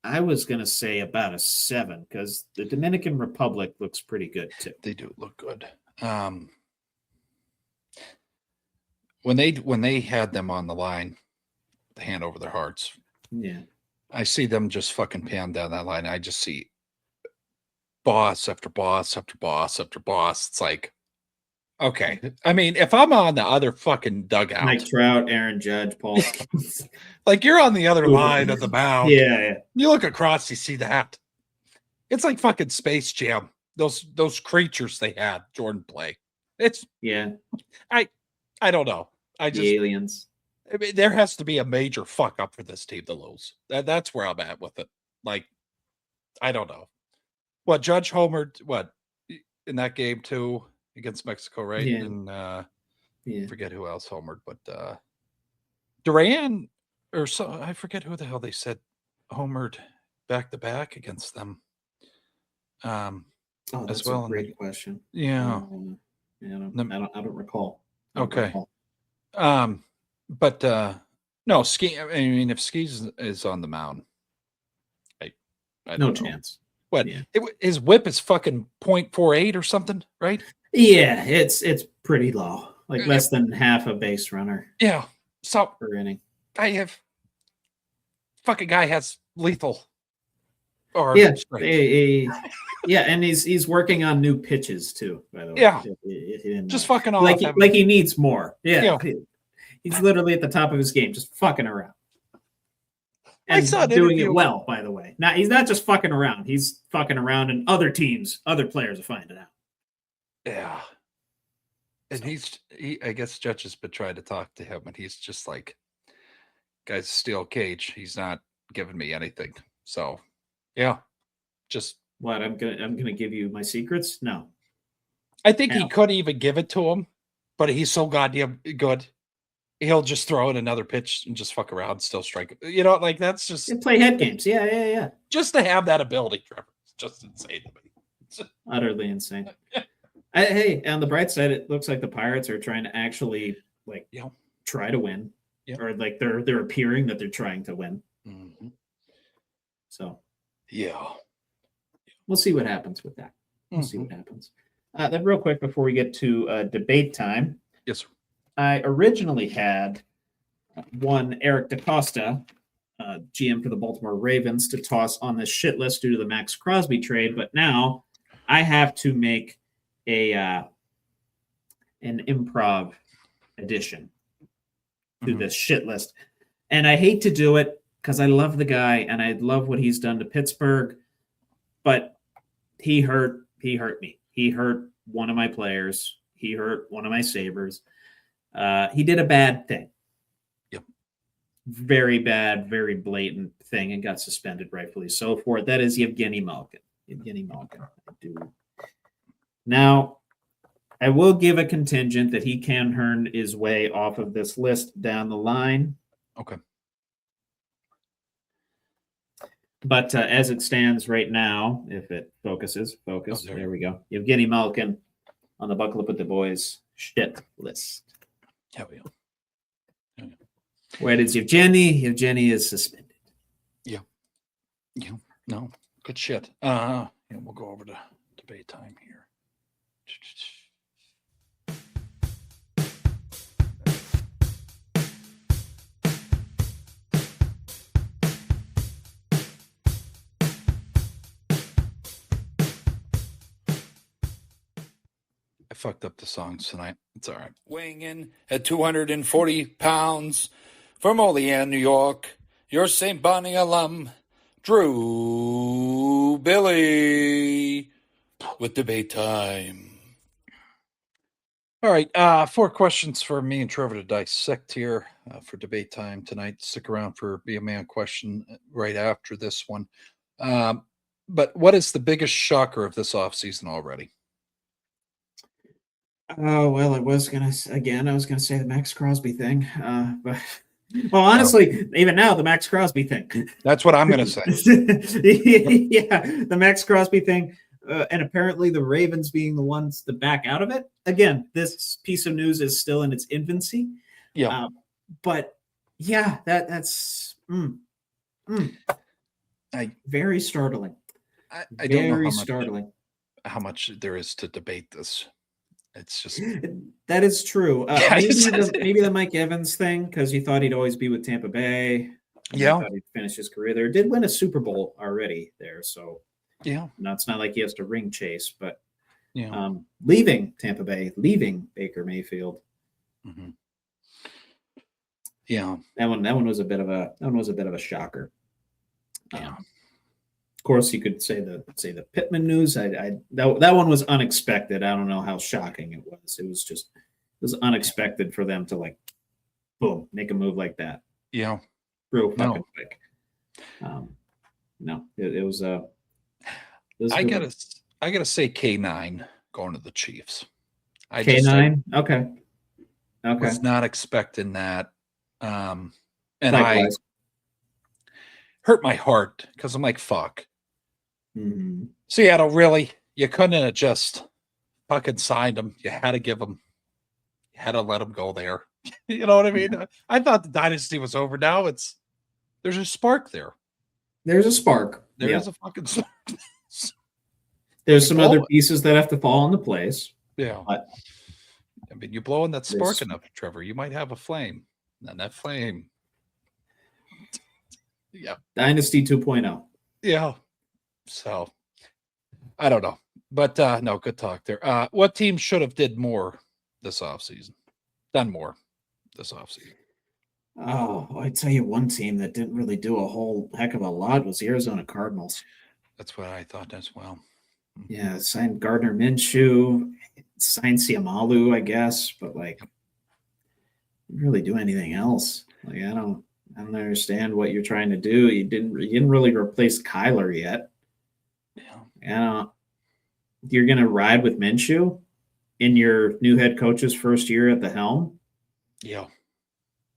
[SPEAKER 3] I was going to say about a 7 because the Dominican Republic looks pretty good too.
[SPEAKER 2] They do look good. When they had them on the line, the hand over their hearts.
[SPEAKER 3] Yeah.
[SPEAKER 2] I see them just fucking pan down that line. I just see boss after boss after boss after boss. It's like, okay. I mean, if I'm on the other fucking dugout,
[SPEAKER 3] Mike Trout, Aaron Judge, Paul,
[SPEAKER 2] like you're on the other line of the mound.
[SPEAKER 3] Yeah.
[SPEAKER 2] You look across, you see that. It's like fucking Space Jam. Those creatures they had Jordan play. It's I don't know.
[SPEAKER 3] The aliens.
[SPEAKER 2] I mean, there has to be a major fuck up for this team to lose. That's where I'm at with it. Like, I don't know. What Judge homered in that game too against Mexico, right?
[SPEAKER 3] Yeah.
[SPEAKER 2] And forget who else homered, but Duran or so I forget who the hell they said homered back to back against them.
[SPEAKER 3] That's
[SPEAKER 2] as well.
[SPEAKER 3] A great question.
[SPEAKER 2] Yeah.
[SPEAKER 3] I don't recall.
[SPEAKER 2] Okay. But no, Ski. I mean, if Skis is on the mound, I
[SPEAKER 3] no
[SPEAKER 2] don't know.
[SPEAKER 3] chance.
[SPEAKER 2] What? Yeah. His whip is fucking 0.48 or something, right?
[SPEAKER 3] Yeah, it's pretty low, like less than half a base runner.
[SPEAKER 2] Yeah. So
[SPEAKER 3] per inning.
[SPEAKER 2] Fucking guy has lethal.
[SPEAKER 3] Yeah, and he's working on new pitches too. By the way,
[SPEAKER 2] just fucking off.
[SPEAKER 3] Like he needs more. Yeah, he's literally at the top of his game, just fucking around. And doing it well, by the way. Now he's not just fucking around; he's fucking around, and other players are finding out.
[SPEAKER 2] Yeah. And I guess Judge has been trying to talk to him, and he's just like, guy's a steel cage. He's not giving me anything. So, yeah, just
[SPEAKER 3] what I'm gonna give you my secrets. No,
[SPEAKER 2] I think he could even give it to him, but he's so goddamn good. He'll just throw in another pitch and just fuck around, still strike. You know, like that's just
[SPEAKER 3] and play head games. Yeah.
[SPEAKER 2] Just to have that ability, Trevor, it's just insane to me.
[SPEAKER 3] Utterly insane. Hey, on the bright side, it looks like the Pirates are trying to actually try to win, or like they're appearing that they're trying to win.
[SPEAKER 2] Mm-hmm.
[SPEAKER 3] So,
[SPEAKER 2] yeah,
[SPEAKER 3] we'll see what happens with that. We'll see what happens. Then, real quick before we get to debate time,
[SPEAKER 2] yes, sir.
[SPEAKER 3] I originally had one Eric DaCosta, GM for the Baltimore Ravens, to toss on this shit list due to the Max Crosby trade, but now I have to make an improv addition to this shit list. And I hate to do it because I love the guy and I love what he's done to Pittsburgh, but he hurt me. He hurt one of my players. He hurt one of my Sabres. He did a bad thing.
[SPEAKER 2] Yep.
[SPEAKER 3] Very bad, very blatant thing, and got suspended, rightfully so, for it. That is Evgeny Malkin. I do. Now, I will give a contingent that he can earn his way off of this list down the line.
[SPEAKER 2] Okay.
[SPEAKER 3] But as it stands right now, if it focus. There we go. Evgeny Malkin on the Buckle Up with the Boys shit list.
[SPEAKER 2] There we go.
[SPEAKER 3] Where is Evgeny? Evgeny is suspended.
[SPEAKER 2] Yeah. No, good shit. We'll go over to debate time here. I fucked up the songs tonight. It's all right.
[SPEAKER 4] Weighing in at 240 pounds from Olean, New York, your St. Bonnie alum, Drew Billy, with debate time.
[SPEAKER 2] All right, 4 questions for me and Trevor to dissect here for debate time tonight. Stick around for Be a Man question right after this one. But what is the biggest shocker of this offseason already?
[SPEAKER 3] Oh, well, I was going to say the Max Crosby thing. But honestly, even now, the Max Crosby thing.
[SPEAKER 2] That's what I'm going to say.
[SPEAKER 3] Yeah, the Max Crosby thing. And apparently the Ravens being the ones to back out of it. Again, this piece of news is still in its infancy.
[SPEAKER 2] Yeah.
[SPEAKER 3] But yeah, that's very startling.
[SPEAKER 2] I don't know
[SPEAKER 3] startling.
[SPEAKER 2] How much there is to debate this. It's just
[SPEAKER 3] that is true. Maybe the Mike Evans thing, because he thought he'd always be with Tampa Bay.
[SPEAKER 2] Yeah,
[SPEAKER 3] thought he'd finish his career there. Did win a Super Bowl already there, so
[SPEAKER 2] yeah.
[SPEAKER 3] No, it's not like he has to ring chase, but
[SPEAKER 2] leaving
[SPEAKER 3] Tampa Bay, leaving Baker Mayfield.
[SPEAKER 2] Mm-hmm. Yeah,
[SPEAKER 3] that one was a bit of a shocker.
[SPEAKER 2] Yeah.
[SPEAKER 3] Of course, you could say the Pittman news. That one was unexpected. I don't know how shocking it was. It was unexpected for them to like, boom, make a move like that.
[SPEAKER 2] Yeah,
[SPEAKER 3] real fucking quick. No, it was.
[SPEAKER 2] I gotta say K9 going to the Chiefs.
[SPEAKER 3] K9, okay.
[SPEAKER 2] Was not expecting that, and
[SPEAKER 3] likewise.
[SPEAKER 2] I hurt my heart because I'm like, fuck.
[SPEAKER 3] Mm-hmm.
[SPEAKER 2] Seattle, really? You couldn't have just fucking signed him. You had to give him. You had to let him go there. You know what I mean? Yeah. I thought the dynasty was over. Now there's a spark there.
[SPEAKER 3] There's a spark.
[SPEAKER 2] There is a fucking spark.
[SPEAKER 3] There's some other pieces that have to fall into place.
[SPEAKER 2] Yeah. But, I mean, you blow in that spark enough, Trevor, you might have a flame. And that flame. Yeah.
[SPEAKER 3] Dynasty 2.0.
[SPEAKER 2] Yeah. So, I don't know. But, no, good talk there. What team should have did more this offseason? Done more this offseason?
[SPEAKER 3] Oh, I tell you, one team that didn't really do a whole heck of a lot was the Arizona Cardinals.
[SPEAKER 2] That's what I thought as well.
[SPEAKER 3] Yeah, signed Gardner Minshew. sign Siamalu, I guess, but like, didn't really do anything else. Like, I don't understand what you're trying to do. You didn't really replace Kyler yet. Yeah. You're gonna ride with Minshew in your new head coach's first year at the helm.
[SPEAKER 2] Yeah.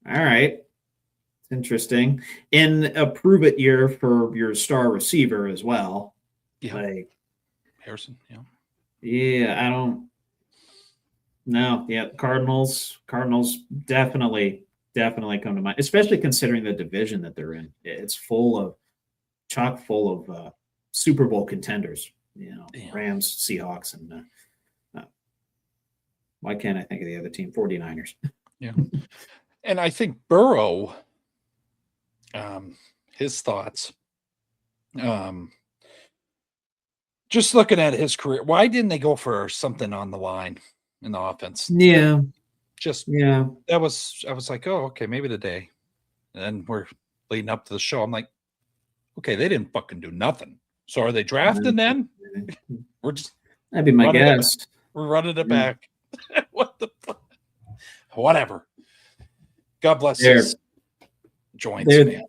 [SPEAKER 3] All right. It's interesting. In a prove it year for your star receiver as well.
[SPEAKER 2] Yeah.
[SPEAKER 3] Like
[SPEAKER 2] Harrison. Yeah.
[SPEAKER 3] Yeah, I don't. No, yeah, Cardinals definitely come to mind, especially considering the division that they're in. It's chock full of Super Bowl contenders. Rams, Seahawks, and why can't I think of the other team? 49ers.
[SPEAKER 2] Yeah, and I think Burrow, his thoughts. Just looking at his career, why didn't they go for something on the line in the offense?
[SPEAKER 3] Yeah.
[SPEAKER 2] I was like, oh, okay, maybe today. And we're leading up to the show. I'm like, okay, they didn't fucking do nothing. So are they drafting then? We're just
[SPEAKER 3] that'd be my guess.
[SPEAKER 2] We're running it back. What the fuck? Whatever. God bless his joints, man.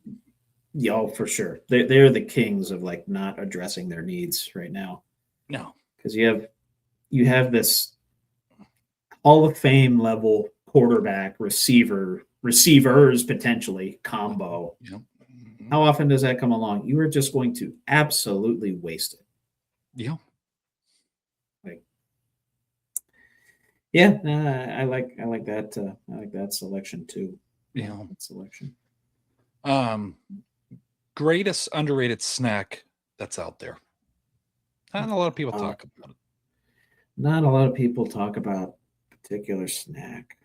[SPEAKER 3] Yo, for sure. They're the kings of like not addressing their needs right now.
[SPEAKER 2] No.
[SPEAKER 3] Because you have this Hall of Fame level quarterback, receivers potentially combo.
[SPEAKER 2] Yep.
[SPEAKER 3] How often does that come along? You are just going to absolutely waste it.
[SPEAKER 2] Yeah.
[SPEAKER 3] I like that. I like that selection too.
[SPEAKER 2] Yeah.
[SPEAKER 3] That selection.
[SPEAKER 2] Greatest underrated snack that's out there. Not a lot of people talk about it.
[SPEAKER 3] Not a lot of people talk about particular snack.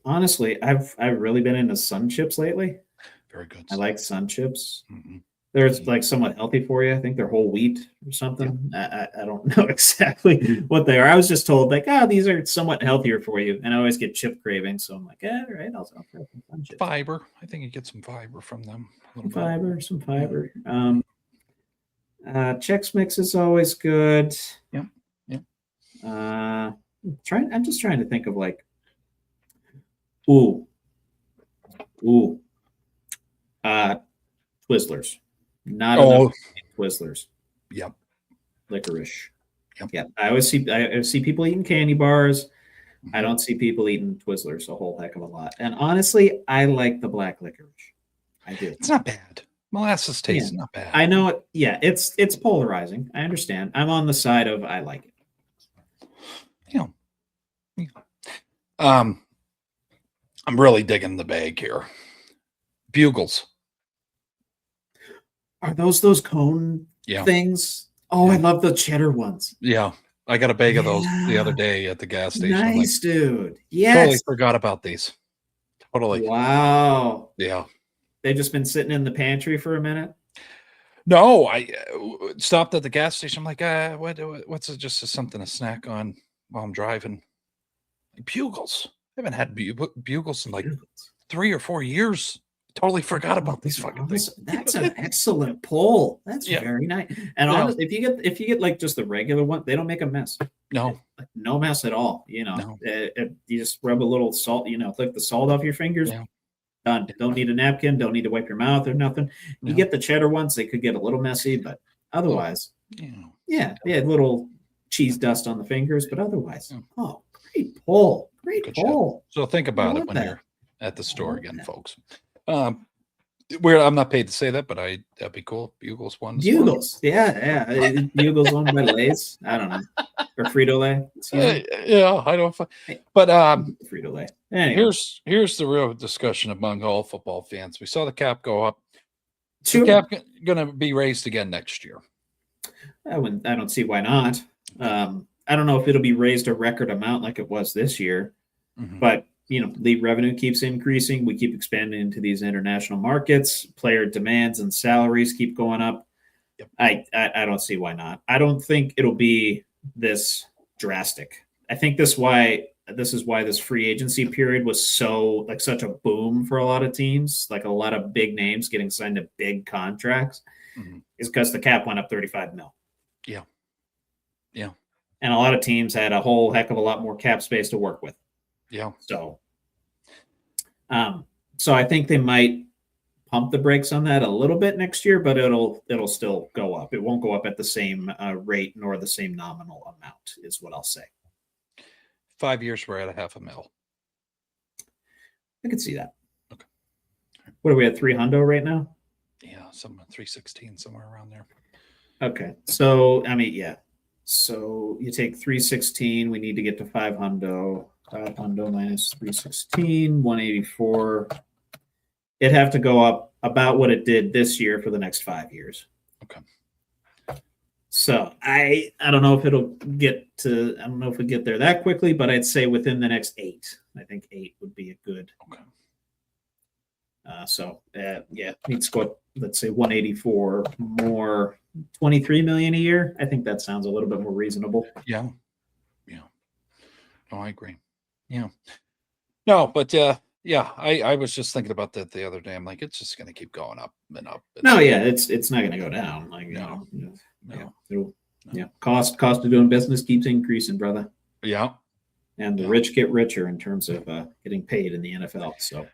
[SPEAKER 3] Honestly, I've really been into Sun Chips lately.
[SPEAKER 2] Very good.
[SPEAKER 3] I like Sun Chips.
[SPEAKER 2] Mm-hmm.
[SPEAKER 3] They're like somewhat healthy for you. I think they're whole wheat or something. Yeah. I don't know exactly what they are. I was just told like, these are somewhat healthier for you. And I always get chip cravings. So I'm like, all right, I'll try some Sun Chips.
[SPEAKER 2] Fiber. I think you get some fiber from them.
[SPEAKER 3] Some fiber. Chex Mix is always good.
[SPEAKER 2] Yeah.
[SPEAKER 3] I'm just trying to think of like, Twizzlers. Not enough Twizzlers.
[SPEAKER 2] Yep.
[SPEAKER 3] Licorice.
[SPEAKER 2] Yep.
[SPEAKER 3] Yeah. I see people eating candy bars. Mm-hmm. I don't see people eating Twizzlers a whole heck of a lot. And honestly, I like the black licorice. I do.
[SPEAKER 2] It's not bad. Molasses taste is not bad.
[SPEAKER 3] I know it. Yeah, it's polarizing. I understand. I'm on the side of I like it.
[SPEAKER 2] Yeah. I'm really digging the bag here. Bugles.
[SPEAKER 3] Are those cone things? Oh, yeah. I love the cheddar ones.
[SPEAKER 2] Yeah. I got a bag of those the other day at the gas station.
[SPEAKER 3] Nice, dude. Yes.
[SPEAKER 2] Totally forgot about these. Totally.
[SPEAKER 3] Wow.
[SPEAKER 2] Yeah.
[SPEAKER 3] They've just been sitting in the pantry for a minute?
[SPEAKER 2] No, I stopped at the gas station. I'm like, what's it? Just something to snack on while I'm driving. Bugles. I haven't had bugles in like 3 or 4 years. Totally forgot about these fucking things.
[SPEAKER 3] That's an excellent poll. That's very nice. And honestly, if you get like just the regular one, they don't make a mess.
[SPEAKER 2] No,
[SPEAKER 3] no mess at all. You just rub a little salt. Click the salt off your fingers.
[SPEAKER 2] Yeah.
[SPEAKER 3] Done. Don't need a napkin. Don't need to wipe your mouth or nothing. You get the cheddar ones; they could get a little messy, but otherwise, little cheese dust on the fingers. But otherwise, great poll. Great poll.
[SPEAKER 2] So think about it when you're at the store again, folks. I'm not paid to say that, but that'd be cool. Bugles one.
[SPEAKER 3] Bugles, yeah. Bugles owned by Lay's. I don't know, or Frito-Lay.
[SPEAKER 2] Yeah, I don't. But
[SPEAKER 3] Frito-Lay. Anyway.
[SPEAKER 2] Here's the real discussion among all football fans. We saw the cap go up.
[SPEAKER 3] Sure.
[SPEAKER 2] The cap going to be raised again next year.
[SPEAKER 3] I don't see why not. I don't know if it'll be raised a record amount like it was this year, but league revenue keeps increasing. We keep expanding into these international markets. Player demands and salaries keep going up. Yep. I don't see why not. I don't think it'll be this drastic. I think this is why this free agency period was such a boom for a lot of teams, like a lot of big names getting signed to big contracts, is because the cap went up $35 million.
[SPEAKER 2] Yeah. Yeah.
[SPEAKER 3] And a lot of teams had a whole heck of a lot more cap space to work with.
[SPEAKER 2] Yeah.
[SPEAKER 3] So I think they might pump the brakes on that a little bit next year, but it'll still go up. It won't go up at the same rate nor the same nominal amount, is what I'll say.
[SPEAKER 2] 5 years, we're at $500,000.
[SPEAKER 3] I could see that.
[SPEAKER 2] Okay.
[SPEAKER 3] What are we at, $300 right now?
[SPEAKER 2] Yeah, somewhere 316, somewhere around there.
[SPEAKER 3] Okay. So I mean, yeah. So you take 316, we need to get to 500. 500 minus 316, 184. It'd have to go up about what it did this year for the next 5 years.
[SPEAKER 2] Okay.
[SPEAKER 3] So I don't know if it'll get to, I don't know if we get there that quickly, but I'd say within the next 8. I think 8 would be a good.
[SPEAKER 2] Okay.
[SPEAKER 3] Yeah, needs to go up, let's say 184 more, 23 million a year. I think that sounds a little bit more reasonable.
[SPEAKER 2] Yeah. Yeah. No, I agree. Yeah. No, but yeah, I was just thinking about that the other day. I'm like, it's just going to keep going up and up. And
[SPEAKER 3] No,
[SPEAKER 2] up.
[SPEAKER 3] yeah, it's not going to go down. Like,
[SPEAKER 2] No.
[SPEAKER 3] Yeah, cost of doing business keeps increasing, brother.
[SPEAKER 2] Yeah.
[SPEAKER 3] And the rich get richer in terms of getting paid in the NFL. So,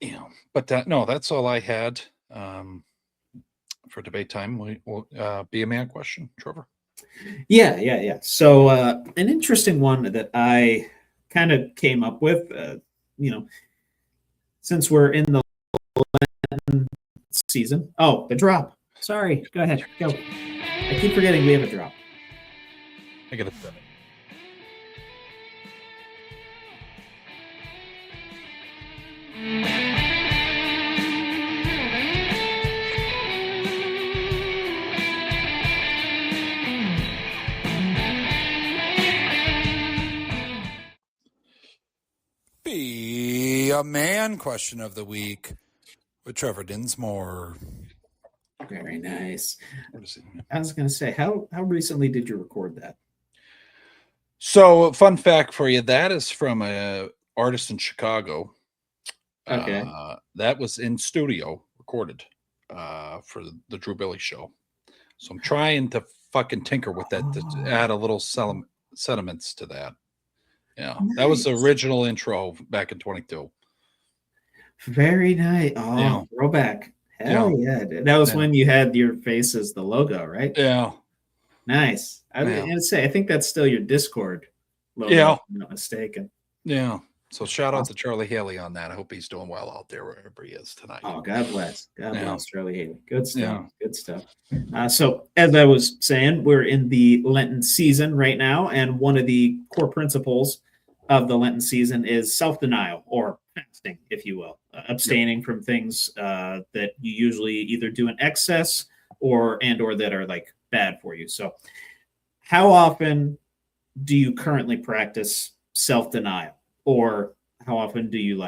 [SPEAKER 2] Yeah, but no, that's all I had for debate time. We'll be a man question, Trevor.
[SPEAKER 3] Yeah. So an interesting one that I kind of came up with, since we're in the season. Oh, the drop. Sorry. Go ahead. Go. I keep forgetting we have a drop.
[SPEAKER 2] I got it.
[SPEAKER 4] Be a man question of the week with Trevor Dinsmore.
[SPEAKER 3] Very nice.
[SPEAKER 2] What is it?
[SPEAKER 3] I was going to say, how recently did you record that?
[SPEAKER 2] So, fun fact for you, that is from a artist in Chicago.
[SPEAKER 3] Okay.
[SPEAKER 2] That was in studio recorded for the Drew Billy show. So I'm trying to fucking tinker with that to add a little sentiments to that. Yeah, nice. That was the original intro back in 22.
[SPEAKER 3] Very nice. Oh, yeah. Throwback. Hell yeah. That was when you had your face as the logo, right?
[SPEAKER 2] Yeah.
[SPEAKER 3] Nice. I was going to say, I think that's still your Discord logo,
[SPEAKER 2] yeah.
[SPEAKER 3] if I'm not mistaken.
[SPEAKER 2] Yeah. So shout out to Charlie Haley on that. I hope he's doing well out there wherever he is tonight.
[SPEAKER 3] Oh, God bless. God bless Charlie Haley. Good stuff. Yeah. Good stuff. So as I was saying, we're in the Lenten season right now, and one of the core principles of the Lenten season is self-denial, or fasting, if you will, abstaining from things that you usually either do in excess or that are like bad for you. So how often do you currently practice self-denial? Or how often do you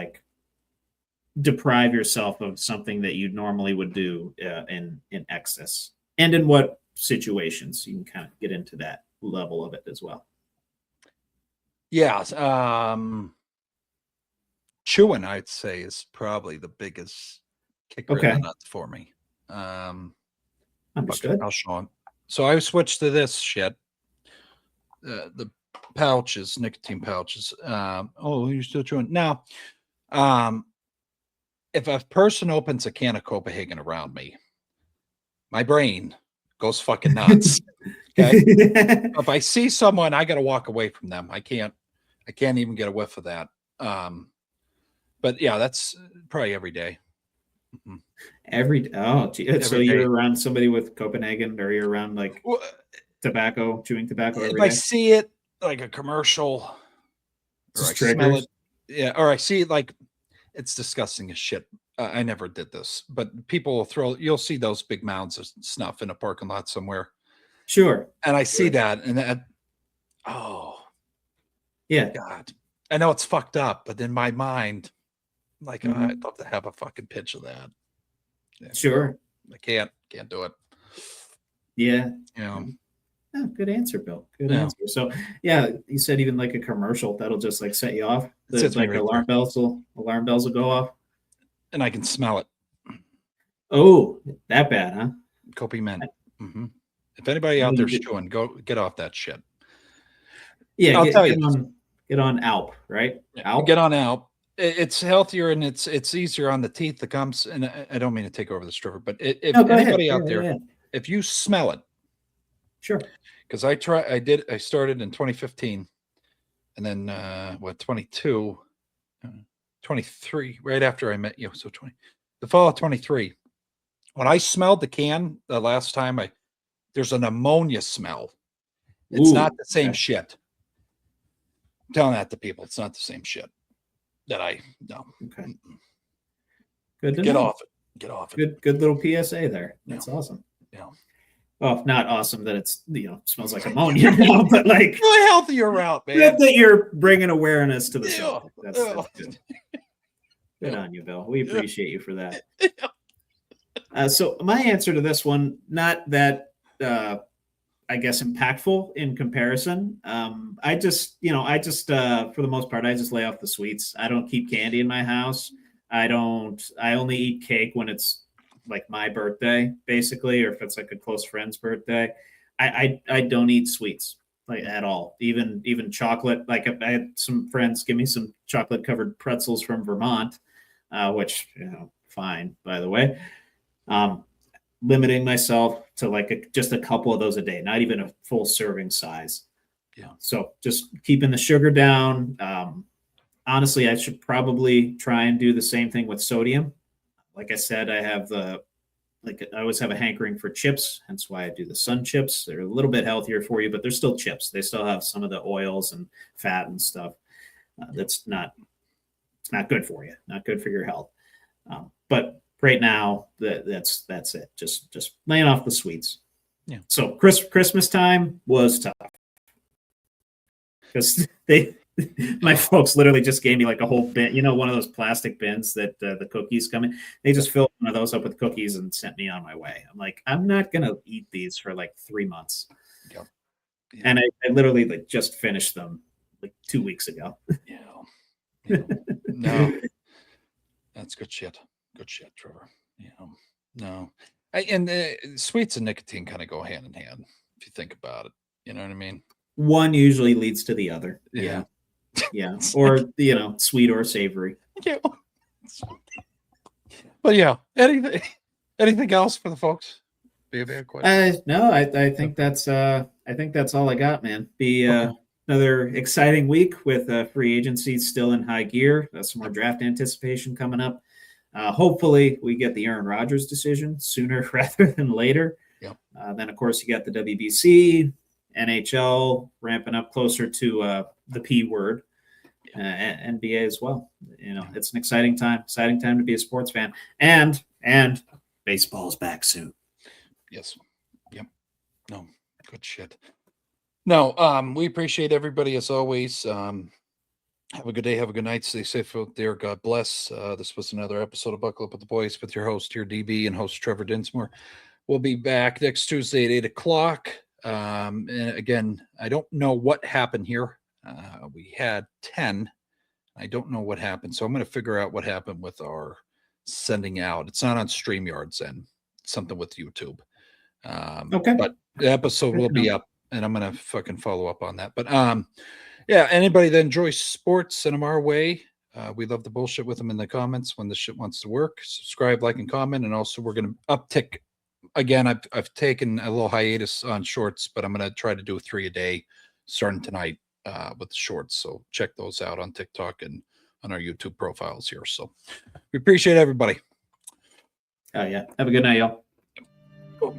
[SPEAKER 3] deprive yourself of something that you normally would do in excess? And in what situations? You can kind of get into that level of it as well.
[SPEAKER 2] Yeah. Chewing, I'd say, is probably the biggest kicker in the nuts for me.
[SPEAKER 3] Understood.
[SPEAKER 2] I'll show him. So I switched to this shit. The pouches, nicotine pouches. You're still chewing? Now, if a person opens a can of Copenhagen around me, my brain goes fucking nuts. Okay. If I see someone, I got to walk away from them. I can't even get a whiff of that. But yeah, that's probably every day.
[SPEAKER 3] Mm-hmm. So you're around somebody with Copenhagen, or you're around tobacco, chewing tobacco every day?
[SPEAKER 2] I see it like a commercial, or I smell it. Yeah, or I see it it's disgusting as shit. I never did this, but people will you'll see those big mounds of snuff in a parking lot somewhere.
[SPEAKER 3] Sure.
[SPEAKER 2] And I see that, and
[SPEAKER 3] yeah,
[SPEAKER 2] God, I know it's fucked up, but in my mind, I'd love to have a fucking pitch of that. Yeah,
[SPEAKER 3] sure.
[SPEAKER 2] I can't do it.
[SPEAKER 3] Yeah.
[SPEAKER 2] Yeah.
[SPEAKER 3] Oh, good answer, Bill. Good answer. So, yeah, you said even a commercial that'll just set you off. Alarm bells will go off,
[SPEAKER 2] and I can smell it.
[SPEAKER 3] Oh, that bad, huh?
[SPEAKER 2] Copy mint. Mm-hmm. If anybody out there's chewing, go get off that shit.
[SPEAKER 3] Yeah,
[SPEAKER 2] I'll tell you.
[SPEAKER 3] Get on Alp, right? Alp?
[SPEAKER 2] Get on Alp. It's healthier and it's easier on the teeth. The gums, and I don't mean to take over the Trevor, but if anybody out there, if you smell it,
[SPEAKER 3] sure.
[SPEAKER 2] Because I started in 2015, and then 22, 23, right after I met you. So the fall of 23. When I smelled the can the last time, there's an ammonia smell. It's not the same shit. I'm telling that to people. It's not the same shit that I know. Okay.
[SPEAKER 3] Good to
[SPEAKER 2] Get
[SPEAKER 3] know.
[SPEAKER 2] off it. Get off it.
[SPEAKER 3] Good little PSA there. That's awesome.
[SPEAKER 2] Yeah.
[SPEAKER 3] Well, not awesome that it's smells like ammonia now, but like
[SPEAKER 2] a healthier route, man.
[SPEAKER 3] Good that you're bringing awareness to the subject. That's good. Good on you, Bill. We appreciate you for that. So my answer to this one, not that I guess impactful in comparison. I just for the most part, I just lay off the sweets. I don't keep candy in my house. I only eat cake when it's like my birthday, basically, or if it's like a close friend's birthday. I don't eat sweets like at all. Even chocolate. Like I had some friends give me some chocolate covered pretzels from Vermont, which fine, by the way. Limiting myself to like just a couple of those a day, not even a full serving size.
[SPEAKER 2] Yeah.
[SPEAKER 3] So just keeping the sugar down. Honestly, I should probably try and do the same thing with sodium. Like I said, I always have a hankering for chips. Hence why I do the Sun chips. They're a little bit healthier for you, but they're still chips. They still have some of the oils and fat and stuff. It's not good for you. Not good for your health. But right now, that's it. Just laying off the sweets.
[SPEAKER 2] Yeah.
[SPEAKER 3] So Christmas time was tough because my folks literally just gave me like a whole bin, one of those plastic bins that the cookies come in. They just filled one of those up with cookies and sent me on my way. I'm like, I'm not gonna eat these for like 3 months.
[SPEAKER 2] Yeah.
[SPEAKER 3] And I literally like just finished them like 2 weeks ago.
[SPEAKER 2] Yeah. No, that's good shit. Good shit, Trevor. No. And sweets and nicotine kind of go hand in hand if you think about it. You know what I mean?
[SPEAKER 3] One usually leads to the other.
[SPEAKER 2] Yeah.
[SPEAKER 3] Yeah. Or, sweet or savory.
[SPEAKER 2] Yeah. But yeah, anything else for the folks? Be a bad question.
[SPEAKER 3] No, I think that's all I got, man. Another exciting week with free agency still in high gear. Some more draft anticipation coming up. Hopefully we get the Aaron Rodgers decision sooner rather than later.
[SPEAKER 2] Yep.
[SPEAKER 3] Then, of course, you got the WBC, NHL ramping up closer to the P word, NBA as well. It's an exciting time to be a sports fan. And baseball's back soon.
[SPEAKER 2] Yes. Yep. No, good shit. No, we appreciate everybody as always. Have a good day. Have a good night. Stay safe out there. God bless. This was another episode of Buckle Up with the Boys with your host here, DB, and host Trevor Dinsmore. We'll be back next Tuesday at 8 o'clock. And again, I don't know what happened here. We had 10. I don't know what happened. So I'm going to figure out what happened with our sending out. It's not on StreamYard's end. It's something with YouTube.
[SPEAKER 3] Okay.
[SPEAKER 2] But the episode will be up, and I'm going to fucking follow up on that. But yeah, anybody that enjoys sports, send them our way. We love the bullshit with them in the comments when the shit wants to work. Subscribe, like, and comment. And also, we're going to uptick. Again, I've taken a little hiatus on shorts, but I'm going to try to do 3 a day starting tonight with the shorts. So check those out on TikTok and on our YouTube profiles here. So we appreciate everybody.
[SPEAKER 3] Oh, yeah. Have a good night, y'all.
[SPEAKER 2] Cool.